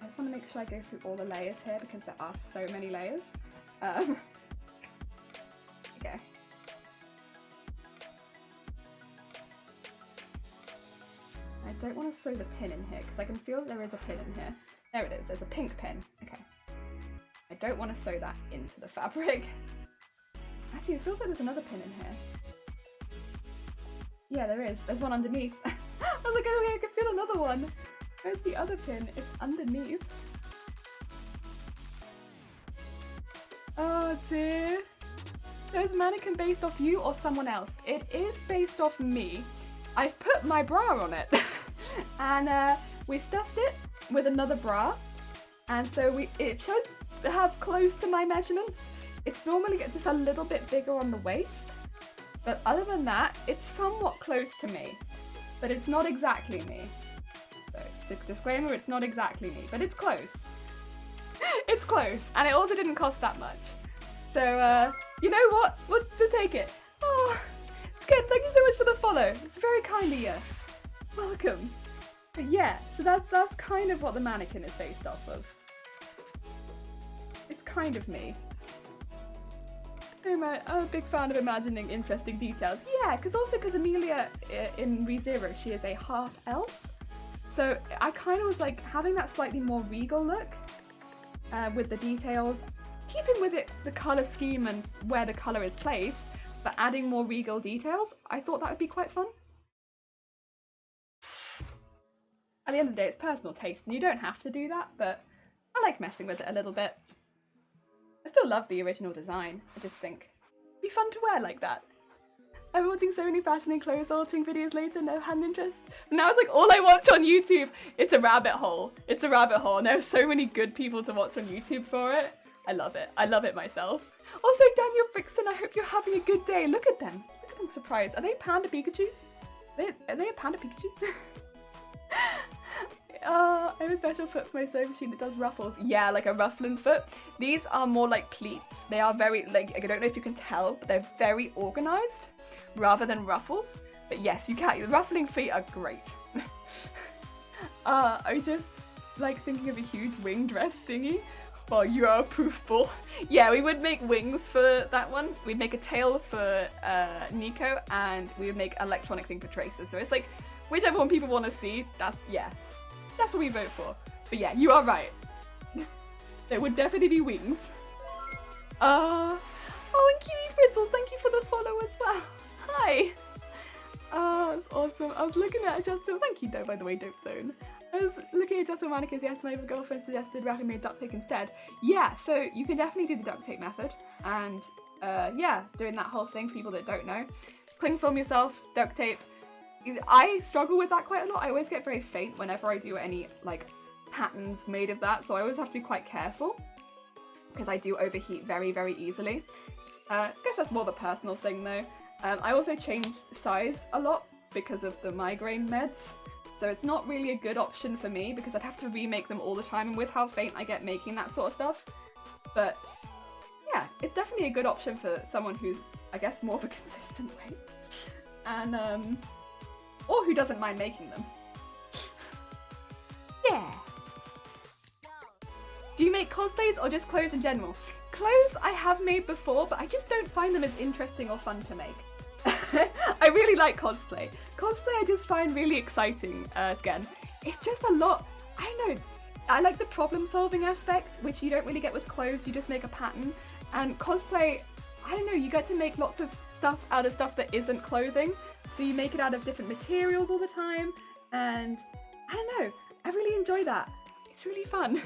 I just want to make sure I go through all the layers here because there are so many layers. Okay. I don't want to sew the pin in here because I can feel that there is a pin in here. There it is, there's a pink pin. Okay. I don't want to sew that into the fabric. Actually, it feels like there's another pin in here. Yeah, there is. There's one underneath. I was like, oh yeah, I can feel another one. Where's the other pin? It's underneath. Oh dear. Is mannequin based off you or someone else? It is based off me. I've put my bra on it. And we stuffed it with another bra. And so it should have close to my measurements. It's normally just a little bit bigger on the waist. But other than that, it's somewhat close to me. But it's not exactly me. So just a disclaimer, it's not exactly me, but it's close. It's close, and it also didn't cost that much. So, you know what? We'll take it. Oh, Sked, thank you so much for the follow. It's very kind of you. Welcome. But yeah, so that's kind of what the mannequin is based off of. It's kind of me. I'm a big fan of imagining interesting details. Yeah, because Amelia in ReZero, she is a half elf. So I kind of was like having that slightly more regal look with the details, keeping with it the colour scheme and where the colour is placed, but adding more regal details. I thought that would be quite fun. At the end of the day, it's personal taste and you don't have to do that, but I like messing with it a little bit. I still love the original design. I just think it'd be fun to wear like that. I'm watching so many fashion and clothes altering videos later, no hand interest. Now it's like all I watch on YouTube. It's a rabbit hole. It's a rabbit hole. And there are so many good people to watch on YouTube for it. I love it. I love it myself. Also, Daniel Brixton, I hope you're having a good day. Look at them. Look at them surprised. Are they Panda Pikachus? Are they a Panda Pikachu? I have a special foot for my sewing machine that does ruffles. Yeah, like a ruffling foot. These are more like pleats. They are very, like, I don't know if you can tell, but they're very organized rather than ruffles. But yes, you can. The ruffling feet are great. I just like thinking of a huge wing dress thingy. Well, you are a proof ball. Yeah, we would make wings for that one. We'd make a tail for Nico, and we would make an electronic thing for Tracer. So it's like, whichever one people want to see, that's what we vote for. But yeah, you are right. There would definitely be wings. Oh, and Kiwi Frizzles, thank you for the follow as well. Hi. Oh, that's awesome. I was looking at adjustable. Thank you, though, by the way, Dope Zone. I was looking at adjustable mannequins. Yes, my girlfriend suggested wrapping me duct tape instead. Yeah, so you can definitely do the duct tape method. And yeah, doing that whole thing for people that don't know. Cling film yourself, duct tape. I struggle with that quite a lot. I always get very faint whenever I do any like patterns made of that, so I always have to be quite careful because I do overheat very, very easily. I guess that's more of a personal thing though. I also change size a lot because of the migraine meds, so it's not really a good option for me because I'd have to remake them all the time, and with how faint I get making that sort of stuff. But yeah, it's definitely a good option for someone who's, I guess, more of a consistent weight. And or who doesn't mind making them. Yeah. Do you make cosplays or just clothes in general? Clothes I have made before, but I just don't find them as interesting or fun to make. I really like cosplay. Cosplay I just find really exciting, again. It's just a lot, I don't know, I like the problem solving aspect, which you don't really get with clothes, you just make a pattern. And cosplay, I don't know, you get to make lots of stuff out of stuff that isn't clothing. So you make it out of different materials all the time, and I don't know, I really enjoy that. It's really fun.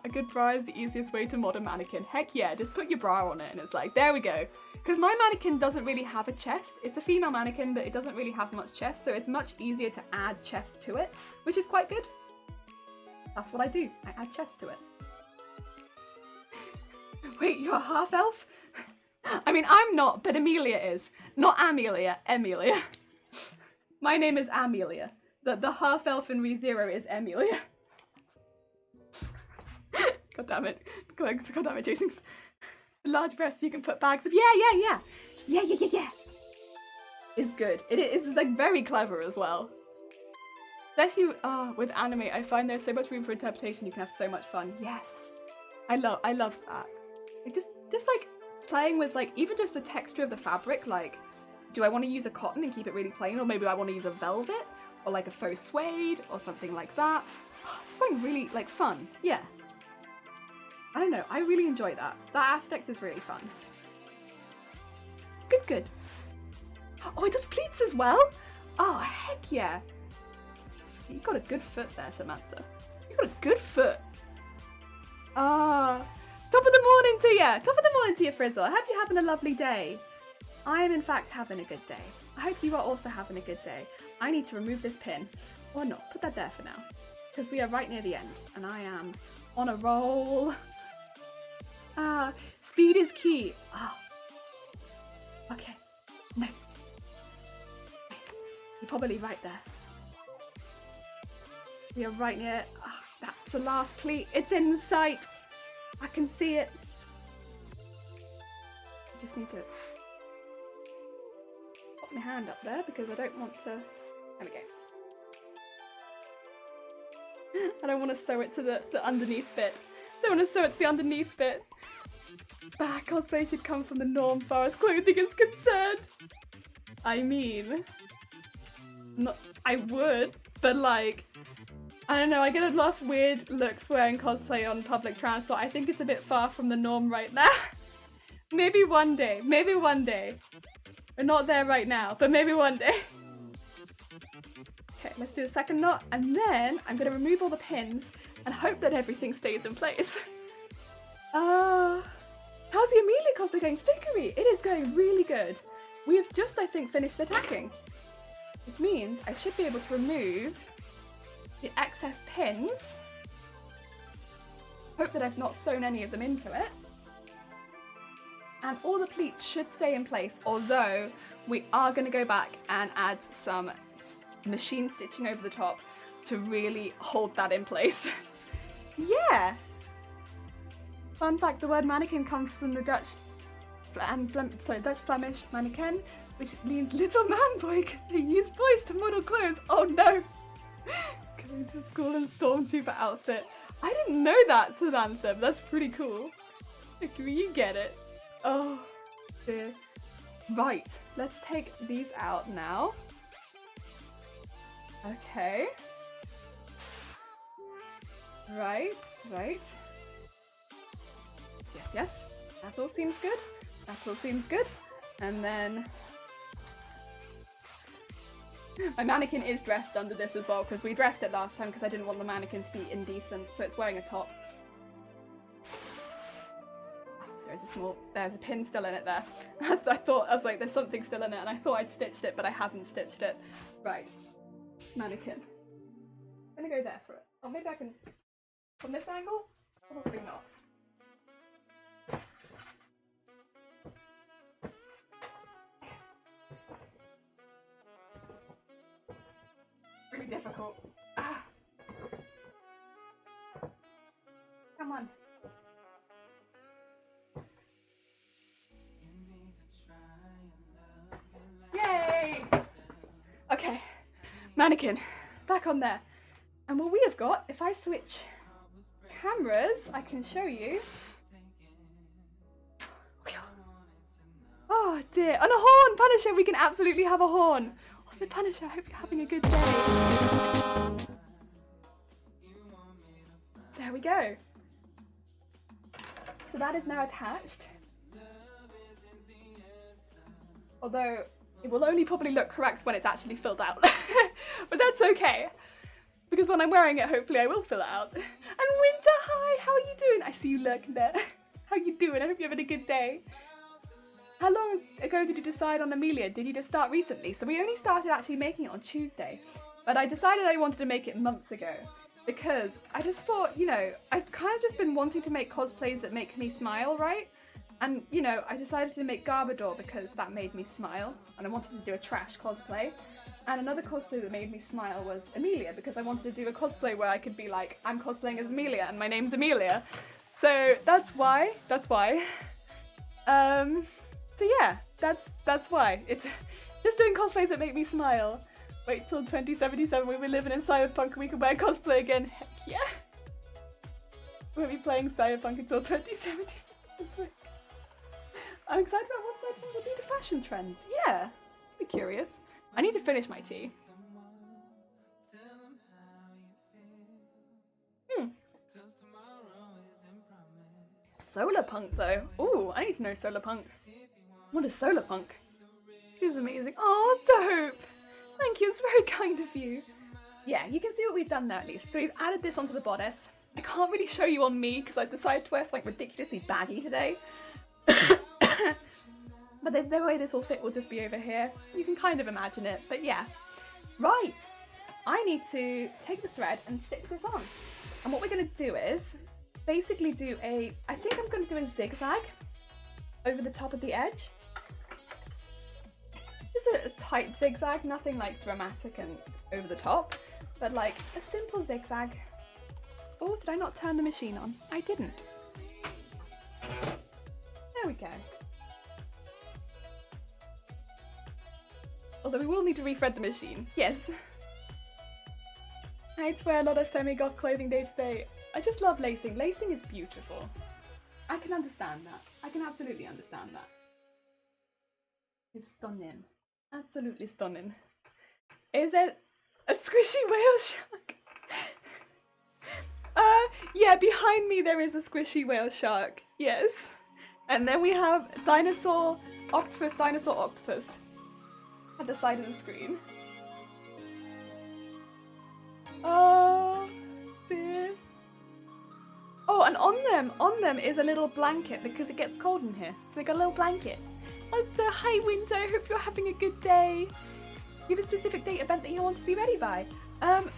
A good bra is the easiest way to mod a mannequin. Heck yeah, just put your bra on it and it's like, there we go. Because my mannequin doesn't really have a chest. It's a female mannequin, but it doesn't really have much chest, so it's much easier to add chest to it, which is quite good. That's what I do, I add chest to it. Wait, you're a half elf? I mean, I'm not, but Emilia is. Not Amelia, Emilia. My name is Amelia. The half elf in ReZero is Emilia. God damn it. God damn it, Jason. Large breasts you can put bags of. Yeah. It's good. It is like very clever as well. Especially with anime, I find there's so much room for interpretation. You can have so much fun. Yes. I love that. It just like playing with like even just the texture of the fabric, like do I want to use a cotton and keep it really plain, or maybe I want to use a velvet or like a faux suede or something like that. Just like really like fun. Yeah, I don't know, I really enjoy that aspect is really fun. Good. Oh, it does pleats as well. Oh heck yeah, you got a good foot there, Samantha. You got a good foot. Top of the morning to you! Top of the morning to you, Frizzle. I hope you're having a lovely day. I am in fact having a good day. I hope you are also having a good day. I need to remove this pin. Or not, put that there for now. Because we are right near the end, and I am on a roll. Speed is key. Okay, nice. You're probably right there. We are right near, that's the last pleat. It's in sight. I can see it. I just need to put my hand up there because I don't want to. There we go. I don't want to sew it to the underneath bit. Don't want to sew it to the underneath bit. Cosplay should come from the norm far as clothing is concerned. I mean, I would, but like, I don't know, I get a lot of weird looks wearing cosplay on public transport. I think it's a bit far from the norm right now. Maybe one day. We're not there right now, but maybe one day. Okay, let's do the second knot, and then I'm going to remove all the pins and hope that everything stays in place. How's the Emilia Cosplay going? Thickery! It is going really good. We have just, I think, finished attacking. Which means I should be able to remove the excess pins. Hope that I've not sewn any of them into it. And all the pleats should stay in place, although we are going to go back and add some machine stitching over the top to really hold that in place. Yeah! Fun fact, the word mannequin comes from the Dutch Flemish mannequin, which means little man boy, because they use boys to model clothes. Oh no! Going to school in Stormtrooper outfit. I didn't know that, Samantha. That's pretty cool. You get it. Oh dear. Right, let's take these out now. Okay. Right. Yes. That all seems good. And then my mannequin is dressed under this as well, because we dressed it last time because I didn't want the mannequin to be indecent, so it's wearing a top. There's a pin still in it there. I was like, there's something still in it, and I thought I'd stitched it, but I haven't stitched it. Right. Mannequin. I'm gonna go there for it. Oh, maybe I can, from this angle? Probably not. Really difficult. Ah. Come on. Yay! Okay, mannequin, back on there. And what we have got, if I switch cameras, I can show you. Oh dear, and a horn! Punisher, we can absolutely have a horn. Oh, the Punisher, I hope you're having a good day. There we go. So that is now attached. Although, it will only probably look correct when it's actually filled out. But that's okay. Because when I'm wearing it, hopefully I will fill it out. And Winter, hi! How are you doing? I see you lurking there. How you doing? I hope you're having a good day. How long ago did you decide on Amelia? Did you just start recently? So we only started actually making it on Tuesday. But I decided I wanted to make it months ago. Because I just thought, you know, I've kind of just been wanting to make cosplays that make me smile, right? And, you know, I decided to make Garbodor because that made me smile. And I wanted to do a trash cosplay. And another cosplay that made me smile was Amelia, because I wanted to do a cosplay where I could be like, I'm cosplaying as Amelia and my name's Amelia. So that's why. So yeah, that's why. It's just doing cosplays that make me smile. Wait till 2077 when we're living in Cyberpunk and we can wear cosplay again. Heck yeah! We'll be playing Cyberpunk until 2077. I'm excited about what Cyberpunk will do to fashion trends. Yeah, be curious. I need to finish my tea. Solar punk though. Ooh, I need to know solar punk. What is solar punk? She's amazing. Oh, dope! Thank you, it's very kind of you. Yeah, you can see what we've done there at least. So we've added this onto the bodice. I can't really show you on me because I decided to wear something ridiculously baggy today. But the way this will fit will just be over here. You can kind of imagine it, but yeah. Right, I need to take the thread and stitch this on. And what we're going to do is basically do I think I'm going to do a zigzag over the top of the edge. Just a tight zigzag, nothing like dramatic and over the top, but like a simple zigzag. Oh, did I not turn the machine on? I didn't. There we go. Although we will need to refred the machine. Yes. I had to wear a lot of semi-goth clothing day to day. I just love lacing. Lacing is beautiful. I can understand that. I can absolutely understand that. It's stunning. Absolutely stunning. Is it a squishy whale shark? Yeah, behind me there is a squishy whale shark. Yes. And then we have dinosaur, octopus. At the side of the screen. Oh, dear. Oh, and And on them is a little blanket because it gets cold in here. So they got a little blanket. Oh, so hi Winter, I hope you're having a good day. You have a specific date event that you want to be ready by?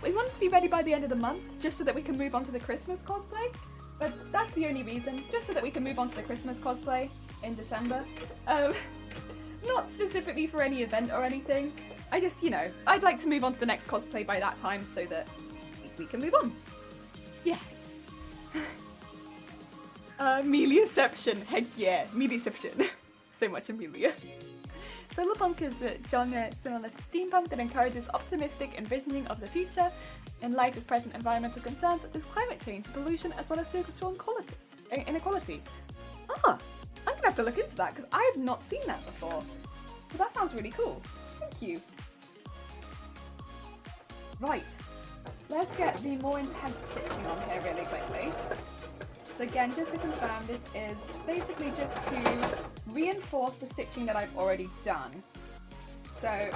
We want it to be ready by the end of the month, just so that we can move on to the Christmas cosplay. But that's the only reason, just so that we can move on to the Christmas cosplay in December. Not specifically for any event or anything. I just, you know, I'd like to move on to the next cosplay by that time so that we can move on. Yeah. Emiliaception, heck yeah, Emiliaception. So much Amelia. Solar punk is a genre similar to steampunk that encourages optimistic envisioning of the future in light of present environmental concerns such as climate change, pollution, as well as social inequality. Ah, I'm gonna have to look into that because I have not seen that before. So that sounds really cool. Thank you. Right, let's get the more intense stitching on here really quickly. So again, just to confirm, this is basically just to reinforce the stitching that I've already done. So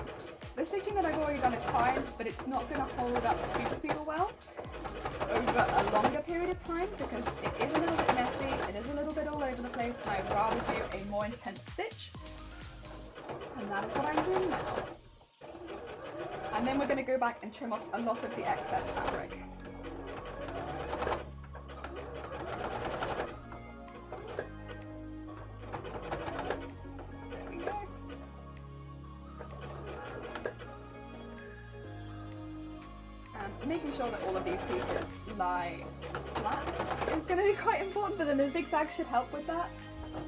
the stitching that I've already done is fine, but it's not going to hold up super well over a longer period of time because it is a little bit messy, it is a little bit all over the place, and I'd rather do a more intense stitch. And that is what I'm doing now. And then we're going to go back and trim off a lot of the excess fabric. Making sure that all of these pieces lie flat is going to be quite important, but then the zigzag should help with that.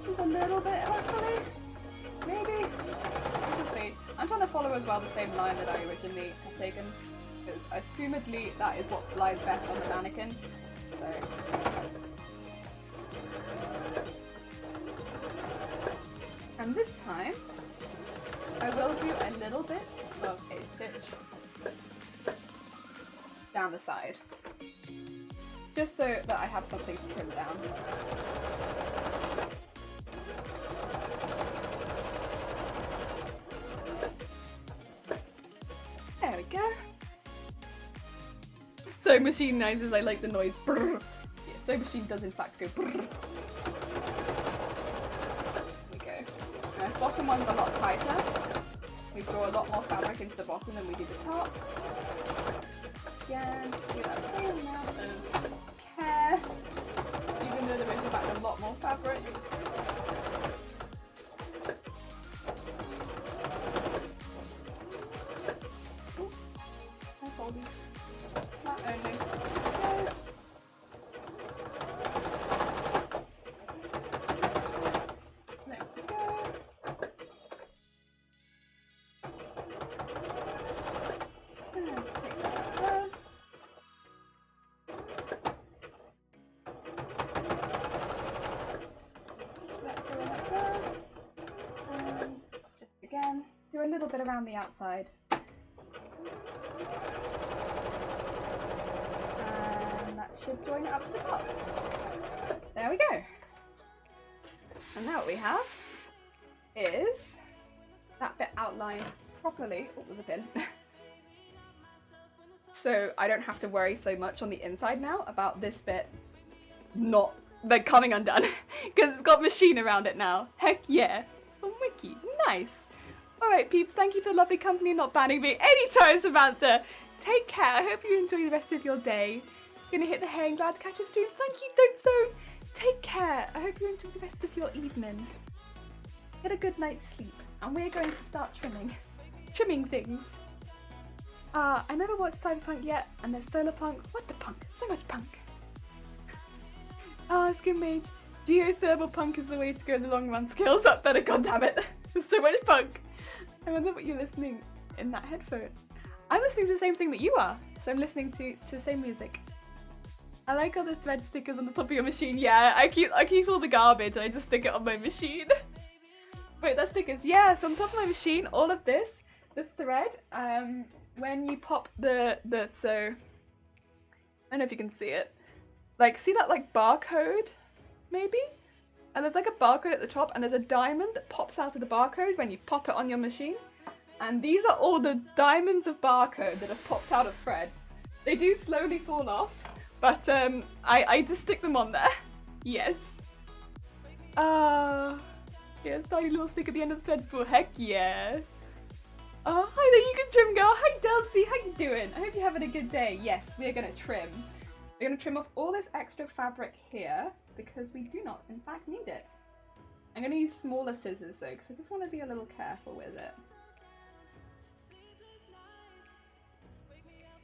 Just a little bit, hopefully. Maybe. We shall see. I'm trying to follow as well the same line that I originally had taken, because assumedly that is what lies best on the mannequin. So. And this time, I will do a little bit of a stitch down the side, just so that I have something to trim down. There we go. So machine noises, I like the noise. Brrr. Yeah, so machine does in fact go brrr. There we go. Now this bottom one's a lot tighter. We draw a lot more fabric into the bottom than we do the top. Again, just give that same amount of care, even though there is in fact a lot more fabric. Ooh, I fold it. That only. There we go. Do a little bit around the outside. And that should join it up to the top. There we go. And now what we have is that bit outlined properly. Oh, there's a pin. So I don't have to worry so much on the inside now about this bit not like coming undone because it's got machine around it now. Heck yeah. Oh, wiki. Nice. Alright peeps, thank you for the lovely company and not banning me anytime, Samantha. Take care, I hope you enjoy the rest of your day. Gonna hit the hay and glad to catch a stream. Thank you, Dope Zone. Take care, I hope you enjoy the rest of your evening. Get a good night's sleep, and we're going to start trimming things. I never watched Cyberpunk yet, and there's Solar Punk. What the punk? So much punk. Skin Mage. Geothermal punk is the way to go in the long run. Scales up better, goddammit. There's so much punk. I wonder what you're listening in that headphone. I'm listening to the same thing that you are, so I'm listening to the same music. I like all the thread stickers on the top of your machine. Yeah, I keep all the garbage and I just stick it on my machine. Wait, that's stickers. Yeah, so on top of my machine, all of this, the thread, when you pop so I don't know if you can see it. Like, see that like barcode, maybe? And there's like a barcode at the top and there's a diamond that pops out of the barcode when you pop it on your machine. And these are all the diamonds of barcode that have popped out of threads. They do slowly fall off, but I just stick them on there. Yes. Yes, tiny little stick at the end of the thread spool. Heck yeah. Oh, hi there, you can trim girl. Hi Delcy, how you doing? I hope you're having a good day. Yes, we're gonna trim. We're gonna trim off all this extra fabric here because we do not, in fact, need it. I'm gonna use smaller scissors though because I just want to be a little careful with it.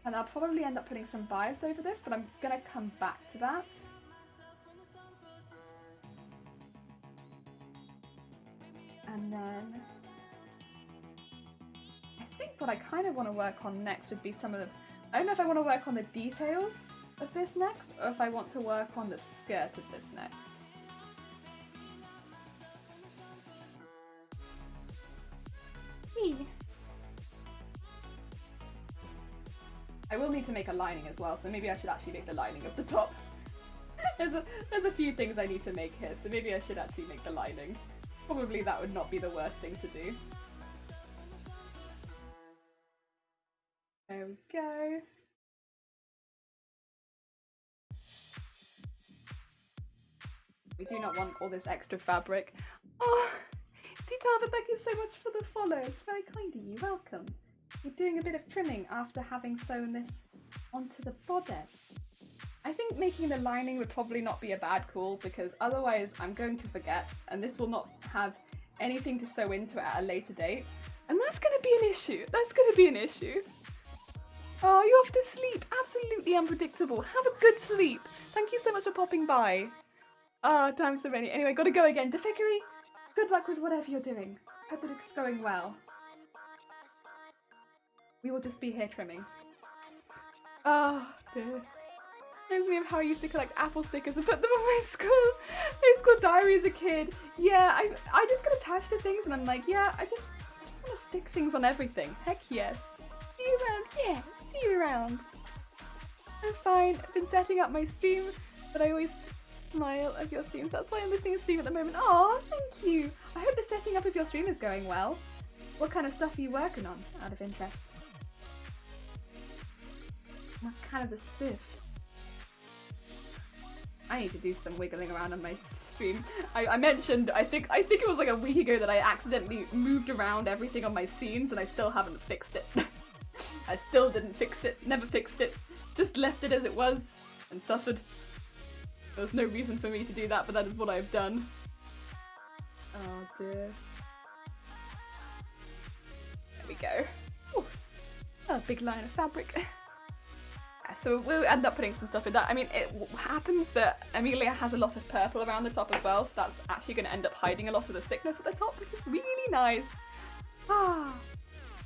And I'll probably end up putting some bias over this, but I'm gonna come back to that. And then I think what I kind of want to work on next would be some of the... I don't know if I want to work on the details of this next, or if I want to work on the skirt of this next. I will need to make a lining as well, so maybe I should actually make the lining of the top. There's a few things I need to make here, so maybe I should actually make the lining. Probably that would not be the worst thing to do. There we go. We do not want all this extra fabric. Oh, Tita, thank you so much for the follow. It's very kind of you. Welcome. You're doing a bit of trimming after having sewn this onto the bodice. I think making the lining would probably not be a bad call because otherwise I'm going to forget and this will not have anything to sew into it at a later date. And that's going to be an issue. That's going to be an issue. Oh, you're off to sleep. Absolutely unpredictable. Have a good sleep. Thank you so much for popping by. Oh, time's so many. Anyway, gotta go again. Defiggery, good luck with whatever you're doing. Hope it's going well. We will just be here trimming. Oh, dear. Reminds me of how I used to collect apple stickers and put them on my school diary as a kid. Yeah, I just get attached to things and I'm like, yeah, I just want to stick things on everything. Heck yes. See you around. Yeah, see you around. I'm fine. I've been setting up my stream, but I always smile at your streams. That's why I'm listening to stream at the moment. Oh, thank you. I hope the setting up of your stream is going well. What kind of stuff are you working on, out of interest? What kind of the stuff? I need to do some wiggling around on my stream. I mentioned, I think it was like a week ago that I accidentally moved around everything on my scenes and I still haven't fixed it. I still didn't fix it, never fixed it. Just left it as it was and suffered. There was no reason for me to do that, but that is what I've done. Oh dear. There we go. Ooh. A big line of fabric. So we'll end up putting some stuff in that. I mean, it happens that Amelia has a lot of purple around the top as well, so that's actually going to end up hiding a lot of the thickness at the top, which is really nice. Ah,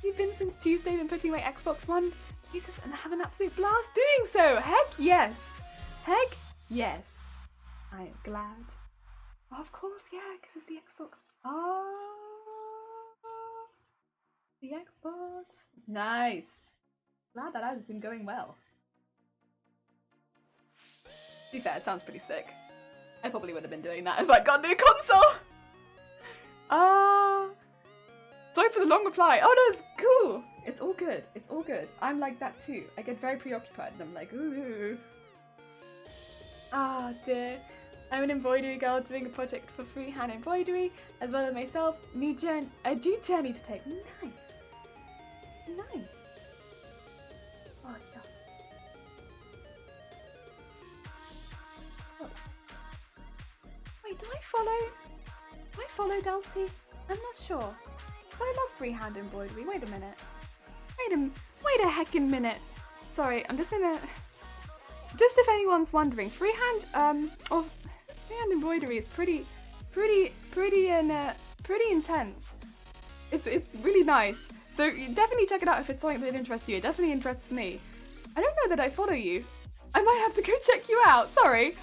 you've been since Tuesday, been putting my Xbox One. Jesus, and I have an absolute blast doing so. Heck yes. Heck yes. I am glad. Oh, of course, yeah, because of the Xbox. Oh, the Xbox. Nice. Glad that has been going well. To be fair, it sounds pretty sick. I probably would have been doing that if I'd got a new console. Sorry for the long reply. Oh no, it's cool. It's all good. It's all good. I'm like that too. I get very preoccupied and I'm like, ooh. Ah, dear. I'm an embroidery girl doing a project for freehand embroidery, as well as myself. A new journey to take. Nice. Nice. Oh, yeah. Oh. Wait, do I follow Delcy? I'm not sure. So I love freehand embroidery. Wait a minute. Wait a heckin' minute. Sorry, I'm just gonna... Just if anyone's wondering, freehand embroidery is pretty intense. It's really nice. So you definitely check it out if it's something that interests you. It definitely interests me. I don't know that I follow you. I might have to go check you out. Sorry.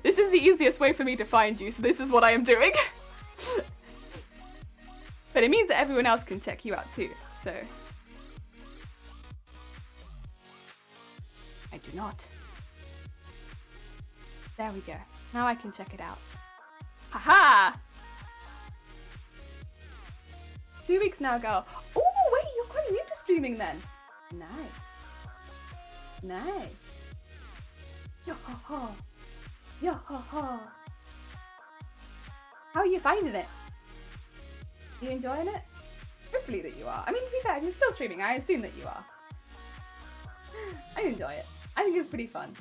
This is the easiest way for me to find you, so this is what I am doing. But it means that everyone else can check you out too, so... I do not. There we go. Now I can check it out. Haha! 2 weeks now, girl. Oh, wait, you're quite new to streaming then. Nice. Nice. Yahaha. Yahaha. How are you finding it? You enjoying it? Hopefully that you are. I mean, to be fair, if you're still streaming, I assume that you are. I enjoy it. I think it's pretty fun.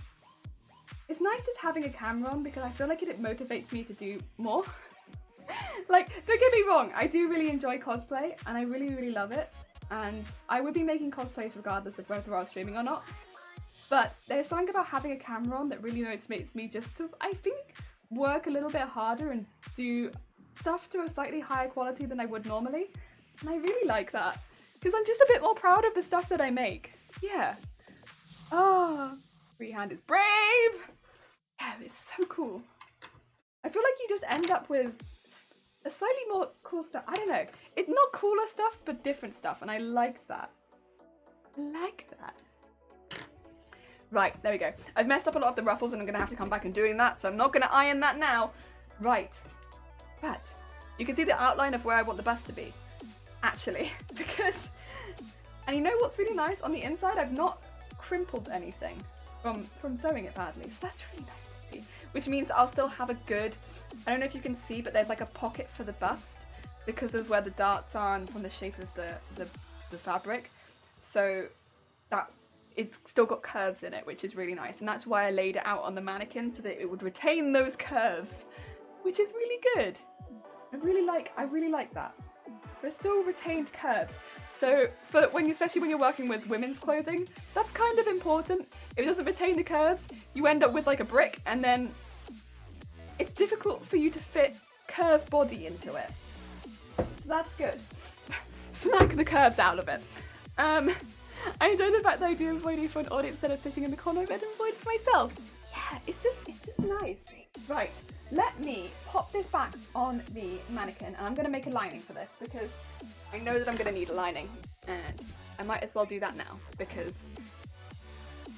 It's nice just having a camera on because I feel like it motivates me to do more. Like, don't get me wrong, I do really enjoy cosplay and I really, really love it. And I would be making cosplays regardless of whether I was streaming or not. But there's something about having a camera on that really motivates me just to, I think, work a little bit harder and do stuff to a slightly higher quality than I would normally. And I really like that because I'm just a bit more proud of the stuff that I make. Yeah. Oh, freehand is brave. Yeah, it's so cool. I feel like you just end up with a slightly more cool stuff. I don't know. It's not cooler stuff, but different stuff. And I like that. I like that. Right, there we go. I've messed up a lot of the ruffles and I'm going to have to come back and doing that. So I'm not going to iron that now. Right. But you can see the outline of where I want the bust to be. Actually. Because... And you know what's really nice? On the inside, I've not crimpled anything from sewing it badly. So that's really nice to see. Which means I'll still have a good... I don't know if you can see, but there's like a pocket for the bust because of where the darts are and from the shape of the fabric. So that's... It's still got curves in it, which is really nice. And that's why I laid it out on the mannequin so that it would retain those curves, which is really good. I really like that. There's still retained curves. So for especially when you're working with women's clothing, that's kind of important. If it doesn't retain the curves, you end up with like a brick and then it's difficult for you to fit curved body into it. So that's good. Smack the curves out of it. I enjoy the fact that I do embroidery for an audience instead of sitting in the corner of it and embroidery for myself. Yeah, it's just nice. Right, let me pop this back on the mannequin and I'm going to make a lining for this because I know that I'm going to need a lining and I might as well do that now because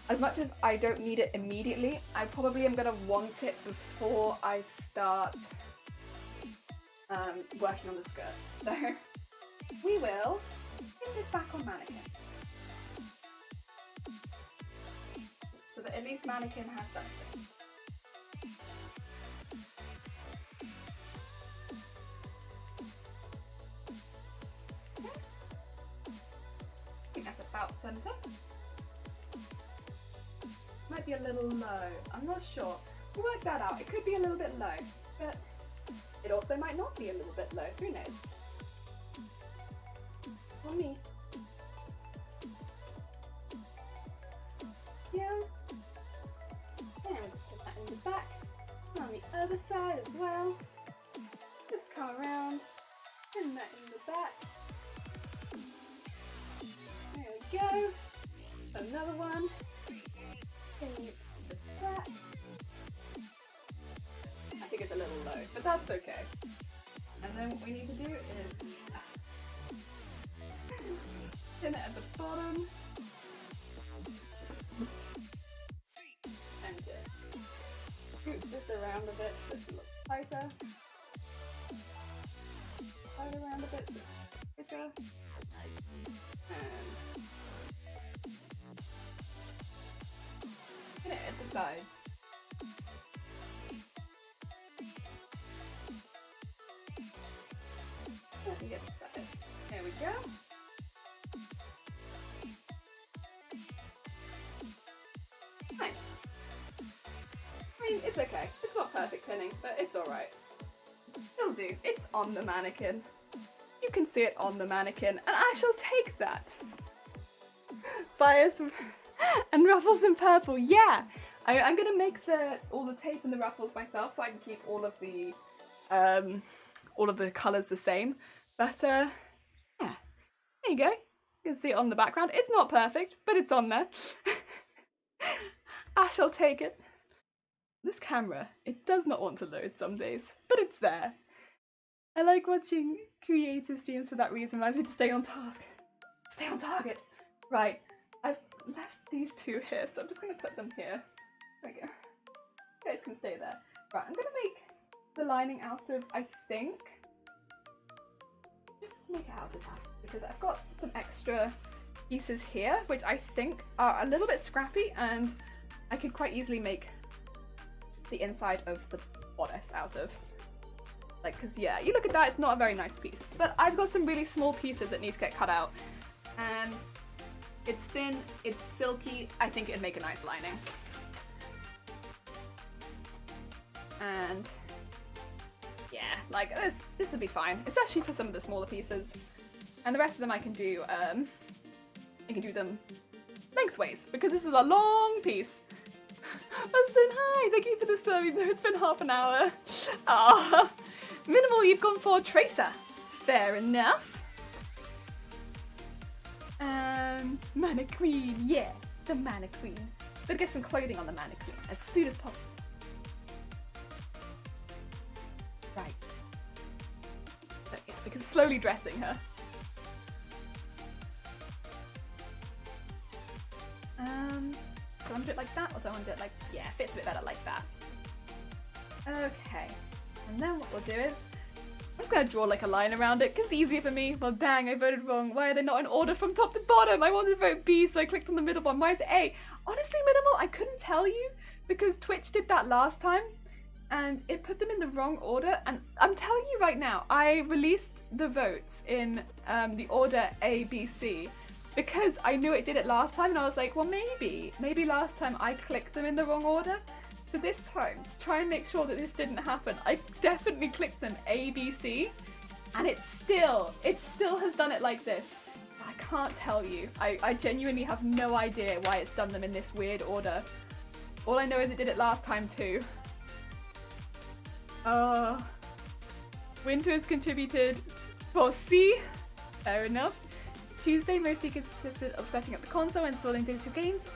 as much as I don't need it immediately, I probably am going to want it before I start working on the skirt. So we will put this back on mannequin. So that at least mannequin has something. Okay. I think that's about centre. Might be a little low. I'm not sure. We'll work that out. It could be a little bit low, but it also might not be a little bit low. Who knows? On me. Yeah. And we'll put that in the back. And on the other side as well. Just come around. Pin that in the back. There we go. Another one. Pin it in the back. I think it's a little low, but that's okay. And then what we need to do is pin it at the bottom. And just scoop this around a bit so it's a little tighter. Slide around a bit so it's tighter. And pin it at the sides. Let me get the side. There we go. Nice. I mean, it's okay. It's not perfect pinning, but it's alright. It'll do. It's on the mannequin. You can see it on the mannequin, and I shall take that. Bias and ruffles in purple. Yeah! I'm gonna make all the tape and the ruffles myself so I can keep all of the colours the same. But yeah. There you go. You can see it on the background. It's not perfect, but it's on there. I shall take it. This camera, it does not want to load some days, but it's there. I like watching creative streams for that reason. Reminds me to stay on task. Stay on target. Right, I've left these two here, so I'm just going to put them here. There we go. You guys can stay there. Right, I'm going to make the lining out of, I think, just make it out of that, because I've got some extra pieces here, which I think are a little bit scrappy, and I could quite easily make the inside of the bodice out of. Like, because yeah, you look at that, it's not a very nice piece. But I've got some really small pieces that need to get cut out. And it's thin, it's silky, I think it'd make a nice lining. And yeah, like this would be fine, especially for some of the smaller pieces. And the rest of them I can do them lengthways, because this is a long piece. Austin, hi! Thank you for the sub, even though it's been half an hour. Ah, minimal, you've gone for Tracer. Fair enough. And Mana Queen, yeah, the Mana Queen. Gotta get some clothing on the Mana Queen as soon as possible. Right. But yeah, because slowly dressing her. Do I want to do it like that, or do I want to do it like, yeah, it fits a bit better like that. Okay, and then what we'll do is, I'm just going to draw like a line around it, because it's easier for me. Well, dang, I voted wrong. Why are they not in order from top to bottom? I wanted to vote B, so I clicked on the middle one. Why is it A? Honestly, Minimal, I couldn't tell you, because Twitch did that last time, and it put them in the wrong order. And I'm telling you right now, I released the votes in the order A, B, C, because I knew it did it last time, and I was like, well, maybe last time I clicked them in the wrong order. So this time, to try and make sure that this didn't happen, I definitely clicked them A, B, C, and it still has done it like this. I can't tell you. I genuinely have no idea why it's done them in this weird order. All I know is it did it last time too. Winter has contributed for C. Fair enough. Tuesday mostly consisted of setting up the console and installing digital games.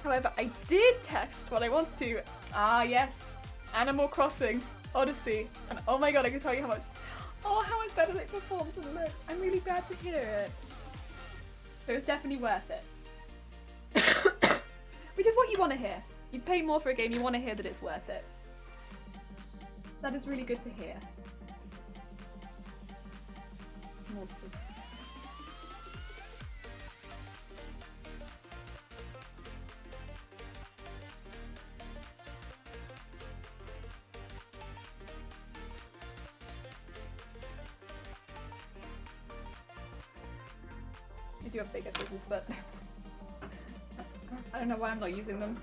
However, I did test what I wanted to. Ah, yes. Animal Crossing Odyssey. And oh my god, I can tell you how much better it performs and looks. I'm really glad to hear it. So it's definitely worth it. Which is what you want to hear. You pay more for a game, you want to hear that it's worth it. That is really good to hear. Awesome. I do have bigger scissors, but I don't know why I'm not using them.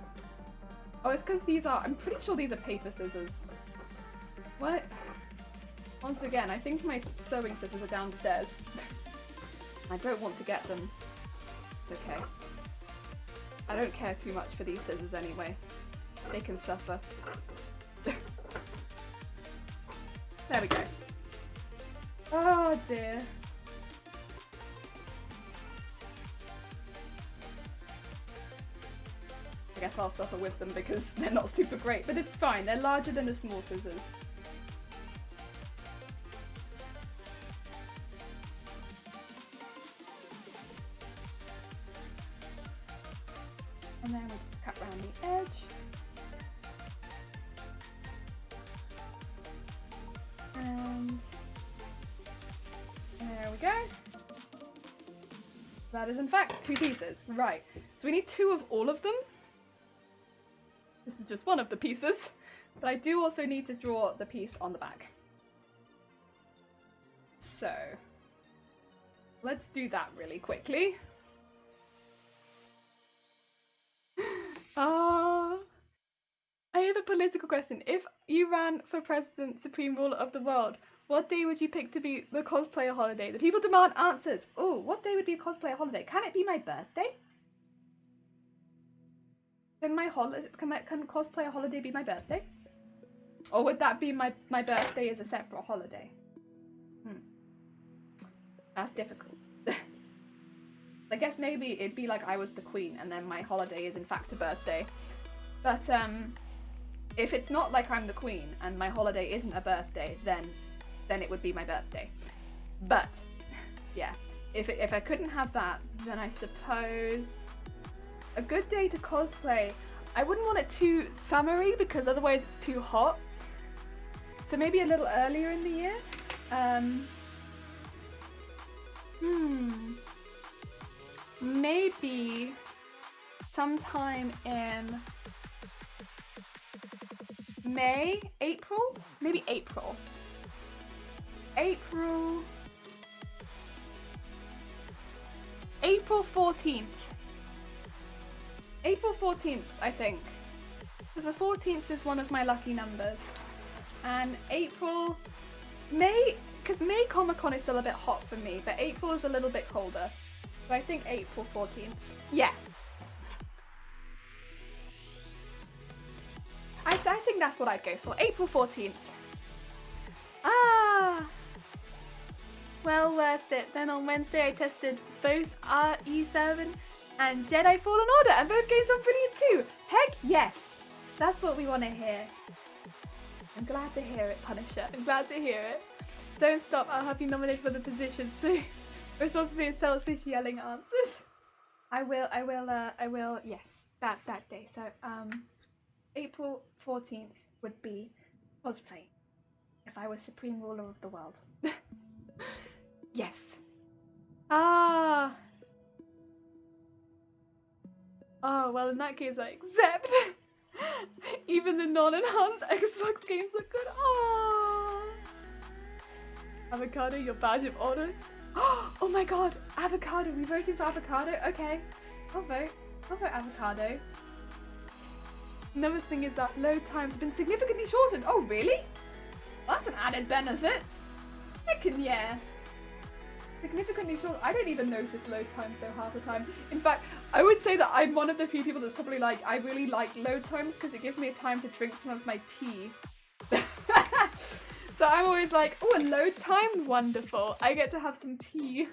Oh, it's because I'm pretty sure these are paper scissors. What? Once again, I think my sewing scissors are downstairs. I don't want to get them. It's okay. I don't care too much for these scissors anyway. They can suffer. There we go. Oh dear. I guess I'll suffer with them because they're not super great, but it's fine. They're larger than the small scissors. And then we'll just cut around the edge. And there we go. That is in fact 2 pieces. Right, so we need 2 of all of them. This is just one of the pieces, but I do also need to draw the piece on the back. So, let's do that really quickly. I have a political question. If you ran for president, supreme ruler of the world, what day would you pick to be the cosplayer holiday? The people demand answers. Oh, what day would be a cosplayer holiday? Can it be my birthday? Can cosplayer holiday be my birthday? Or would that be my birthday as a separate holiday? That's difficult. I guess maybe it'd be like I was the queen and then my holiday is in fact a birthday. But if it's not like I'm the queen and my holiday isn't a birthday, then it would be my birthday. But yeah, if I couldn't have that, then I suppose a good day to cosplay. I wouldn't want it too summery because otherwise it's too hot. So maybe a little earlier in the year. Maybe sometime in May? April? Maybe April. April 14th. April 14th, I think. The 14th is one of my lucky numbers. And April, May, because May Comic Con is still a bit hot for me, but April is a little bit colder. So I think April 14th. Yeah. I think that's what I'd go for. April 14th. Ah! Well worth it. Then on Wednesday I tested both RE7 and Jedi Fallen Order, and both games are brilliant too. Heck yes! That's what we want to hear. I'm glad to hear it, Punisher. I'm glad to hear it. Don't stop. I'll have you nominated for the position soon. Responsibility is selfish yelling answers. I will, yes. That day. So, April 14th would be cosplay. If I was Supreme Ruler of the World. Yes. Ah. Oh, well, in that case, I accept. Even the non-enhanced Xbox games look good. Oh. Avocado, your badge of honors. Oh my god, avocado. We voting for avocado? Okay. I'll vote avocado. Another thing is that load times have been significantly shortened. Oh, really? That's an added benefit. Heckin' yeah. Significantly short. I don't even notice load times though half the time. In fact, I would say that I'm one of the few people that's probably like, I really like load times because it gives me a time to drink some of my tea. So I'm always like, oh, a load time? Wonderful. I get to have some tea.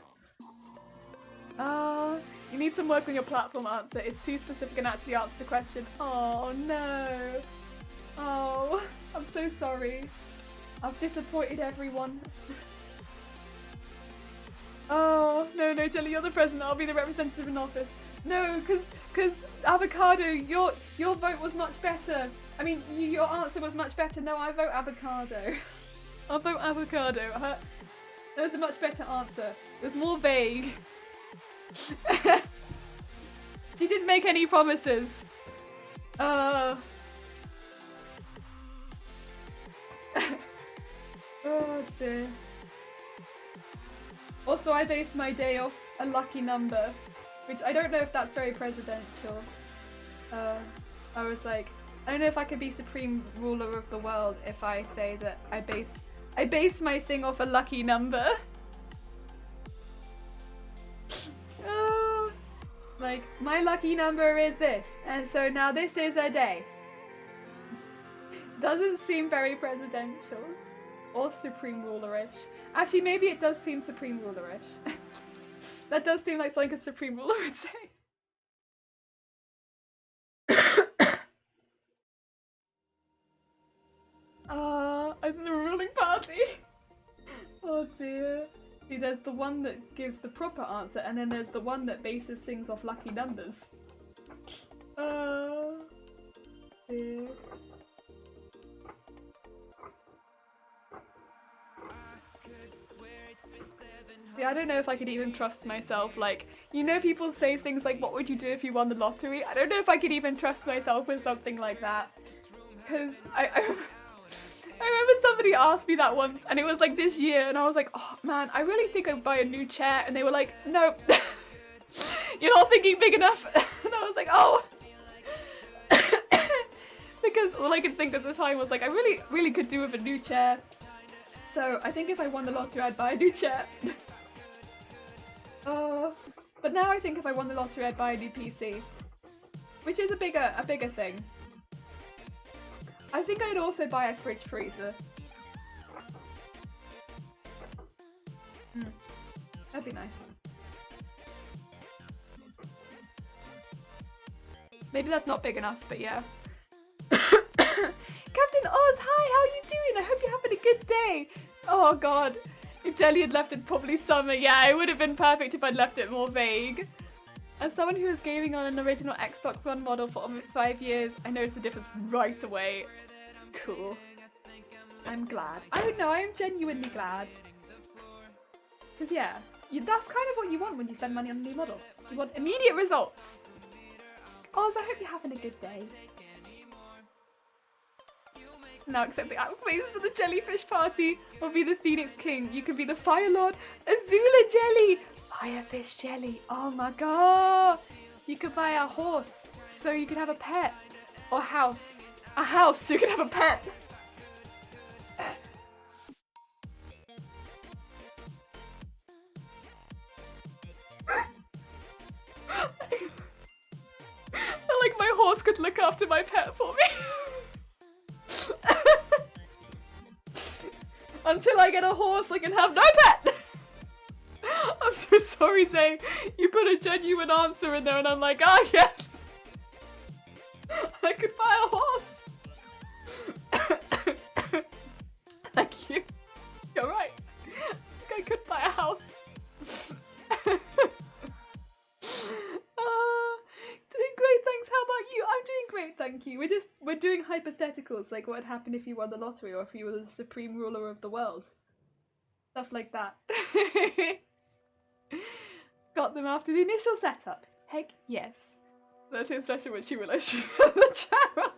You need some work on your platform answer. It's too specific and actually answer the question. Oh, no. Oh, I'm so sorry. I've disappointed everyone. Oh, no, Jelly, you're the president. I'll be the representative in office. No, because avocado, your vote was much better. I mean, your answer was much better. No, I vote avocado. I'll vote avocado. That was a much better answer. It was more vague. She didn't make any promises. Oh dear. Also, I based my day off a lucky number, which I don't know if that's very presidential. I was like, I don't know if I could be Supreme Ruler of the World if I say that I base my thing off a lucky number. Like, my lucky number is this, and so now this is a day. Doesn't seem very presidential. Or Supreme Ruler-ish. Actually, maybe it does seem Supreme Ruler-ish. That does seem like something a Supreme Ruler would say. I'm the ruling party. Oh dear. See, there's the one that gives the proper answer, and then there's the one that bases things off lucky numbers. Oh dear. See, I don't know if I could even trust myself. Like, you know, people say things like, what would you do if you won the lottery? I don't know if I could even trust myself with something like that. Because I remember somebody asked me that once, and it was like this year, and I was like, oh man, I really think I'd buy a new chair. And they were like, no, you're not thinking big enough. And I was like, oh. Because all I could think at the time was like, I really could do with a new chair. So I think if I won the lottery, I'd buy a new chair. But now I think if I won the lottery, I'd buy a new PC, which is a bigger thing. I think I'd also buy a fridge freezer. That'd be nice. Maybe that's not big enough, but yeah. Captain Oz, hi, how are you doing? I hope you're having a good day. Oh god, if Jelly had left it probably summer, yeah, it would have been perfect if I'd left it more vague. As someone who was gaming on an original Xbox One model for almost 5 years, I noticed the difference right away. Cool. I'm glad. I don't know, I'm genuinely glad. Because yeah, that's kind of what you want when you spend money on a new model. You want immediate results. Oz, I hope you're having a good day. Now accept the acclamations of the jellyfish party. Or be the Phoenix King. You can be the Fire Lord. Azula Jelly. Firefish Jelly. Oh my god. You could buy a horse so you could have a pet. Or a house. A house so you could have a pet. Like my horse could look after my pet for me. Until I get a horse, I can have no pet. I'm so sorry, Zay. You put a genuine answer in there and I'm like, ah, yes. I could buy a horse. Thank you. You're right. I could buy a house. Doing great, thanks. How about you? I'm doing great, thank you. We're doing hypotheticals, like what would happen if you won the lottery or if you were the supreme ruler of the world. Stuff like that. Got them after the initial setup. Heck yes. That's especially when she realised she had the channel.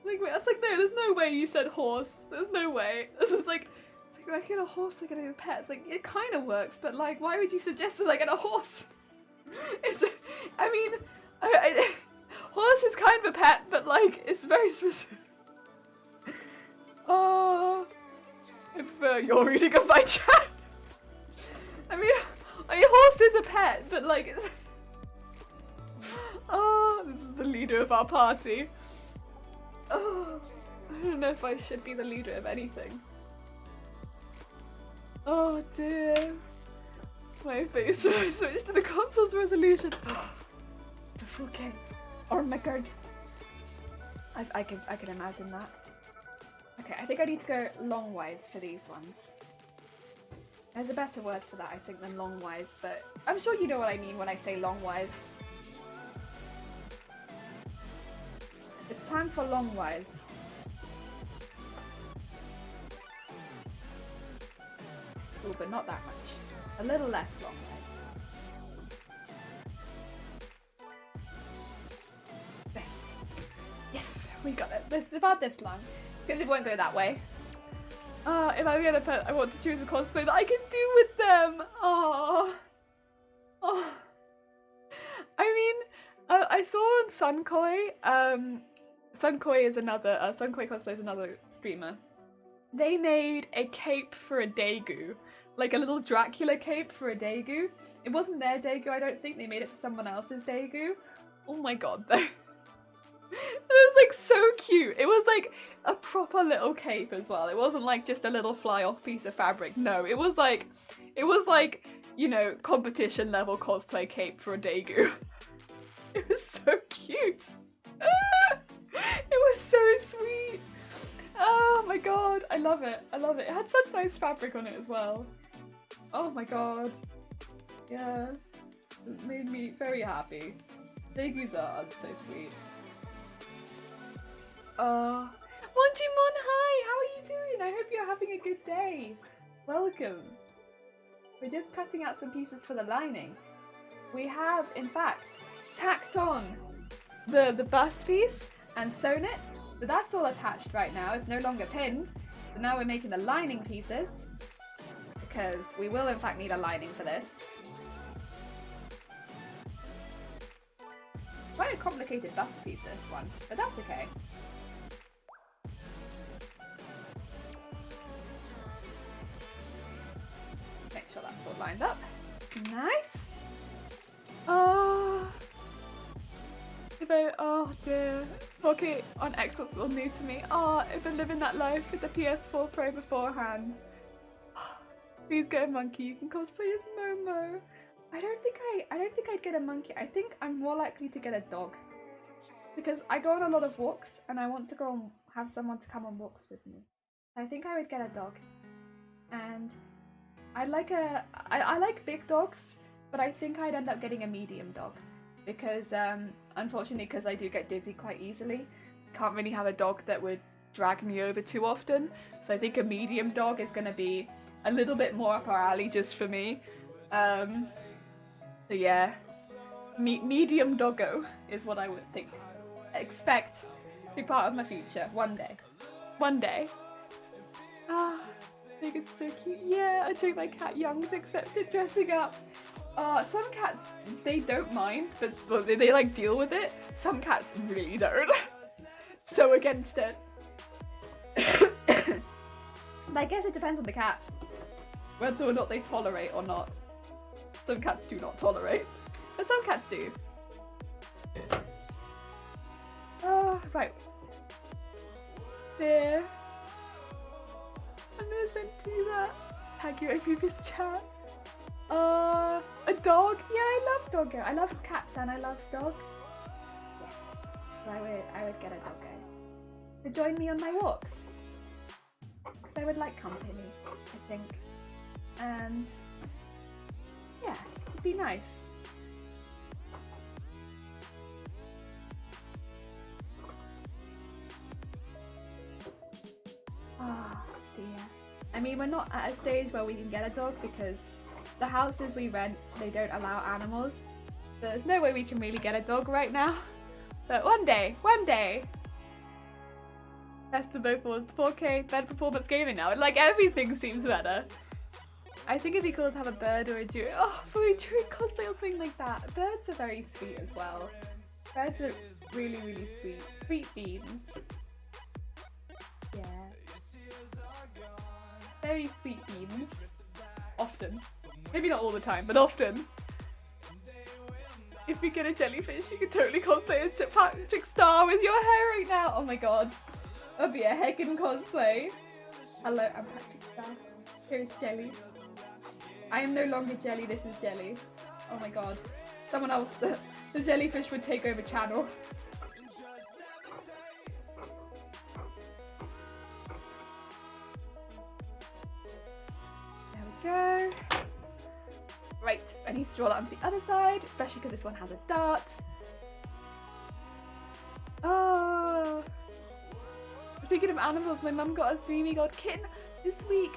Like, wait, I was like, no, there's no way you said horse. There's no way. It's like I get a horse, I get a pet. It's like, it kind of works, but like, why would you suggest that I get a horse? I mean, horse is kind of a pet, but like, it's very specific. Oh, if you're reading of my chat. I mean, horse is a pet, but like, oh, this is the leader of our party. Oh, I don't know if I should be the leader of anything. Oh dear. My face when I switched to the console's resolution. To 4K. Oh my god. I can imagine that. Okay, I think I need to go longwise for these ones. There's a better word for that, I think, than longwise, but I'm sure you know what I mean when I say longwise. It's time for longwise. Ooh, but not that much. A little less longwise. This. Yes, we got it. It's about this long. Because it won't go that way. If I get a pet, I want to choose a cosplay that I can do with them. Oh. Oh. I mean, I saw on Sunkoi. Sunkoi is another. Sunkoi Cosplay is another streamer. They made a cape for a Daegu. Like a little Dracula cape for a Daegu. It wasn't their Daegu, I don't think. They made it for someone else's Daegu. Oh my god, though. It was like so cute. It was like a proper little cape as well. It wasn't like just a little fly-off piece of fabric. No, it was like, you know, competition level cosplay cape for a Daegu. It was so cute. It was so sweet. Oh my god, I love it. I love it. It had such nice fabric on it as well. Oh my god. Yeah. It made me very happy. Daegus are so sweet. Monjimon, hi! How are you doing? I hope you're having a good day. Welcome. We're just cutting out some pieces for the lining. We have, in fact, tacked on the bust piece and sewn it. So that's all attached right now. It's no longer pinned. So now we're making the lining pieces. Because we will, in fact, need a lining for this. Quite a complicated bust piece, this one. But that's okay. Make sure that's all lined up. Nice. Oh. Oh dear. 4K on Xbox is all new to me. Oh, I've been living that life with the PS4 Pro beforehand. Please get a monkey. You can cosplay as Momo. I don't think I'd get a monkey. I think I'm more likely to get a dog. Because I go on a lot of walks and I want to go and have someone to come on walks with me. I think I would get a dog. And I like big dogs, but I think I'd end up getting a medium dog. Because unfortunately, because I do get dizzy quite easily, can't really have a dog that would drag me over too often. So I think a medium dog is going to be a little bit more up our alley just for me. So yeah, medium doggo is what I would think. expect to be part of my future one day. One day. Ah, I think it's so cute. Yeah, I think my cat Young's accepted dressing up. Some cats, they don't mind, but well, they like deal with it. Some cats really don't. So against it. I guess it depends on the cat. Whether or not they tolerate or not. Some cats do not tolerate. But some cats do. Oh, right. There. I'm gonna send you that. Tag you in previous chat. A dog? Yeah, I love doggo. I love cats and I love dogs. Yeah. So I would get a doggo to join me on my walks. Because I would like company, I think. And yeah, it'd be nice. Ah, dear. I mean, we're not at a stage where we can get a dog because the houses we rent, they don't allow animals. So there's no way we can really get a dog right now. But one day. Best of both worlds. 4K, better performance gaming now. Like, everything seems better. I think it'd be cool to have a bird or a druid. Oh, for a druid cosplay or something like that. Birds are very sweet as well. Birds are really, really sweet. Sweet beans. Yeah. Very sweet beans. Often. Maybe not all the time, but often. If we get a jellyfish, you could totally cosplay as Patrick Star with your hair right now. Oh my god. That'd be a heckin' cosplay. Hello, I'm Patrick Star. Here's Jelly. I am no longer Jelly, this is Jelly. Oh my god. Someone else, the jellyfish would take over channel. There we go. Right, I need to draw that onto the other side, especially because this one has a dart. Oh. Speaking of animals, my mum got a 3-week-old kitten this week.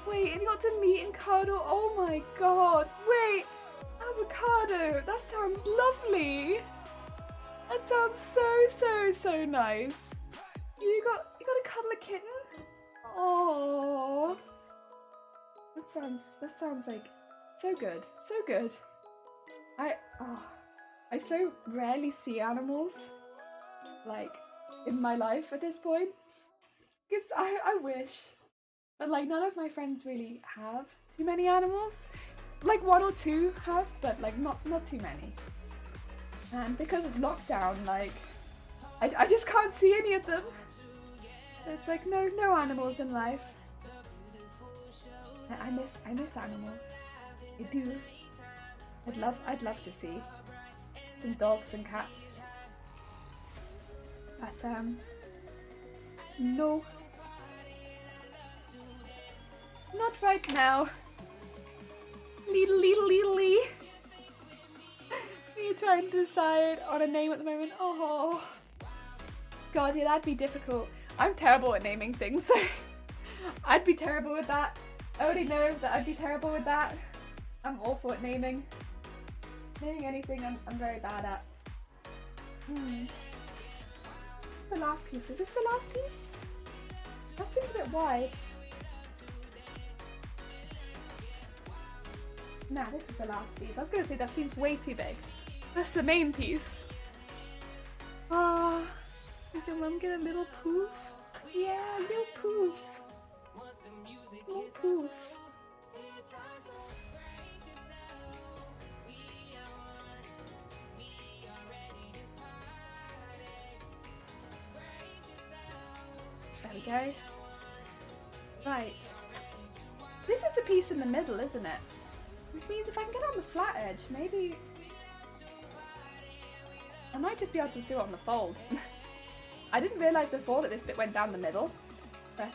Wait, and you got to meet and cuddle. Oh my god. Wait, avocado. That sounds lovely. That sounds so nice. You got to cuddle a kitten? Oh. That sounds like so good. So good. I so rarely see animals like in my life at this point. Because I wish. But like none of my friends really have too many animals. Like 1 or 2 have, but like not too many. And because of lockdown, like I just can't see any of them. So it's like no animals in life. I miss animals. I do. I'd love to see some dogs and cats. But no. Not right now. Leedle. Me trying to decide on a name at the moment. Oh. God, yeah, that'd be difficult. I'm terrible at naming things, so I'd be terrible with that. I already know that I'd be terrible with that. I'm awful at naming. Naming anything I'm very bad at. The last piece. Is this the last piece? That seems a bit wide. Nah, this is the last piece. I was going to say that seems way too big. That's the main piece. Ah, did your mum get a little poof? Yeah, little poof. Little poof. There we go. Right. This is a piece in the middle, isn't it? Which means if I can get on the flat edge, maybe I might just be able to do it on the fold. I didn't realise before that this bit went down the middle, but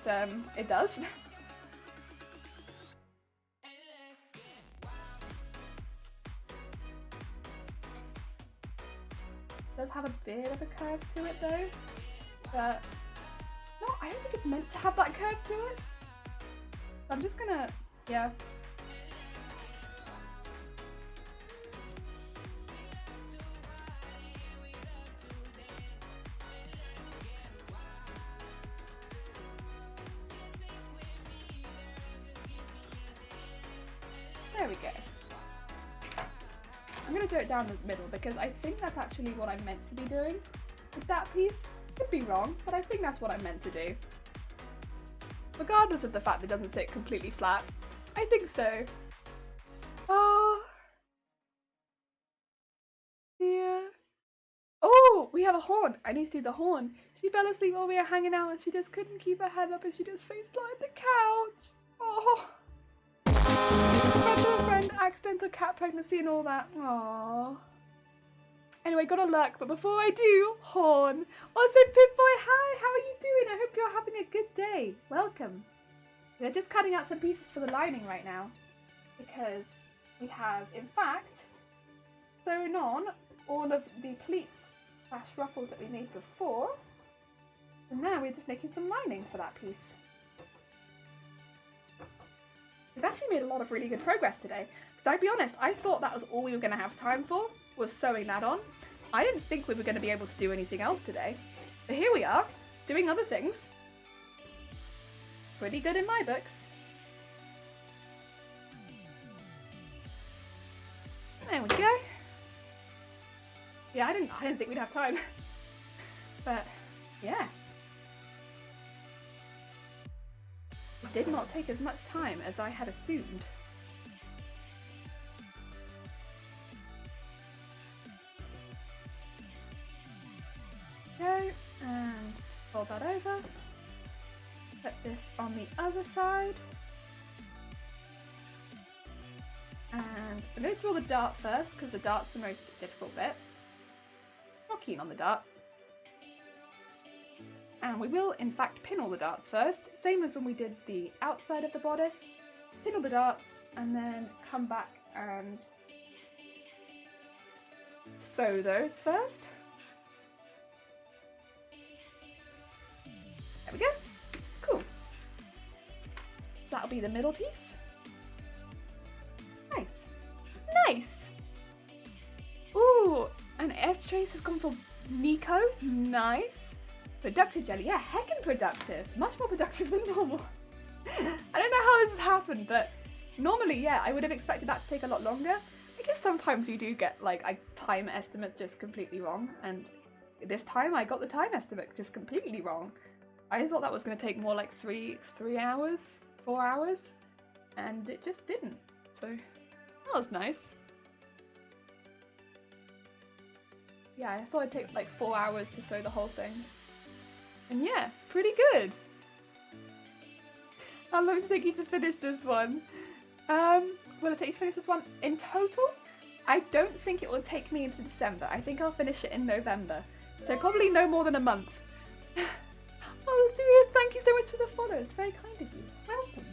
it does. It does have a bit of a curve to it though, but no, I don't think it's meant to have that curve to it. So I'm just gonna, yeah. There we go. I'm going to do it down the middle because I think that's actually what I'm meant to be doing with that piece. Could be wrong, but I think that's what I'm meant to do. Regardless of the fact that it doesn't sit completely flat. I think so. Oh. Yeah. Oh, we have a horn. I need to do the horn. She fell asleep while we were hanging out and she just couldn't keep her head up and she just face planted the couch. Oh. Friend of a friend, accidental cat pregnancy and all that. Aww. Anyway, gotta lurk, but before I do, horn. Also, Pip-Boy, hi, how are you doing? I hope you're having a good day. Welcome. We're just cutting out some pieces for the lining right now because we have, in fact, sewn on all of the pleats / ruffles that we made before, and now we're just making some lining for that piece. We've actually made a lot of really good progress today, because I'd be honest, I thought that was all we were going to have time for, was sewing that on. I didn't think we were going to be able to do anything else today, but here we are, doing other things. Pretty good in my books. There we go. Yeah, I didn't think we'd have time. But yeah. It did not take as much time as I had assumed. Go and fold that over. Put this on the other side. And I'm going to draw the dart first because the dart's the most difficult bit. Not keen on the dart. And we will in fact pin all the darts first, same as when we did the outside of the bodice. Pin all the darts and then come back and sew those first. There we go. Cool. So that'll be the middle piece. Nice. Nice! Ooh, an S trace has gone for Nico. Nice. Productive jelly. Yeah, heckin' productive. Much more productive than normal. I don't know how this has happened, but normally, yeah, I would have expected that to take a lot longer. I guess sometimes you do get, like, a time estimate just completely wrong, and this time I got the time estimate just completely wrong. I thought that was going to take more like 3 hours, 4 hours, and it just didn't. So that was nice. Yeah, I thought it'd take like 4 hours to sew the whole thing. And yeah, pretty good. How long did it take you to finish this one? Will it take you to finish this one in total? I don't think it will take me into December. I think I'll finish it in November. So probably no more than a month. Oh, Sirius, thank you so much for the follow. It's very kind of you. Welcome.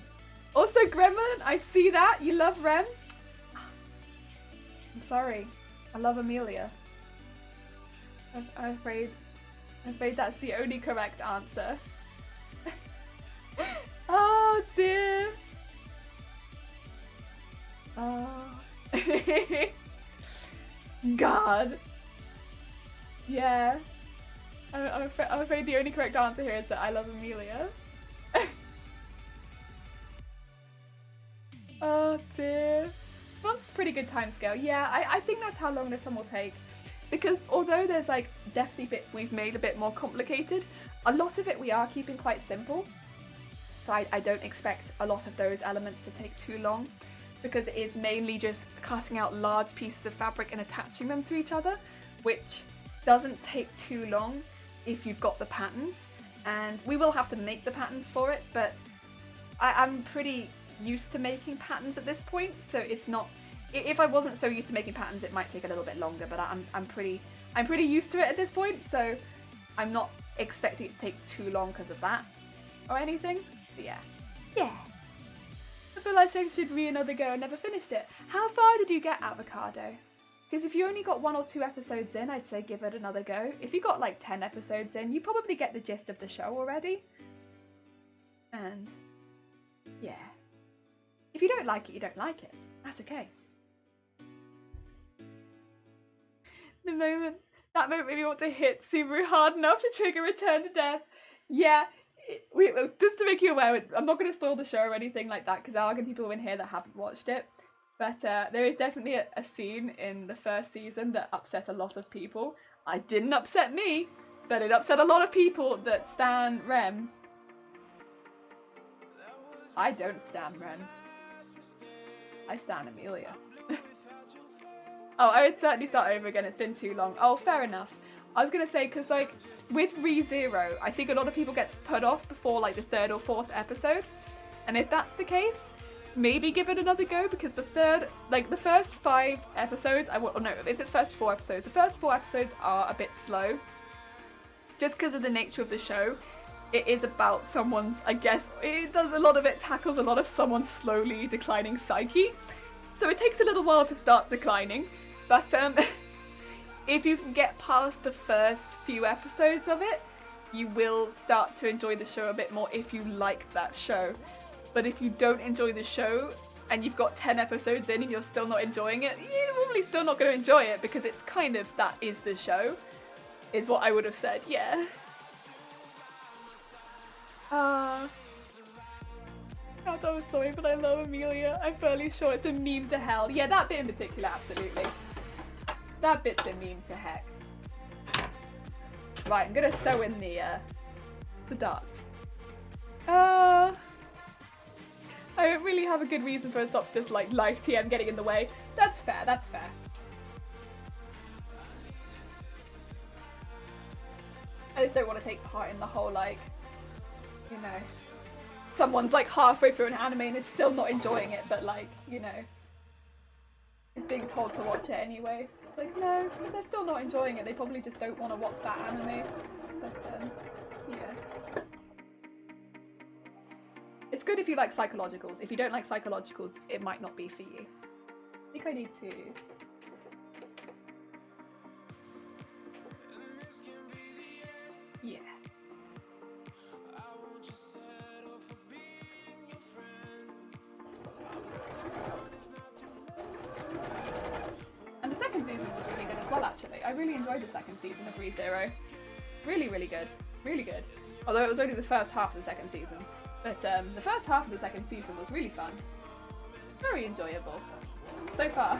Also, Gremlin, I see that. You love Rem. I'm sorry. I love Amelia. I'm afraid that's the only correct answer. Oh dear. Oh. God. Yeah. I'm afraid the only correct answer here is that I love Amelia. Oh dear. That's a pretty good timescale. Yeah, I think that's how long this one will take. Because although there's like definitely bits we've made a bit more complicated, a lot of it we are keeping quite simple. So I don't expect a lot of those elements to take too long, because it is mainly just cutting out large pieces of fabric and attaching them to each other, which doesn't take too long if you've got the patterns. And we will have to make the patterns for it, but I'm pretty used to making patterns at this point, so it's not. If I wasn't so used to making patterns, it might take a little bit longer, but I'm pretty used to it at this point, so I'm not expecting it to take too long because of that or anything. But yeah. Yeah. I feel like I should be another go. I never finished it. How far did you get, Avocado? Because if you only got 1 or 2 episodes in, I'd say give it another go. If you got like 10 episodes in, you probably get the gist of the show already. And yeah. If you don't like it, you don't like it. That's okay. That moment made me want to hit Subaru hard enough to trigger Return to Death. Yeah, just to make you aware, I'm not going to spoil the show or anything like that, because there are going to be people in here that haven't watched it. But there is definitely a scene in the first season that upset a lot of people. It didn't upset me, but it upset a lot of people that stan Rem. I don't stan Rem. I stan Amelia. Oh, I would certainly start over again. It's been too long. Oh, fair enough. I was going to say, because, like, with ReZero, I think a lot of people get put off before, like, the 3rd or 4th episode. And if that's the case, maybe give it another go, because the first 5 episodes, is it first 4 episodes? The first 4 episodes are a bit slow. Just because of the nature of the show. It is about someone's, I guess, tackles a lot of someone's slowly declining psyche. So it takes a little while to start declining. But if you can get past the first few episodes of it, you will start to enjoy the show a bit more if you like that show. But if you don't enjoy the show and you've got 10 episodes in and you're still not enjoying it, you're probably still not going to enjoy it because it's kind of, that is the show, is what I would have said, yeah. God, I'm sorry, but I love Amelia. I'm fairly sure it's been memed to hell. Yeah, that bit in particular, absolutely. That bit's been memed to heck. Right, I'm gonna sew in the darts. I don't really have a good reason for it to stop just like life TM getting in the way. That's fair, that's fair. I just don't want to take part in the whole, like, you know, someone's like halfway through an anime and is still not enjoying it, but like, you know, is being told to watch it anyway. It's like, no, if they're still not enjoying it, they probably just don't want to watch that anime. But, yeah. It's good if you like psychologicals. If you don't like psychologicals, it might not be for you. I think I need to... Yeah. And the second season was really good as well, actually. I really enjoyed the second season of ReZero. Really, really good. Really good. Although it was only the first half of the second season. But the first half of the second season was really fun. Very enjoyable. So far.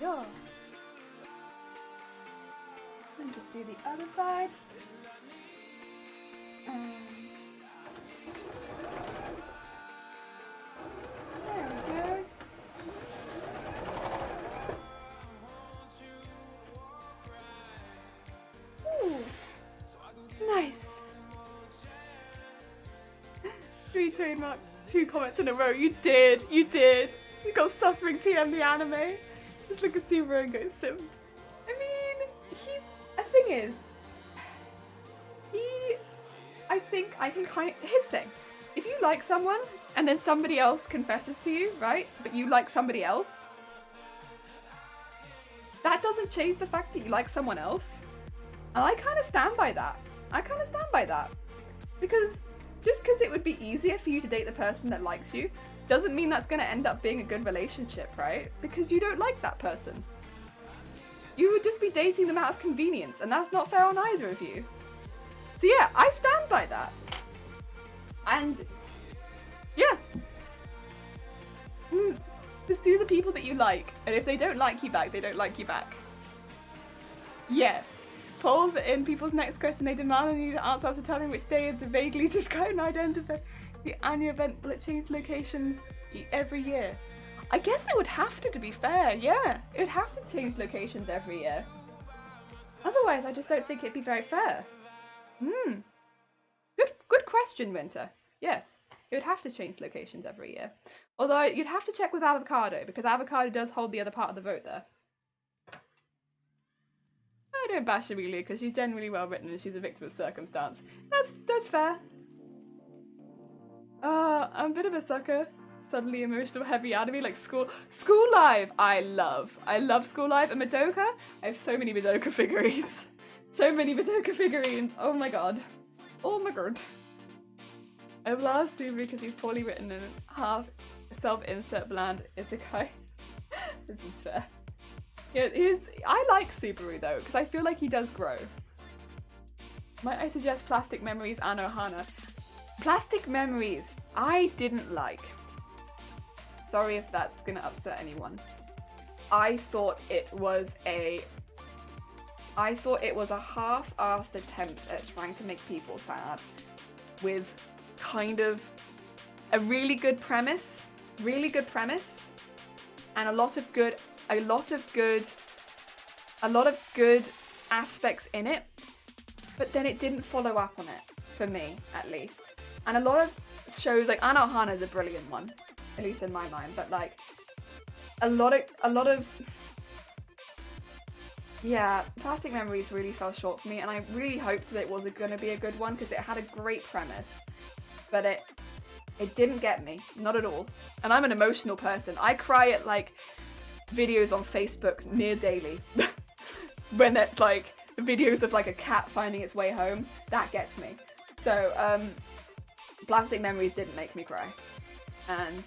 Yeah. And just do the other side. There we go. Ooh. Nice. 3 trademark, 2 comments in a row. You did. You did. You got suffering TM the anime. Just look at Subaru and go sim. I mean, the thing is, I think I can here's the thing. If you like someone and then somebody else confesses to you, right? But you like somebody else, that doesn't change the fact that you like someone else. And I kind of stand by that. Because just because it would be easier for you to date the person that likes you doesn't mean that's going to end up being a good relationship, right? Because you don't like that person. You would just be dating them out of convenience, and that's not fair on either of you. So yeah, I stand by that. And yeah. Pursue the people that you like, and if they don't like you back, they don't like you back. Yeah. Polls in people's next question, they demand you to answer after telling which day of the vaguely described and identify the annual event. Will it change locations every year? I guess it would have to be fair, yeah. It would have to change locations every year. Otherwise, I just don't think it'd be very fair. Good question, Winter. Yes, it would have to change locations every year. Although you'd have to check with Avocado, because Avocado does hold the other part of the vote there. I don't bash Emilia because she's generally well written and she's a victim of circumstance. That's fair. I'm a bit of a sucker. Suddenly emotional heavy anime like School Live. I love School Live and Madoka. I have so many Madoka figurines. So many Madoka figurines. Oh my god. Oh my god. I love Subaru because he's poorly written and half self-insert bland isekai. This is fair. Yeah, I like Subaru though, because I feel like he does grow. Might I suggest Plastic Memories and Ohana? Plastic Memories, I didn't like. Sorry if that's gonna upset anyone. I thought it was a half-assed attempt at trying to make people sad with kind of a really good premise, and a lot of good aspects in it, but then it didn't follow up on it, for me at least. And a lot of shows, like Anohana is a brilliant one, at least in my mind, but like a lot of yeah, Plastic Memories really fell short for me, and I really hoped that it was going to be a good one because it had a great premise, but it didn't get me, not at all. And I'm an emotional person. I cry at like videos on Facebook near daily when it's like videos of like a cat finding its way home. That gets me. So Plastic Memories didn't make me cry, and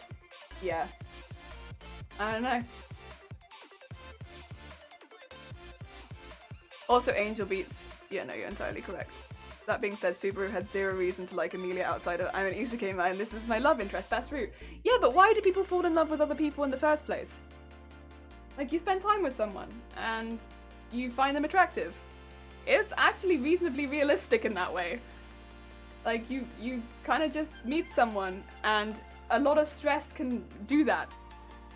yeah, I don't know. Also, Angel Beats. Yeah, no, you're entirely correct. That being said, Subaru had zero reason to like Emilia outside of I'm an isekai man, this is my love interest, best route. Yeah, but why do people fall in love with other people in the first place? Like, you spend time with someone, and you find them attractive. It's actually reasonably realistic in that way. Like, you kind of just meet someone, and a lot of stress can do that.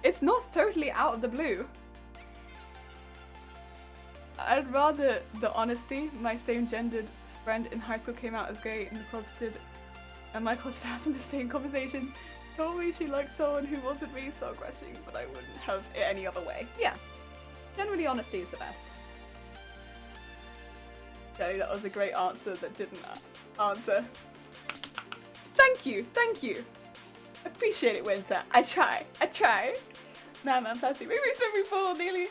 It's not totally out of the blue. I'd rather the honesty. My same-gendered friend in high school came out as gay and my closeted ass in the same conversation told me she liked someone who wasn't me, so crushing, but I wouldn't have it any other way. Yeah, generally honesty is the best. Jelly, that was a great answer that didn't answer. Thank you. Appreciate it, Winter. I try. Nah, man, plastic. Maybe it's been full, nearly.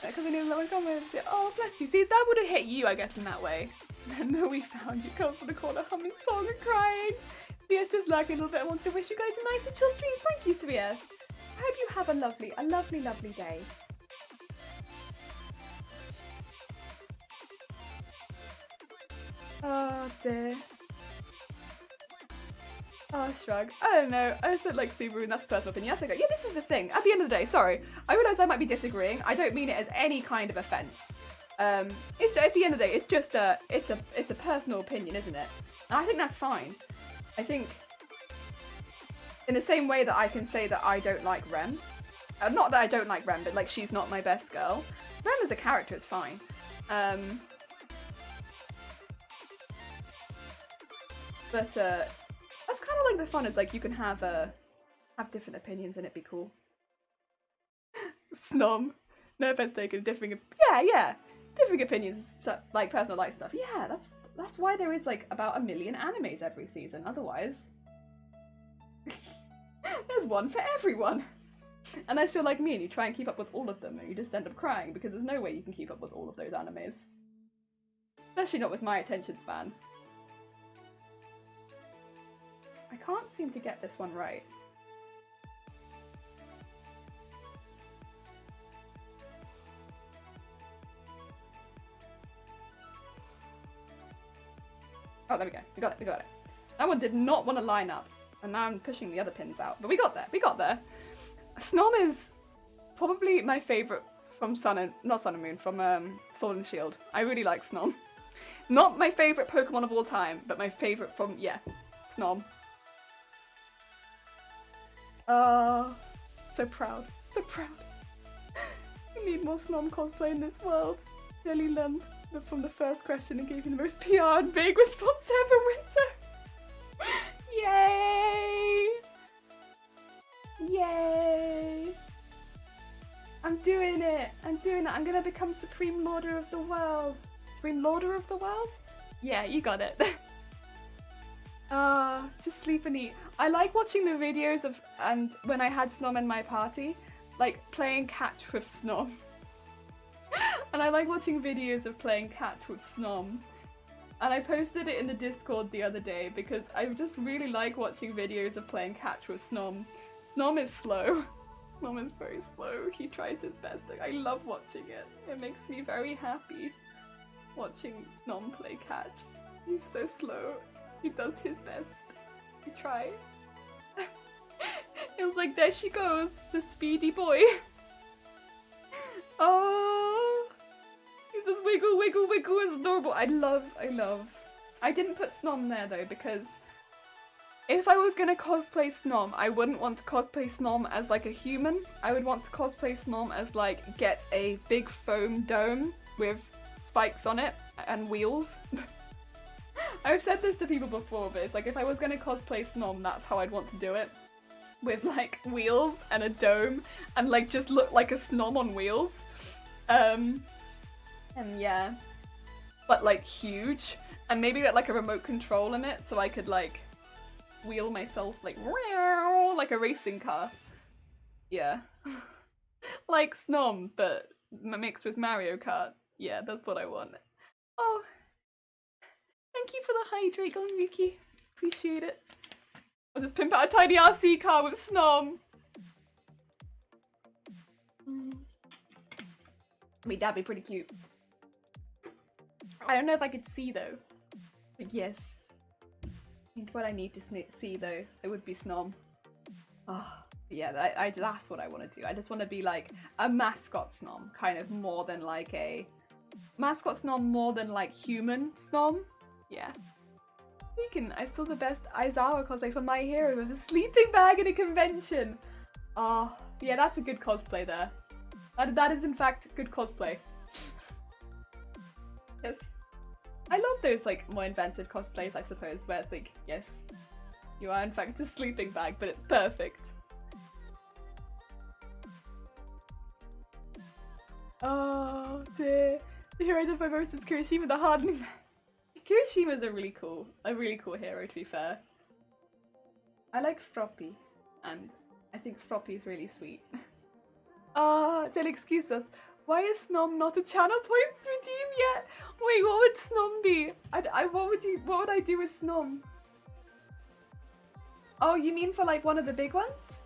Because I knew no one comments. Yeah. Oh, bless you. See, that would have hit you, I guess, in that way. No, we found you. Comes from the corner, humming song and crying. Thea's just lagging a little bit. I wanted to wish you guys a nice and chill stream. Thank you, Thea. I hope you have a lovely day. Oh dear. Oh, shrug. I don't know. I said like Subaru, and that's a personal opinion. Yes, I go. Yeah, this is the thing. At the end of the day, sorry. I realise I might be disagreeing. I don't mean it as any kind of offence. It's at the end of the day, it's just it's a personal opinion, isn't it? And I think that's fine. I think in the same way that I can say that I don't like Rem. Not that I don't like Rem, but like she's not my best girl. Rem as a character is fine. But that's kind of like the fun. Is like you can have different opinions and it be cool. Snom. No offense taken. Differing opinions, like personal life stuff. Yeah, that's why there is like about 1 million animes every season. Otherwise, there's one for everyone. Unless you're like me and you try and keep up with all of them and you just end up crying because there's no way you can keep up with all of those animes. Especially not with my attention span. I can't seem to get this one right. Oh, there we go. We got it. That one did not want to line up, and now I'm pushing the other pins out. But we got there. Snom is probably my favourite from not Sun and Moon, from Sword and Shield. I really like Snom. Not my favourite Pokemon of all time, but my favourite from, yeah, Snom. Oh, so proud. We need more Snom cosplay in this world. Jelly learned from the first question and gave you the most PR and vague response ever, Winter. Yay! I'm doing it. I'm gonna become Supreme Lorder of the World. Supreme Lorder of the World? Yeah, you got it. Just sleep and eat. I like watching the videos of, and when I had Snom in my party, like playing catch with Snom. And I like watching videos of playing catch with Snom. And I posted it in the Discord the other day because I just really like watching videos of playing catch with Snom. Snom is slow. Snom is very slow. He tries his best. I love watching it. It makes me very happy watching Snom play catch. He's so slow. He does his best. He tries. It was like, there she goes, the speedy boy. Oh, he just wiggle, wiggle, wiggle. It's adorable. I love. I didn't put Snom there though because if I was gonna cosplay Snom, I wouldn't want to cosplay Snom as like a human. I would want to cosplay Snom as like get a big foam dome with spikes on it and wheels. I've said this to people before, but it's like if I was gonna cosplay Snom, that's how I'd want to do it. With like wheels and a dome and like just look like a Snom on wheels. And yeah. But like huge. And maybe get like a remote control in it so I could like wheel myself like a racing car. Yeah. Like Snom, but mixed with Mario Kart. Yeah, that's what I want. Oh. Thank you for the hydrate, Gonruki. Appreciate it. I'll just pimp out a tiny RC car with Snom. I mean, that'd be pretty cute. I don't know if I could see though. But yes. I think what I need to see though, it would be Snom. Oh, yeah, that's what I want to do. I just want to be like a mascot Snom, kind of more than like a mascot Snom, more than like human Snom. Yeah. Speaking, I saw the best Aizawa cosplay for My Hero. It was a sleeping bag at a convention. Oh, yeah, that's a good cosplay there. That is in fact good cosplay. Yes. I love those like more inventive cosplays, I suppose, where it's like, yes, you are in fact a sleeping bag, but it's perfect. Oh dear. The hero of my most is Kirishima the hardening. Kirishima's a really cool hero, to be fair. I like Froppy, and I think Froppy is really sweet. Don't excuse us. Why is Snom not a channel points redeem yet? Wait, what would Snom be? What would I do with Snom? Oh, you mean for like one of the big ones?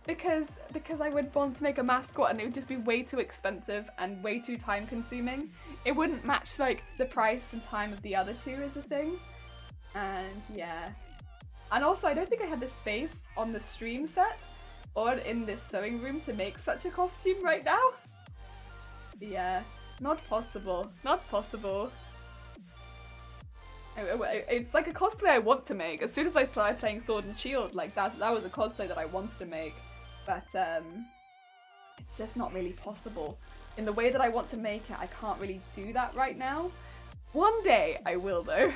Because I would want to make a mascot and it would just be way too expensive and way too time consuming. It wouldn't match like the price and time of the other two is the thing. And yeah. And also I don't think I had the space on the stream set or in this sewing room to make such a costume right now. Yeah, not possible. Not possible. It's like a cosplay I want to make. As soon as I started playing Sword and Shield, like that was a cosplay that I wanted to make. But it's just not really possible. In the way that I want to make it, I can't really do that right now. One day I will though.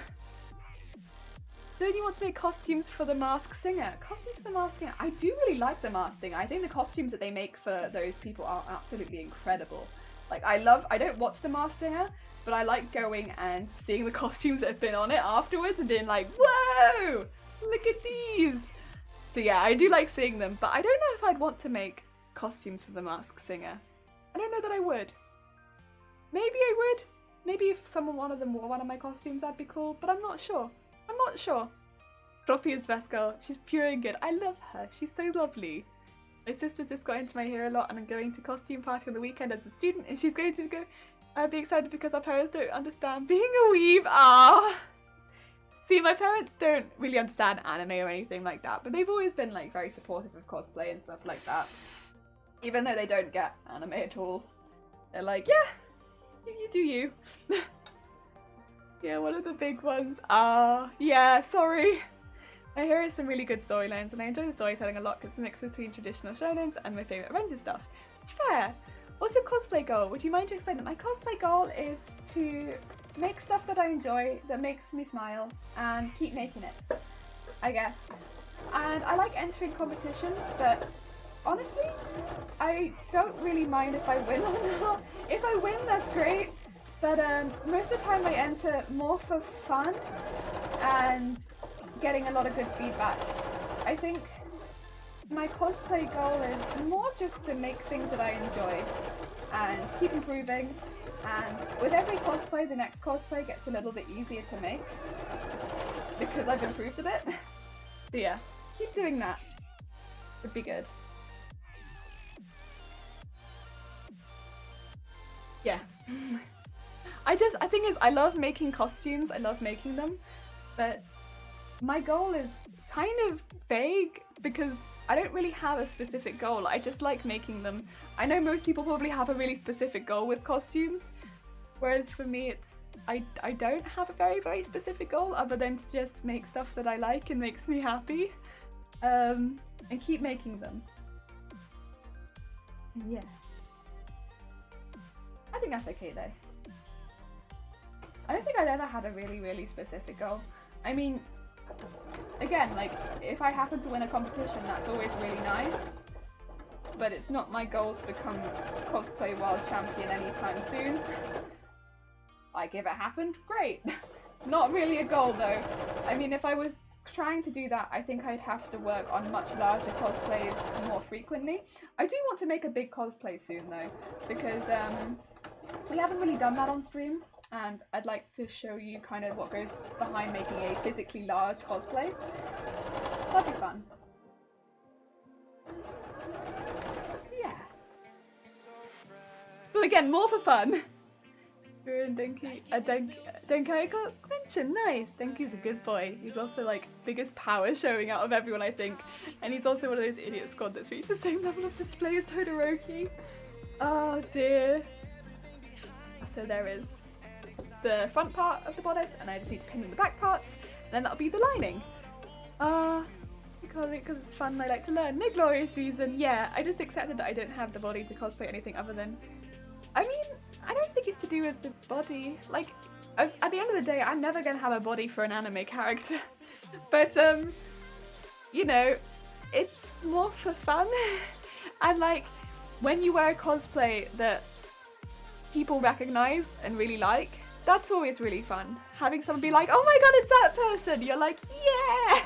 Don't you want to make costumes for the Masked Singer? Costumes for the Masked Singer? I do really like the Masked Singer. I think the costumes that they make for those people are absolutely incredible. Like I don't watch the Masked Singer, but I like going and seeing the costumes that have been on it afterwards and being like, whoa, look at these. So yeah, I do like seeing them, but I don't know if I'd want to make costumes for the Masked Singer. I don't know that I would. Maybe I would. Maybe if one of them wore one of my costumes, that'd be cool, but I'm not sure. I'm not sure. Froppy is best girl. She's pure and good. I love her. She's so lovely. My sister just got into My Hero a lot and I'm going to costume party on the weekend as a student and she's going to go be excited because our parents don't understand being a weeb. Ah. See, my parents don't really understand anime or anything like that, but they've always been like very supportive of cosplay and stuff like that. Even though they don't get anime at all. They're like, yeah, you do you. Yeah, one of the big ones. Yeah, sorry. I hear some really good storylines and I enjoy the storytelling a lot because it's a mix between traditional shonens and my favourite Avengers stuff. It's fair. What's your cosplay goal? Would you mind to explain that? My cosplay goal is to make stuff that I enjoy, that makes me smile, and keep making it, I guess. And I like entering competitions, but honestly, I don't really mind if I win or not. If I win, that's great, but most of the time I enter more for fun and getting a lot of good feedback. I think my cosplay goal is more just to make things that I enjoy and keep improving, and with every cosplay, the next cosplay gets a little bit easier to make because I've improved a bit. But yeah, keep doing that. Would be good. Yeah. I think is I love making costumes, I love making them, but my goal is kind of vague because I don't really have a specific goal. I just like making them. I know most people probably have a really specific goal with costumes, whereas for me it's I don't have a very, very specific goal other than to just make stuff that I like and makes me happy, and keep making them. And yeah. I think that's okay though. I don't think I've ever had a really, really specific goal. I mean, again, like, if I happen to win a competition, that's always really nice. But it's not my goal to become cosplay world champion anytime soon. Like, if it happened, great. Not really a goal though. I mean, if I was trying to do that, I think I'd have to work on much larger cosplays more frequently. I do want to make a big cosplay soon though, because we haven't really done that on stream, and I'd like to show you kind of what goes behind making a physically large cosplay. That'd be fun. Yeah. But again, more for fun. Denkai got mentioned, nice. Denki's a good boy. He's also like biggest power showing out of everyone, I think. And he's also one of those idiot squad that's reached the same level of display as Todoroki. Oh dear. So there is the front part of the bodice, and I just need to pin in the back parts, and then that'll be the lining. Because it's fun, I like to learn. No glorious reason. Yeah, I just accepted that I don't have the body to cosplay anything other than... I mean, I don't think it's to do with the body. Like, at the end of the day, I'm never going to have a body for an anime character. But, you know, it's more for fun. And, like, when you wear a cosplay that people recognize and really like, that's always really fun. Having someone be like, oh my god, it's that person! You're like, yeah!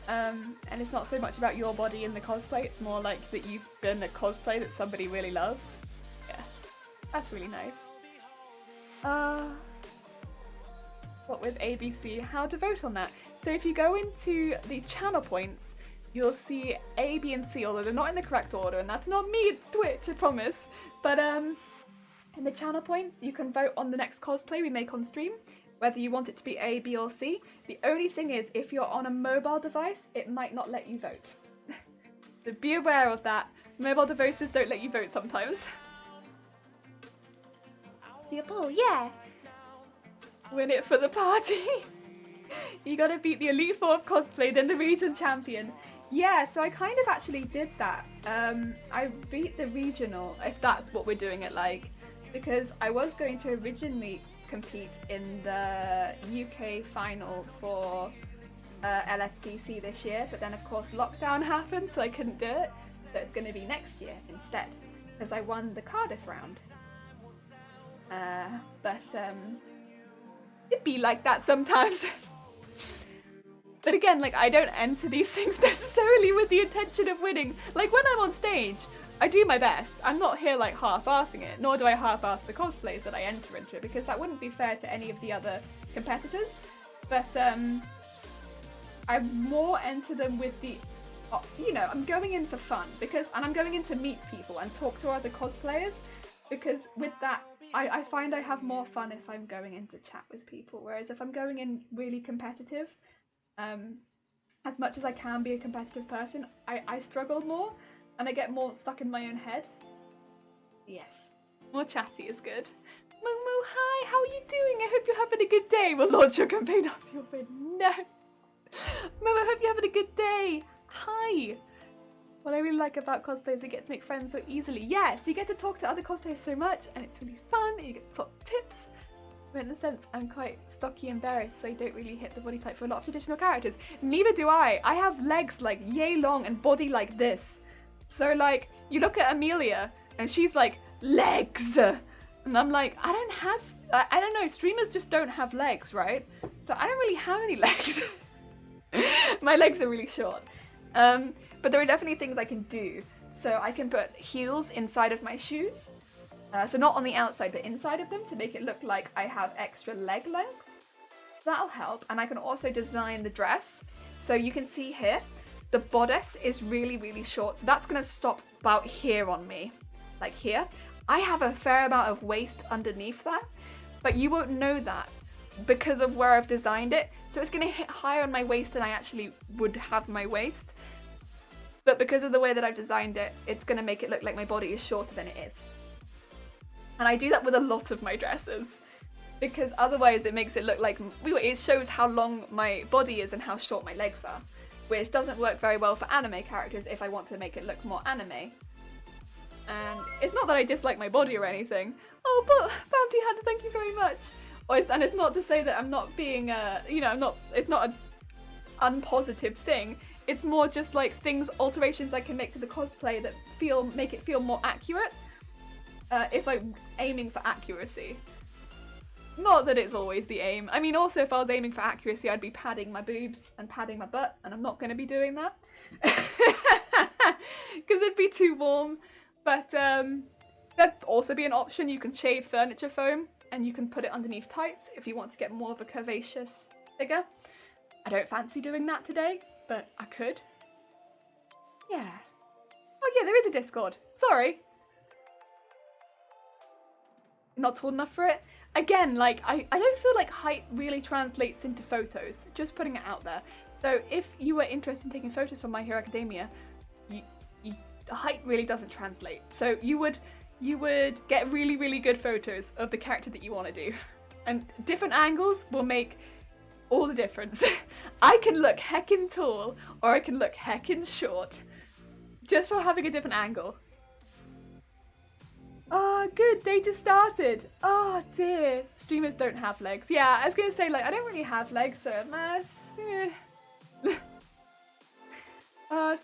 And it's not so much about your body in the cosplay, it's more like that you've been a cosplay that somebody really loves. Yeah, that's really nice. What with ABC, how to vote on that. So if you go into the channel points, you'll see A, B, and C, although they're not in the correct order, and that's not me, it's Twitch, I promise. But in the channel points, you can vote on the next cosplay we make on stream, whether you want it to be A, B, or C. The only thing is, if you're on a mobile device, it might not let you vote. So be aware of that. Mobile devices don't let you vote sometimes. See a ball, yeah! Win it for the party! You gotta beat the Elite Four of cosplay, then the region champion. Yeah, so I kind of actually did that. I beat the regional, if that's what we're doing it like, because I was going to originally compete in the UK final for LFCC this year, but then of course lockdown happened, so I couldn't do it. So it's going to be next year instead, because I won the Cardiff round. But it'd be like that sometimes. But again, like, I don't enter these things necessarily with the intention of winning. Like, when I'm on stage, I do my best. I'm not here, like, half-arsing it, nor do I half-arse the cosplays that I enter into it, because that wouldn't be fair to any of the other competitors. But, I more enter them with the, you know, I'm going in for fun, because, and I'm going in to meet people and talk to other cosplayers, because with that, I find I have more fun if I'm going in to chat with people, whereas if I'm going in really competitive, as much as I can be a competitive person, I struggle more and I get more stuck in my own head. Yes, more chatty is good. Momo, hi, how are you doing? I hope you're having a good day. We'll launch your campaign after your win. No. Momo, I hope you're having a good day. Hi. What I really like about cosplay is you get to make friends so easily. Yes, you get to talk to other cosplayers so much and it's really fun and you get to talk tips. But in a sense, I'm quite stocky and bearish, so I don't really hit the body type for a lot of traditional characters. Neither do I. I have legs like yay long and body like this. So like, you look at Amelia and she's like, legs. And I'm like, I don't know, streamers just don't have legs, right? So I don't really have any legs. My legs are really short. But there are definitely things I can do. So I can put heels inside of my shoes. So not on the outside, but inside of them to make it look like I have extra leg length. That'll help. And I can also design the dress. So you can see here, the bodice is really, really short. So that's going to stop about here on me, like here. I have a fair amount of waist underneath that, but you won't know that because of where I've designed it. So it's gonna hit higher on my waist than I actually would have my waist. But because of the way that I've designed it, it's gonna make it look like my body is shorter than it is. And I do that with a lot of my dresses, because otherwise it makes it look like, it shows how long my body is and how short my legs are, which doesn't work very well for anime characters if I want to make it look more anime. And it's not that I dislike my body or anything. Oh, but Bounty Hunter, thank you very much. And it's not to say that I'm not being, it's not an unpositive thing. It's more just like alterations I can make to the cosplay that make it feel more accurate. If I'm aiming for accuracy. Not that it's always the aim. I mean, also if I was aiming for accuracy, I'd be padding my boobs and padding my butt, and I'm not going to be doing that. Because it'd be too warm. But there'd also be an option. You can shave furniture foam and you can put it underneath tights if you want to get more of a curvaceous figure. I don't fancy doing that today, but I could. Yeah. Oh yeah, there is a Discord. Sorry. Not tall enough for it. Again, like, I don't feel like height really translates into photos. Just putting it out there. So if you were interested in taking photos from My Hero Academia, height really doesn't translate. So you would get really, really good photos of the character that you want to do. And different angles will make all the difference. I can look heckin' tall, or I can look heckin' short, just for having a different angle. Oh, good, day just started. Oh dear, streamers don't have legs. Yeah, I was gonna say, like, I don't really have legs, so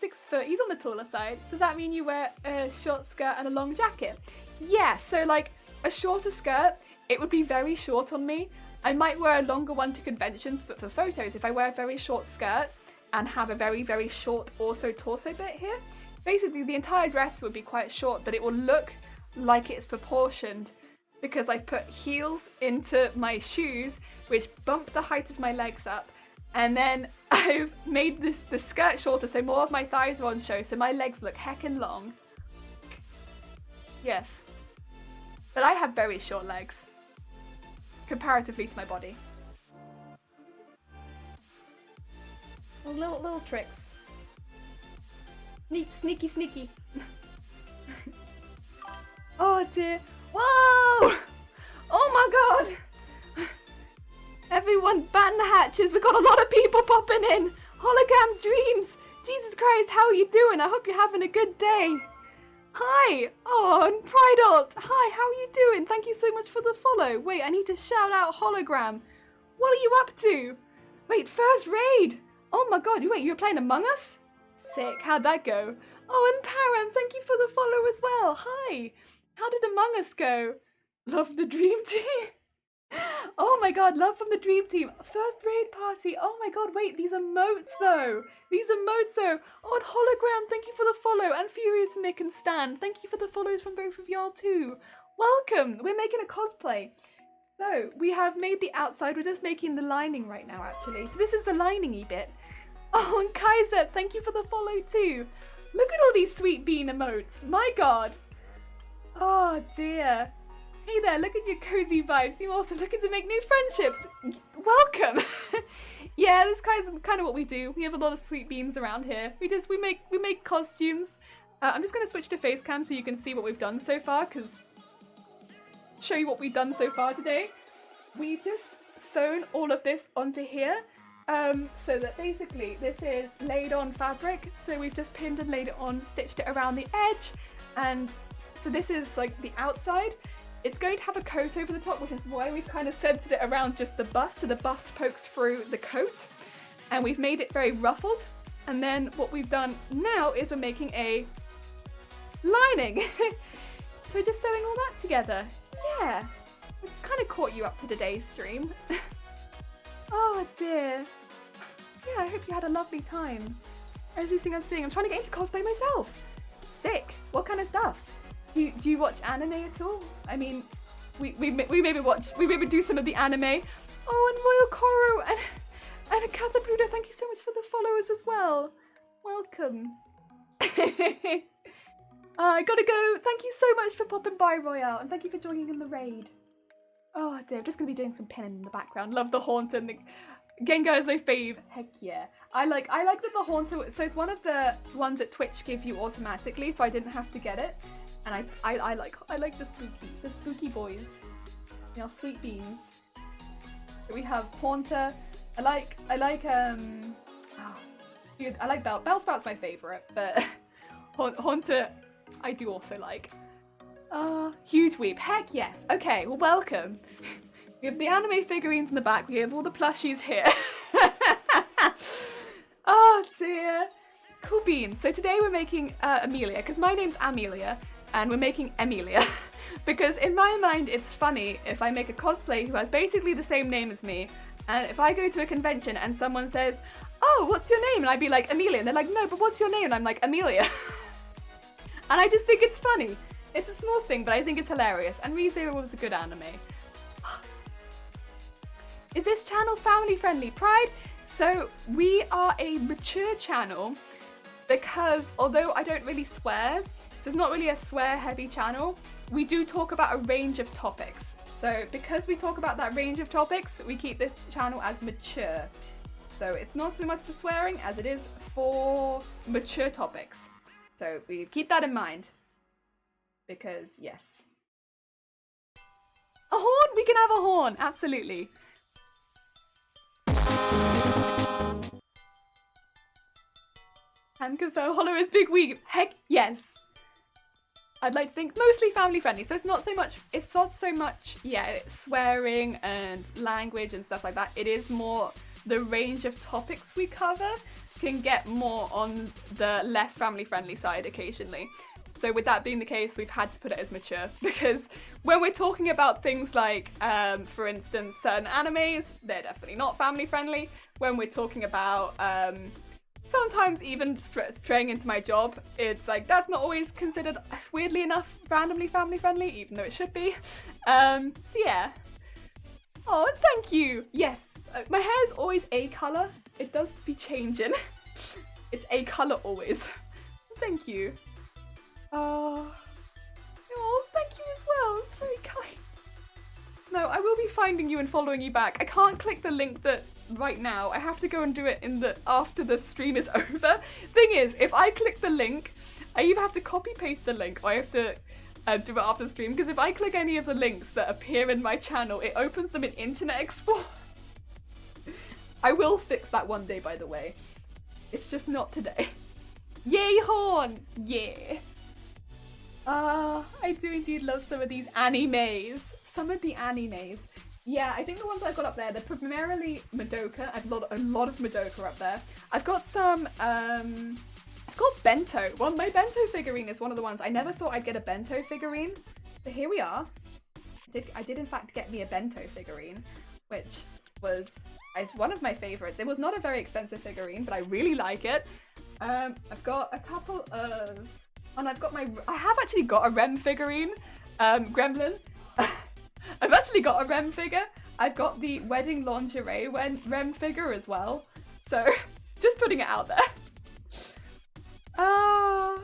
6 foot, he's on the taller side. Does that mean you wear a short skirt and a long jacket? Yeah, so like a shorter skirt, it would be very short on me. I might wear a longer one to conventions, but for photos, if I wear a very short skirt and have a very, very short also torso bit here, basically the entire dress would be quite short, but it will look like it's proportioned because I've put heels into my shoes, which bump the height of my legs up, and then I've made the skirt shorter so more of my thighs are on show, so my legs look heckin' long. Yes. But I have very short legs, comparatively to my body. Well, little tricks. Sneaky, sneaky. Oh dear. Whoa! Oh my god! Everyone batten the hatches, we've got a lot of people popping in! Hologram Dreams! Jesus Christ, how are you doing? I hope you're having a good day. Hi! Oh, and Pride Alt! Hi, how are you doing? Thank you so much for the follow. Wait, I need to shout out Hologram. What are you up to? Wait, first raid! Oh my god, wait, you were playing Among Us? Sick, how'd that go? Oh, and Param, thank you for the follow as well. Hi! How did Among Us go? Love the dream team. Oh my god, love from the dream team. First raid party. Oh my god, wait, these emotes though. These emotes though. Oh, and Hologram, thank you for the follow. And Furious Mick and Stan, thank you for the follows from both of y'all too. Welcome. We're making a cosplay. So we have made the outside. We're just making the lining right now actually. So this is the lining-y bit. Oh, and Kaiser, thank you for the follow too. Look at all these sweet bean emotes. My god. Oh dear. Hey there, look at your cozy vibes. You're also looking to make new friendships. Welcome. Yeah, this kind of what we do. We have a lot of sweet beans around here. We make costumes. I'm just gonna switch to face cam so you can see what we've done so far, because show you what we've done so far today. We've just sewn all of this onto here. So that basically this is laid on fabric. So we've just pinned and laid it on, stitched it around the edge, and so this is like the outside. It's going to have a coat over the top, which is why we've kind of centered it around just the bust, so the bust pokes through the coat. And we've made it very ruffled. And then what we've done now is we're making a lining. So we're just sewing all that together. Yeah, we've kind of caught you up to today's stream. Oh dear. Yeah, I hope you had a lovely time. Everything I'm seeing, I'm trying to get into cosplay myself. Sick. What kind of stuff? Do you watch anime at all? I mean, we maybe do some of the anime. Oh, and Royal Koro and Cather Bruder, thank you so much for the followers as well. Welcome. I gotta go. Thank you so much for popping by, Royale, and thank you for joining in the raid. Oh dear, I'm just gonna be doing some pinning in the background. Love the Haunter. Gengar is my fave. Heck yeah. I like that the Haunter, so it's one of the ones that Twitch give you automatically, so I didn't have to get it. And I like the spooky boys. You know, sweet beans. So we have Haunter. I like Bellsprout's my favourite, but Haunter I do also like. Huge weep. Heck yes. Okay, well welcome. We have the anime figurines in the back. We have all the plushies here. Oh dear. Cool beans. So today we're making Amelia, because my name's Amelia, and we're making Emilia. Because in my mind it's funny if I make a cosplay who has basically the same name as me, and if I go to a convention and someone says, oh, what's your name? And I'd be like, Amelia. And they're like, no, but what's your name? And I'm like, Amelia. And I just think it's funny. It's a small thing, but I think it's hilarious. And ReZero was a good anime. Is this channel family friendly? Pride? So we are a mature channel because although I don't really swear, so it's not really a swear heavy channel, we do talk about a range of topics. So because we talk about that range of topics, we keep this channel as mature. So it's not so much for swearing as it is for mature topics. So we keep that in mind. Because, yes. A horn? We can have a horn, absolutely. And confirm Hollow is big weep. Heck yes. I'd like to think mostly family friendly, so it's not so much, yeah, swearing and language and stuff like that. It is more the range of topics we cover can get more on the less family friendly side occasionally. So with that being the case, we've had to put it as mature because when we're talking about things like, for instance, certain animes, they're definitely not family friendly. When we're talking about sometimes even straying into my job, it's like that's not always considered, weirdly enough, randomly family friendly, even though it should be. So yeah. Oh, thank you. Yes, my hair is always a colour. It does be changing. It's a colour always. Thank you. Oh, thank you as well. It's very kind. No, I will be finding you and following you back. I can't click the link that right now. I have to go and do it after the stream is over. Thing is, if I click the link, I either have to copy paste the link or I have to do it after the stream. Because if I click any of the links that appear in my channel, it opens them in Internet Explorer. I will fix that one day, by the way. It's just not today. Yay, horn! Yeah. I do indeed love some of these animes. Some of the animes. Yeah, I think the ones I've got up there, they're primarily Madoka. I've got a lot of Madoka up there. I've got some, I've got Bento. Well, my Bento figurine is one of the ones. I never thought I'd get a Bento figurine. But here we are. I did in fact get me a Bento figurine, which is one of my favorites. It was not a very expensive figurine, but I really like it. I've got a couple of... And I have actually got a Rem figurine, Gremlin. I've actually got a Rem figure. I've got the wedding lingerie Rem figure as well. So, just putting it out there. Oh,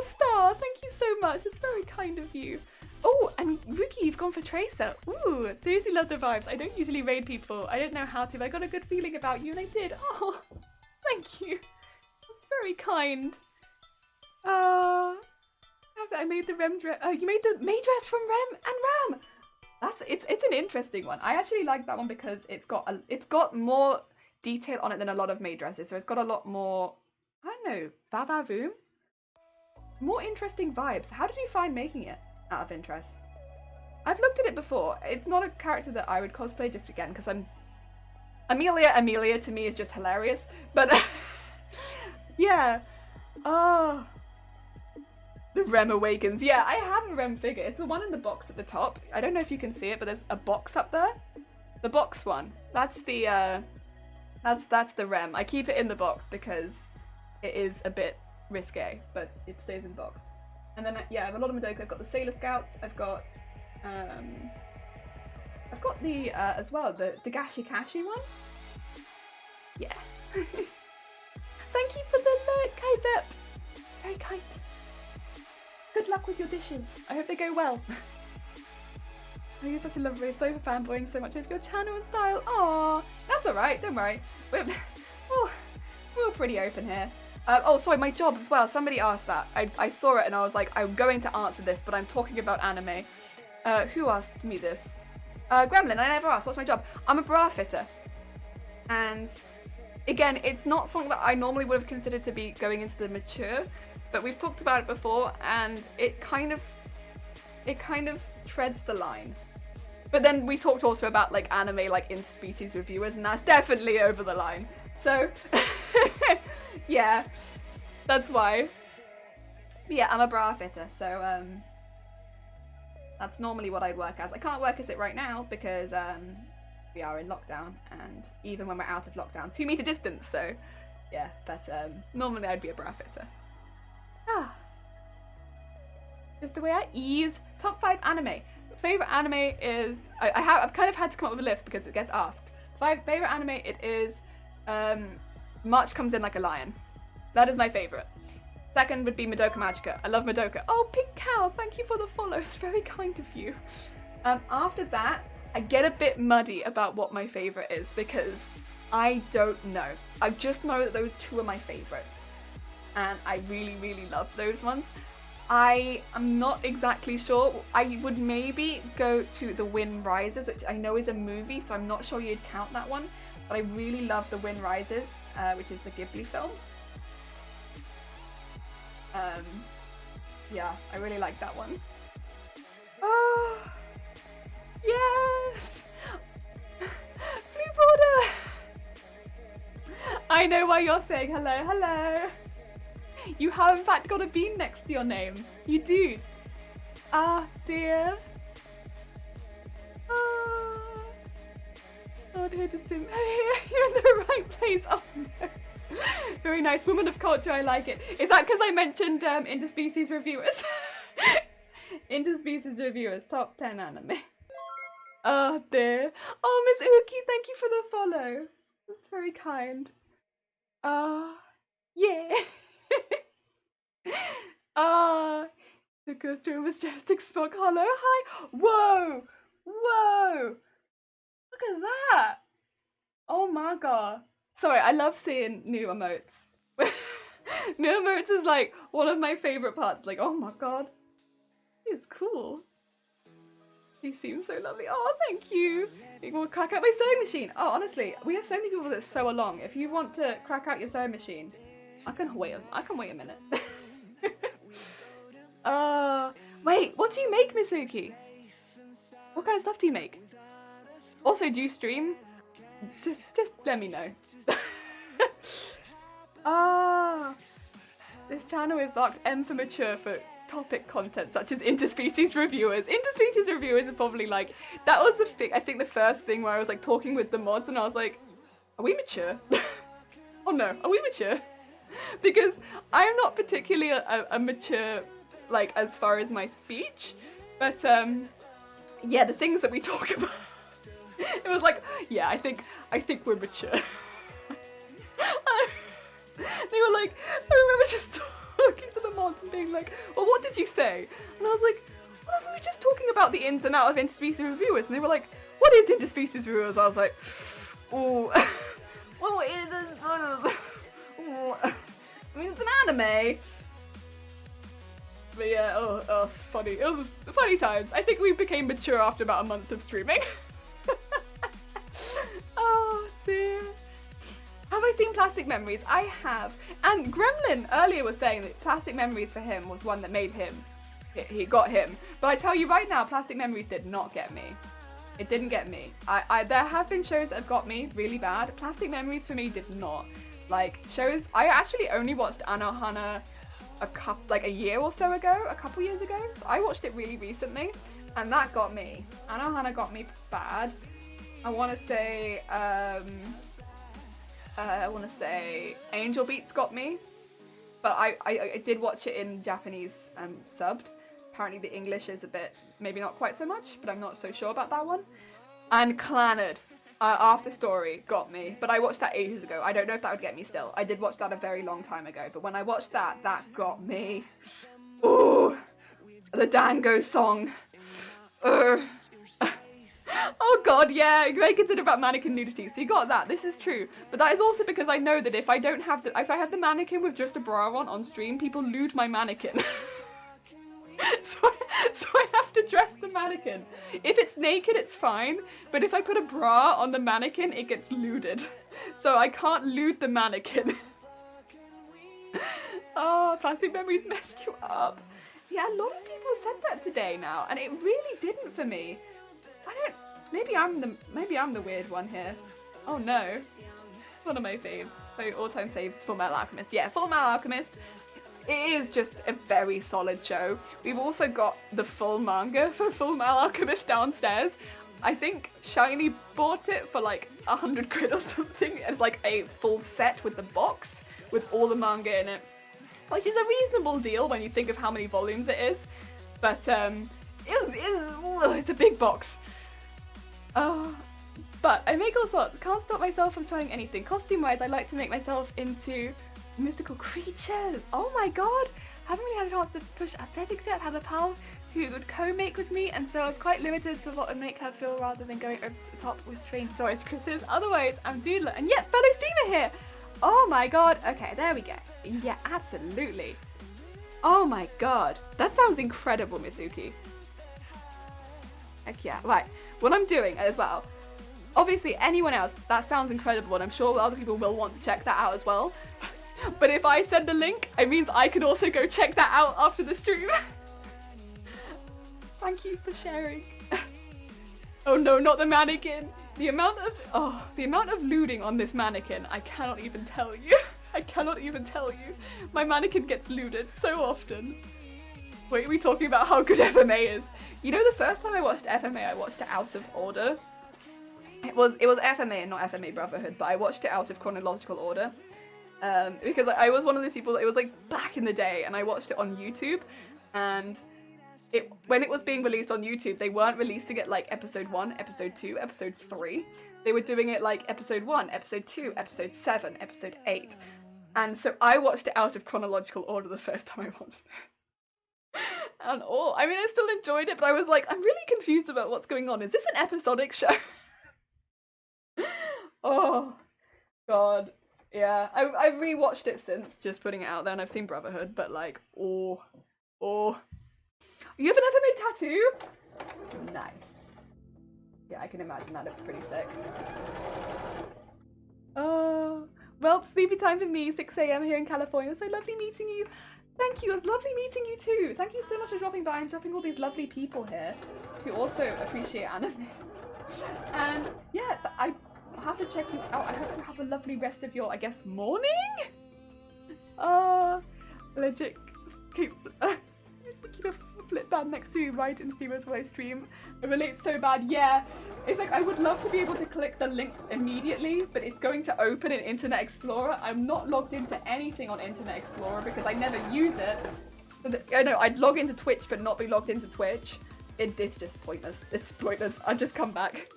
Star, thank you so much. It's very kind of you. Oh, and Rookie, you've gone for Tracer. Ooh, seriously love the vibes. I don't usually raid people. I didn't know how to, but I got a good feeling about you and I did. Oh, thank you. That's very kind. I made the Rem dress. Oh, you made the May dress from Rem and Ram. It's an interesting one. I actually like that one because it's got more detail on it than a lot of May dresses. So it's got a lot more, I don't know, va-va-voom? More interesting vibes. How did you find making it, out of interest? I've looked at it before. It's not a character that I would cosplay just again because Amelia to me is just hilarious. But yeah. Oh. The Rem Awakens. Yeah, I have a Rem figure. It's the one in the box at the top. I don't know if you can see it, but there's a box up there. The box one. That's the that's the Rem. I keep it in the box because it is a bit risque, but it stays in the box. And then yeah, I have a lot of Madoka. I've got the Sailor Scouts. I've got the as well the Dagashi Kashi one. Yeah. Thank you for the lurk, Kaizep. Very kind. luck with your dishes. I hope they go well. Oh, you're such a lovely, so fanboying so much of your channel and style. Aww, that's alright, don't worry. We're pretty open here. Oh, sorry, my job as well. Somebody asked that. I saw it and I was like, I'm going to answer this, but I'm talking about anime. Who asked me this? Gremlin, I never asked. What's my job? I'm a bra fitter. And again, it's not something that I normally would have considered to be going into the mature, but we've talked about it before, and it kind of treads the line. But then we talked also about like anime, like interspecies reviewers, and that's definitely over the line. So yeah, that's why. But yeah, I'm a bra fitter, so that's normally what I'd work as. I can't work as it right now because we are in lockdown, and even when we're out of lockdown, 2 meter distance, so yeah, but normally I'd be a bra fitter. Just the way I ease. Top 5 anime. Favorite anime is, I've kind of had to come up with a list because it gets asked. Favorite anime, it is March Comes In Like a Lion. That is my favorite. Second would be Madoka Magica. I love Madoka. Oh, Pink Cow, thank you for the follow. It's very kind of you. After that, I get a bit muddy about what my favorite is because I don't know. I just know that those 2 are my favorites. And I really, really love those ones. I am not exactly sure. I would maybe go to The Wind Rises, which I know is a movie, so I'm not sure you'd count that one. But I really love The Wind Rises, which is the Ghibli film. Yeah, I really like that one. Oh, yes! Blue border! I know why you're saying hello, hello! You have in fact got a bean next to your name. You do. Ah, dear. Ah. Not here to sim. You're in the right place. Oh no. Very nice. Woman of culture, I like it. Is that because I mentioned interspecies reviewers? Interspecies reviewers, top 10 anime. Oh dear. Oh, Miss Uki, thank you for the follow. That's very kind. Yeah. The ghost to a majestic Spock Hollow. Hi. Whoa. Whoa. Look at that. Oh my god. Sorry, I love seeing new emotes. New emotes is like one of my favorite parts. Like, oh my god. It's cool. He seems so lovely. Oh, thank you. You will crack out my sewing machine. Oh, honestly, we have so many people that sew along. If you want to crack out your sewing machine, I can wait a minute. Wait, what do you make, Misuki? What kind of stuff do you make? Also, do you stream? Just let me know. This channel is marked M for mature for topic content such as interspecies reviewers. Interspecies reviewers are probably like, that was the thing, I think the first thing where I was like talking with the mods and I was like, are we mature? Oh no, are we mature? Because I'm not particularly a mature, like, as far as my speech, but yeah, the things that we talk about, it was like, yeah, I think we're mature. They were like, I remember just talking to the mods and being like, well, what did you say? And I was like, well, we were just talking about the ins and outs of interspecies reviewers, and they were like, what is interspecies reviewers? I was like, oh, well, it is, I mean, it's an anime. But yeah, oh, funny. It was funny times. I think we became mature after about a month of streaming. Oh dear. Have I seen Plastic Memories? I have. And Gremlin earlier was saying that Plastic Memories for him was one that made him. He got him. But I tell you right now, Plastic Memories did not get me. It didn't get me. There have been shows that have got me really bad. Plastic Memories for me did not. Like, shows, I actually only watched Anohana a year or so ago, a couple years ago. So I watched it really recently, and that got me. Anohana got me bad. I want to say Angel Beats got me, but I did watch it in Japanese subbed. Apparently the English is a bit, maybe not quite so much, but I'm not so sure about that one. And Clannad, After Story, got me, but I watched that ages ago. I don't know if that would get me still. I did watch that a very long time ago, but when I watched that, that got me. Ooh, The Dango song. Oh god, yeah, very considered about mannequin nudity. So you got that. This is true, but that is also because I know that if I have the mannequin with just a bra on stream, people lewd my mannequin. so I have to dress the mannequin. If it's naked, it's fine, but if I put a bra on the mannequin, it gets lewded. So I can't lewd the mannequin. Oh, plastic memories messed you up. Yeah, a lot of people said that today now, and it really didn't for me. Maybe I'm the weird one here. Oh no. One of my faves. My all-time faves, Full Metal Alchemist. Yeah, Full Metal Alchemist. It is just a very solid show. We've also got the full manga for Full Metal Alchemist downstairs. I think Shiny bought it for like 100 quid or something as like a full set with the box with all the manga in it. Which is a reasonable deal when you think of how many volumes it is. But it's a big box. But I make all sorts. Can't stop myself from trying anything. Costume-wise, I like to make myself into mythical creatures. Oh my god! Haven't really had a chance to push aesthetics yet. Have a pal who would co-make with me, and so I was quite limited to what would make her feel rather than going over the top with strange stories scripters. Otherwise, I'm doodler. And yet, fellow streamer here! Oh my god. Okay, there we go. Yeah, absolutely. Oh my god. That sounds incredible, Mitsuki. Heck yeah. Right. What I'm doing as well, obviously anyone else, that sounds incredible and I'm sure other people will want to check that out as well. But if I send the link, it means I can also go check that out after the stream. Thank you for sharing. Oh no, not the mannequin. The amount of looting on this mannequin, I cannot even tell you. I cannot even tell you. My mannequin gets looted so often. Wait, are we talking about how good FMA is? You know, the first time I watched FMA, I watched it out of order. It was FMA and not FMA Brotherhood, but I watched it out of chronological order. Because I was one of the people that it was like back in the day, and I watched it on YouTube, and when it was being released on YouTube, they weren't releasing it like episode 1, episode 2, episode 3. They were doing it like episode 1, episode 2, episode 7, episode 8. And so I watched it out of chronological order the first time I watched it. And I mean, I still enjoyed it, but I was like, I'm really confused about what's going on. Is this an episodic show? Oh, God. Yeah, I've rewatched it since, just putting it out there, and I've seen Brotherhood, but like, You have an FMA tattoo? Nice. Yeah, I can imagine that looks pretty sick. Oh, well, sleepy time for me, 6 AM here in California, so lovely meeting you. Thank you, it was lovely meeting you too. Thank you so much for dropping by and dropping all these lovely people here who also appreciate anime. And yeah, I have to check you out. I hope you have a lovely rest of your, I guess, morning? Legit, keep a flip band next to you right in streamers while I stream. I relate so bad. Yeah, it's like I would love to be able to click the link immediately, but it's going to open in Internet Explorer. I'm not logged into anything on Internet Explorer because I never use it. So I know I'd log into Twitch but not be logged into Twitch. It's just pointless. It's pointless. I've just come back.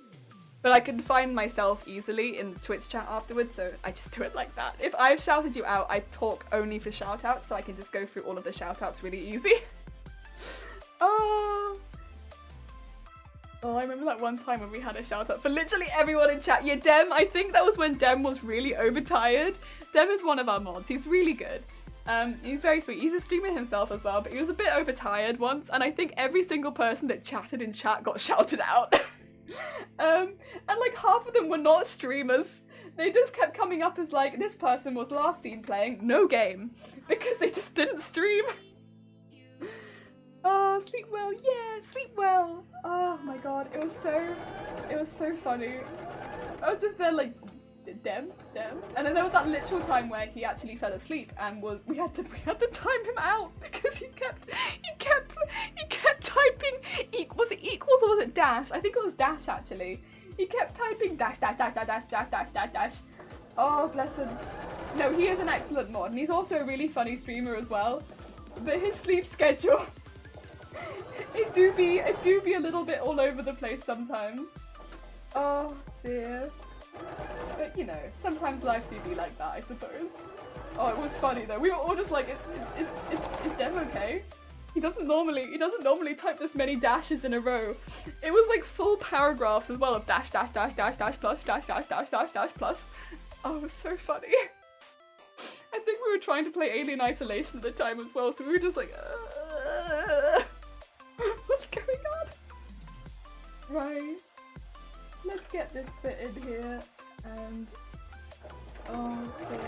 But I can find myself easily in the Twitch chat afterwards, so I just do it like that. If I've shouted you out, I talk only for shoutouts, so I can just go through all of the shoutouts really easy. Oh, I remember that one time when we had a shout out for literally everyone in chat. Yeah, Dem, I think that was when Dem was really overtired. Dem is one of our mods. He's really good. He's very sweet. He's a streamer himself as well, but he was a bit overtired once, and I think every single person that chatted in chat got shouted out. And like half of them were not streamers. They just kept coming up as like, this person was last seen playing no game, because they just didn't stream. Oh, sleep well, yeah, sleep well. Oh my god, it was so funny. I was just there like, Dem. And then there was that literal time where he actually fell asleep and we had to time him out because he kept typing, was it equals or was it dash? I think it was dash actually. He kept typing dash. Oh, bless him. No, he is an excellent mod, and he's also a really funny streamer as well. But his sleep schedule, it do be a little bit all over the place sometimes. Oh dear. But you know, sometimes life do be like that, I suppose. Oh, it was funny though. We were all just like, is Dem okay? He doesn't normally type this many dashes in a row. It was like full paragraphs as well of dash dash dash dash dash plus dash dash dash dash dash plus. Oh, it was so funny. I think we were trying to play Alien Isolation at the time as well, so we were just like, what's going on? Right. Let's get this bit in here and okay.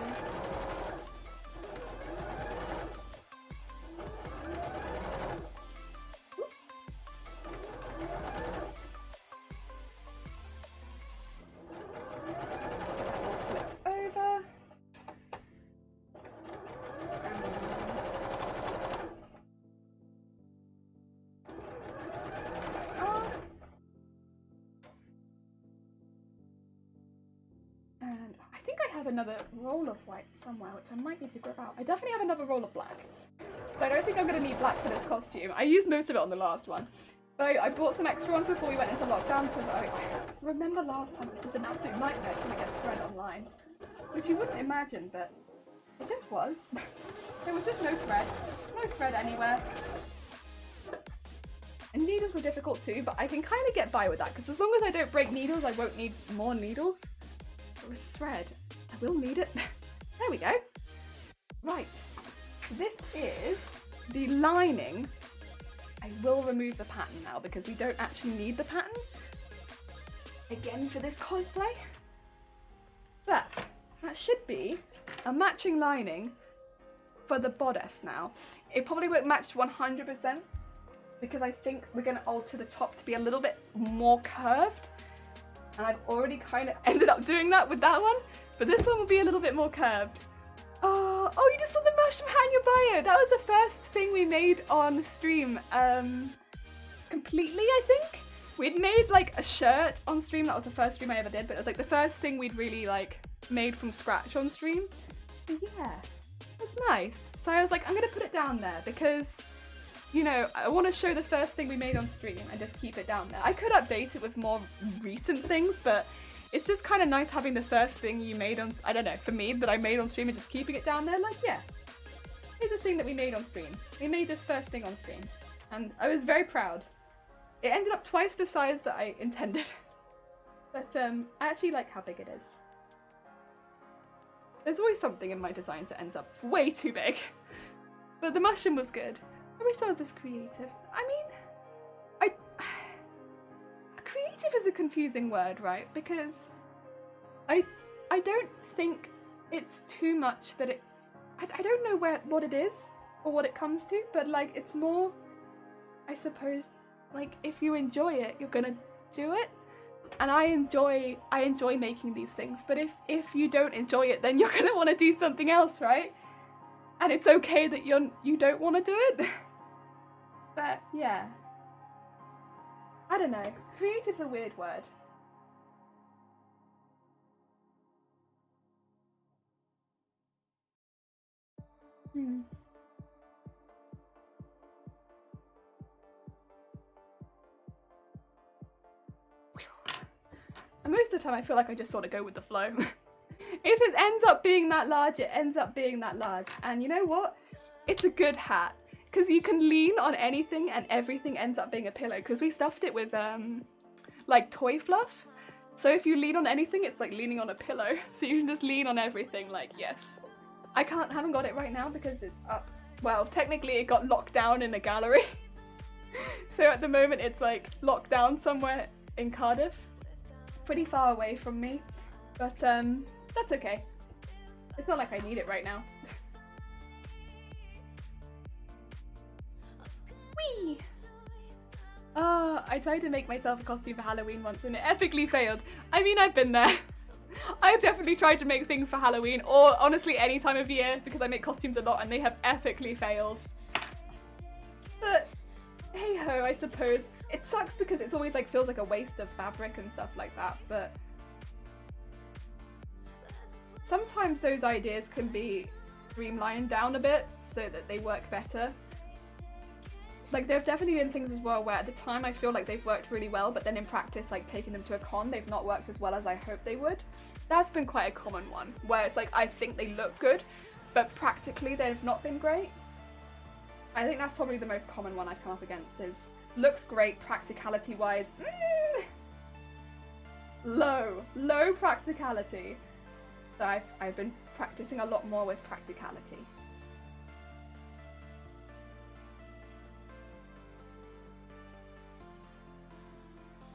Another roll of white somewhere, which I might need to grab out. I definitely have another roll of black, but I don't think I'm going to need black for this costume. I used most of it on the last one, but I bought some extra ones before we went into lockdown because I remember last time it was just an absolute nightmare trying to get thread online, which you wouldn't imagine, but it just was. There was just no thread anywhere. And needles are difficult too, but I can kind of get by with that because as long as I don't break needles, I won't need more needles. But with thread, I will need it. There we go. Right, this is the lining. I will remove the pattern now because we don't actually need the pattern again for this cosplay. But that should be a matching lining for the bodice now. It probably won't match to 100% because I think we're going to alter the top to be a little bit more curved. And I've already kind of ended up doing that with that one, but this one will be a little bit more curved. Oh, you just saw the mushroom hat in your bio. That was the first thing we made on stream, completely, I think. We'd made like a shirt on stream. That was the first stream I ever did, but it was like the first thing we'd really like made from scratch on stream. So yeah, that's nice. So I was like, I'm gonna put it down there because, you know, I want to show the first thing we made on stream and just keep it down there. I could update it with more recent things, but it's just kind of nice having the first thing you made on, I don't know, for me, that I made on stream and just keeping it down there. Like, yeah, here's a thing that we made on stream. We made this first thing on stream, and I was very proud. It ended up twice the size that I intended, but I actually like how big it is. There's always something in my designs that ends up way too big, but the mushroom was good. I wish I was this creative. I mean, creative is a confusing word, right? Because I don't think it's too much that it, I don't know what it is or what it comes to, but like it's more, I suppose, like if you enjoy it, you're gonna do it. And I enjoy making these things, but if you don't enjoy it, then you're gonna want to do something else, right? And it's okay that you don't want to do it. But yeah, I don't know. Creative's a weird word. And most of the time I feel like I just sort of go with the flow. If it ends up being that large, it ends up being that large. And you know what? It's a good hat. Because you can lean on anything and everything ends up being a pillow. Because we stuffed it with like toy fluff. So if you lean on anything, it's like leaning on a pillow. So you can just lean on everything, like, yes. I haven't got it right now because it's up. Well, technically it got locked down in a gallery. So at the moment it's like locked down somewhere in Cardiff. Pretty far away from me. But that's okay. It's not like I need it right now. Whee! I tried to make myself a costume for Halloween once and it epically failed. I mean, I've been there. I've definitely tried to make things for Halloween, or honestly any time of year, because I make costumes a lot and they have epically failed. But hey ho, I suppose. It sucks because it's always like feels like a waste of fabric and stuff like that, but sometimes those ideas can be streamlined down a bit so that they work better. Like, there have definitely been things as well where at the time I feel like they've worked really well, but then in practice, like taking them to a con, they've not worked as well as I hoped they would. That's been quite a common one, where it's like, I think they look good, but practically they've not been great. I think that's probably the most common one I've come up against is looks great practicality-wise. Low practicality. So I've been practicing a lot more with practicality.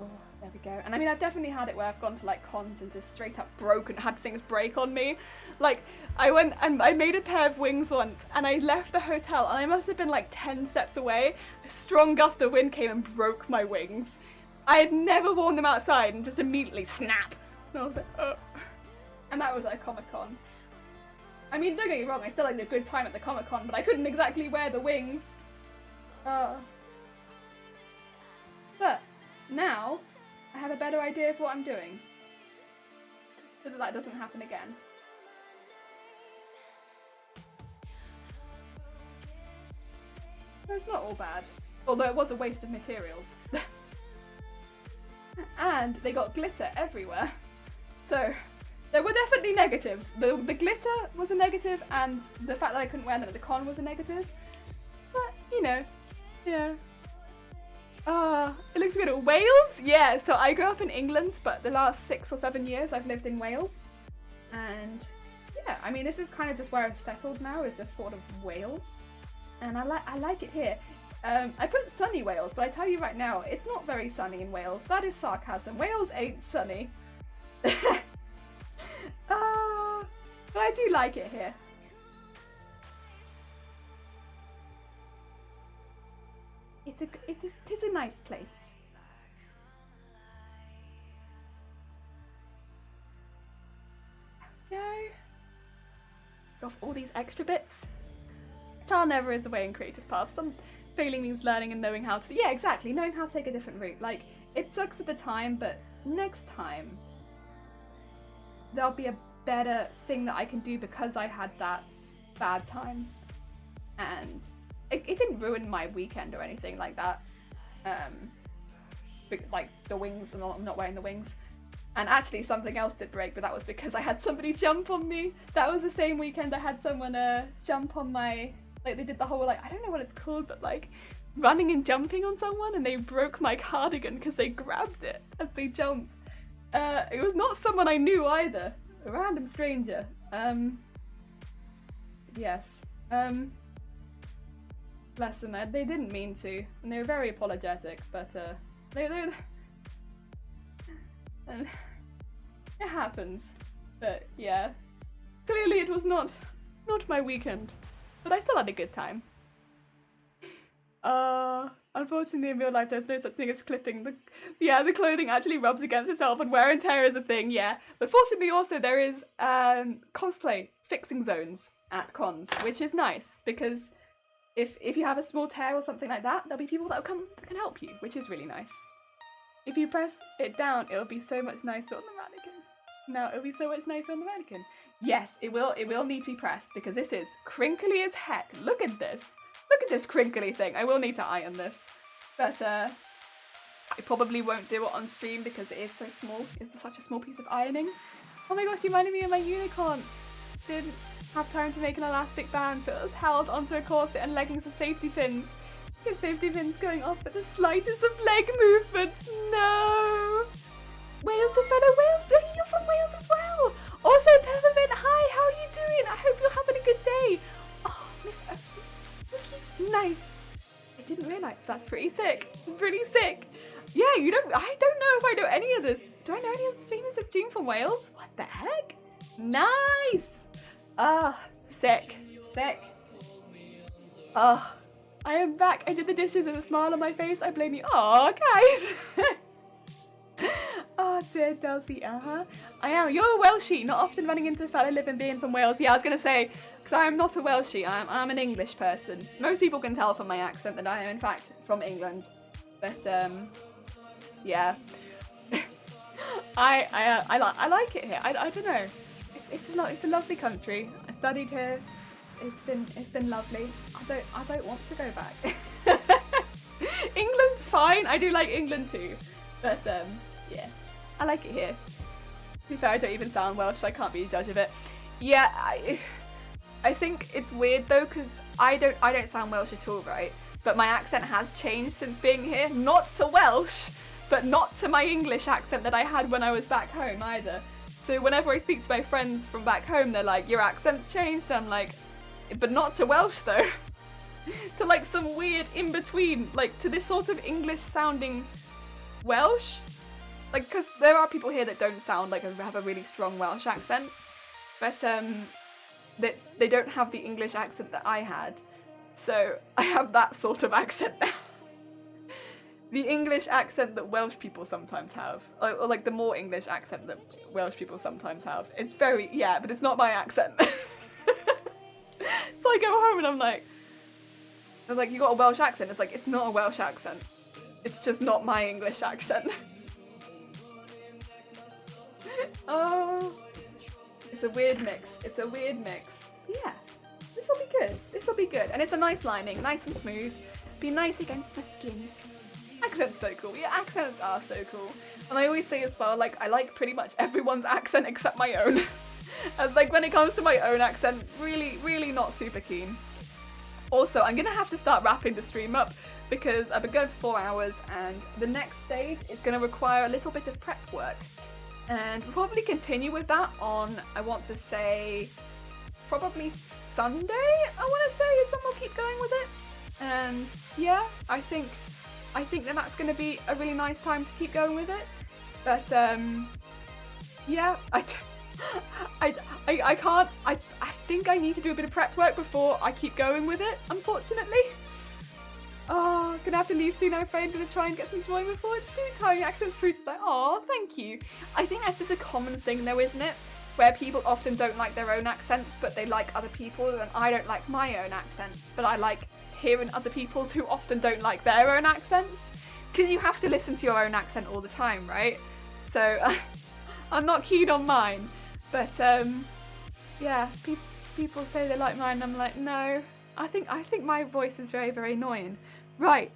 Oh, there we go. And I mean, I've definitely had it where I've gone to like cons and just straight up broken, had things break on me. Like, I went and I made a pair of wings once and I left the hotel and I must have been like 10 steps away. A strong gust of wind came and broke my wings. I had never worn them outside and just immediately snap. And I was like, oh. And that was at Comic-Con. I mean, don't get me wrong, I still had a good time at the Comic-Con, but I couldn't exactly wear the wings. But now I have a better idea of what I'm doing, so that doesn't happen again. So it's not all bad, although it was a waste of materials. And they got glitter everywhere. So there were definitely negatives. The glitter was a negative and the fact that I couldn't wear them at the con was a negative. But, you know, yeah. It looks good. Wales? Yeah, so I grew up in England, but the last 6 or 7 years I've lived in Wales. And yeah, I mean, this is kind of just where I've settled now, is just sort of Wales. And I like it here. I put sunny Wales, but I tell you right now, it's not very sunny in Wales. That is sarcasm. Wales ain't sunny. But I do like it here. It is a nice place. Go off all these extra bits. Trial never is a way in creative paths. Some failing means learning and knowing how to. Yeah, exactly. Knowing how to take a different route. Like, it sucks at the time, but next time there'll be a better thing that I can do because I had that bad time. And it didn't ruin my weekend or anything like that. Like the wings, I'm not wearing the wings. And actually something else did break, but that was because I had somebody jump on me. That was the same weekend I had someone jump on my, like they did the whole, like, I don't know what it's called, but like running and jumping on someone, and they broke my cardigan because they grabbed it as they jumped. It was not someone I knew either. A random stranger. Yes. Bless them. They didn't mean to, and they were very apologetic, but it happens. But yeah, clearly it was not my weekend, but I still had a good time. Unfortunately in real life there's no such thing as clipping. The clothing actually rubs against itself and wear and tear is a thing, yeah. But fortunately also there is cosplay fixing zones at cons, which is nice because if you have a small tear or something like that, there'll be people that can help you, which is really nice. If you press it down, it'll be so much nicer on the mannequin. No, it'll be so much nicer on the mannequin. Yes, it will need to be pressed because this is crinkly as heck. Look at this. Look at this crinkly thing. I will need to iron this. But I probably won't do it on stream because it is so small. It's such a small piece of ironing. Oh my gosh, you reminded me of my unicorn. Didn't have time to make an elastic band, so it was held onto a corset and leggings with safety pins. Get safety pins going off at the slightest of leg movements. No! Wales to fellow Wales. You're from Wales as well. Also, Peppermint, hi, how are you doing? I hope you're having a good day. Oh, Miss nice. I didn't realise that's pretty sick. Pretty sick. Yeah, I don't know if I know any of this. Do I know any of the streamers that stream from Wales? What the heck? Nice. Sick. Sick. I am back. I did the dishes with a smile on my face. I blame you. Oh, guys. Oh, dear Dulcie. I am. You're a Welshie, not often running into fellow living being from Wales. Yeah, I was going to say, because I am not a Welshie. I'm an English person. Most people can tell from my accent that I am, in fact, from England. But, yeah. I like it here. I don't know. It's a lovely country. I studied here. It's been lovely. I don't want to go back. England's fine. I do like England too. But yeah, I like it here. To be fair, I don't even sound Welsh, so I can't be a judge of it. Yeah, I think it's weird though, because I don't sound Welsh at all, right? But my accent has changed since being here. Not to Welsh, but not to my English accent that I had when I was back home either. So whenever I speak to my friends from back home, they're like, your accent's changed. I'm like, but not to Welsh though. To like some weird in-between, like to this sort of English sounding Welsh. Like, because there are people here that don't sound like have a really strong Welsh accent. But they don't have the English accent that I had. So I have that sort of accent now. The English accent that Welsh people sometimes have. Or like the more English accent that Welsh people sometimes have. It's very, yeah, but it's not my accent. So I go home and I'm like, you got a Welsh accent? It's like, it's not a Welsh accent. It's just not my English accent. Oh, it's a weird mix. It's a weird mix. Yeah, this will be good. This will be good. And it's a nice lining, nice and smooth. Be nice against my skin. Accent's so cool. Yeah, accents are so cool. And I always say as well, like, I like pretty much everyone's accent except my own. And like, when it comes to my own accent, really, really not super keen. Also, I'm gonna have to start wrapping the stream up because I've been going for 4 hours and the next stage is gonna require a little bit of prep work. And we'll probably continue with that on, I want to say, probably Sunday, I want to say, is when we'll keep going with it. And yeah, I think that that's going to be a really nice time to keep going with it. But yeah, I can't, I think I need to do a bit of prep work before I keep going with it, unfortunately. Oh, gonna have to leave soon, I'm afraid. Gonna try and get some joy before it's food time. Accent's fruit is like, oh, thank you. I think that's just a common thing though, isn't it? Where people often don't like their own accents, but they like other people's, and I don't like my own accent, but I like hearing other people's who often don't like their own accents. Because you have to listen to your own accent all the time, right? So I'm not keen on mine. But yeah, people say they like mine, and I'm like, no. I think my voice is very, very annoying. Right,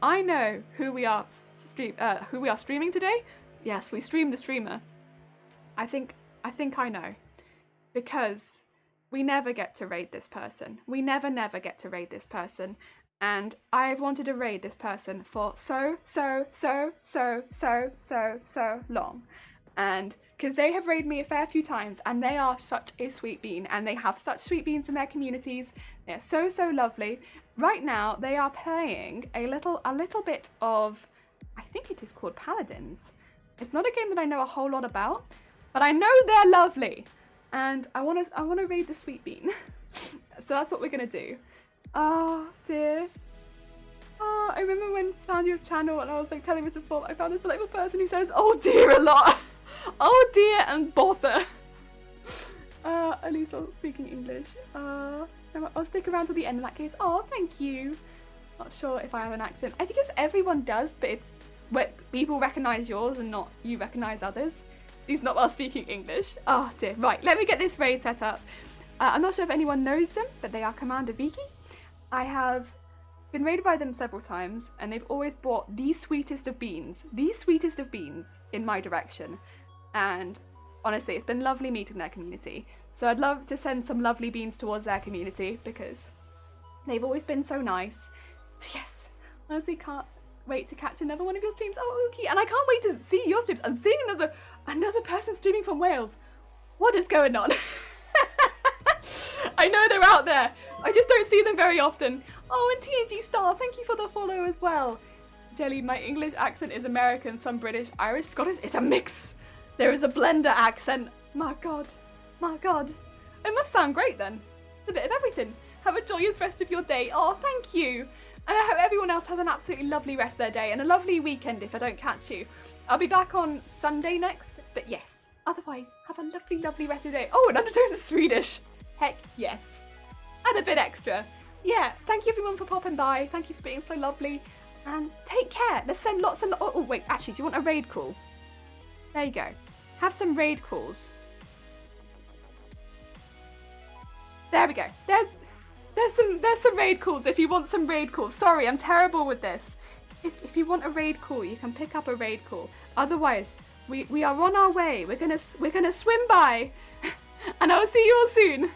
I know who we are streaming today. Yes, we streamed a streamer. I think I know, because we never get to raid this person. We never get to raid this person, and I've wanted to raid this person for so long, and because they have raided me a fair few times, and they are such a sweet bean, and they have such sweet beans in their communities. They're so lovely. Right now, they are playing a little bit of, I think it is called Paladins. It's not a game that I know a whole lot about, but I know they're lovely, and I want to raid the sweet bean. So that's what we're gonna do. Oh dear. Oh, I remember when I found your channel, and I was like telling Mr. Paul, I found this delightful person who says, "Oh dear" a lot. Oh dear and bother. At least I'm speaking English. I'll stick around till the end in that case. Oh, thank you. Not sure if I have an accent. I think everyone does, but it's where people recognise yours and not you recognise others. He's not while speaking English. Oh dear. Right, let me get this raid set up. I'm not sure if anyone knows them, but they are Commander Viki. I have been raided by them several times, and they've always brought the sweetest of beans in my direction. And honestly, it's been lovely meeting their community. So I'd love to send some lovely beans towards their community because they've always been so nice. So yes, honestly can't wait to catch another one of your streams. Oh, okay. And I can't wait to see your streams. I'm seeing another person streaming from Wales. What is going on? I know they're out there. I just don't see them very often. Oh, and TNG Star, thank you for the follow as well. Jelly, my English accent is American, some British, Irish, Scottish. It's a mix. There is a blender accent. My God. My God. It must sound great then. It's a bit of everything. Have a joyous rest of your day. Oh, thank you. And I hope everyone else has an absolutely lovely rest of their day and a lovely weekend if I don't catch you. I'll be back on Sunday next, but yes. Otherwise, have a lovely, lovely rest of your day. Oh, and Undertones is Swedish. Heck yes. And a bit extra. Yeah, thank you everyone for popping by. Thank you for being so lovely. And take care. Let's send lots of... Oh, wait, actually, do you want a raid call? There you go. Have some raid calls. There we go. There's some raid calls if you want some raid calls. Sorry, I'm terrible with this. If you want a raid call, you can pick up a raid call. Otherwise, we are on our way. We're gonna swim by. And I'll see you all soon.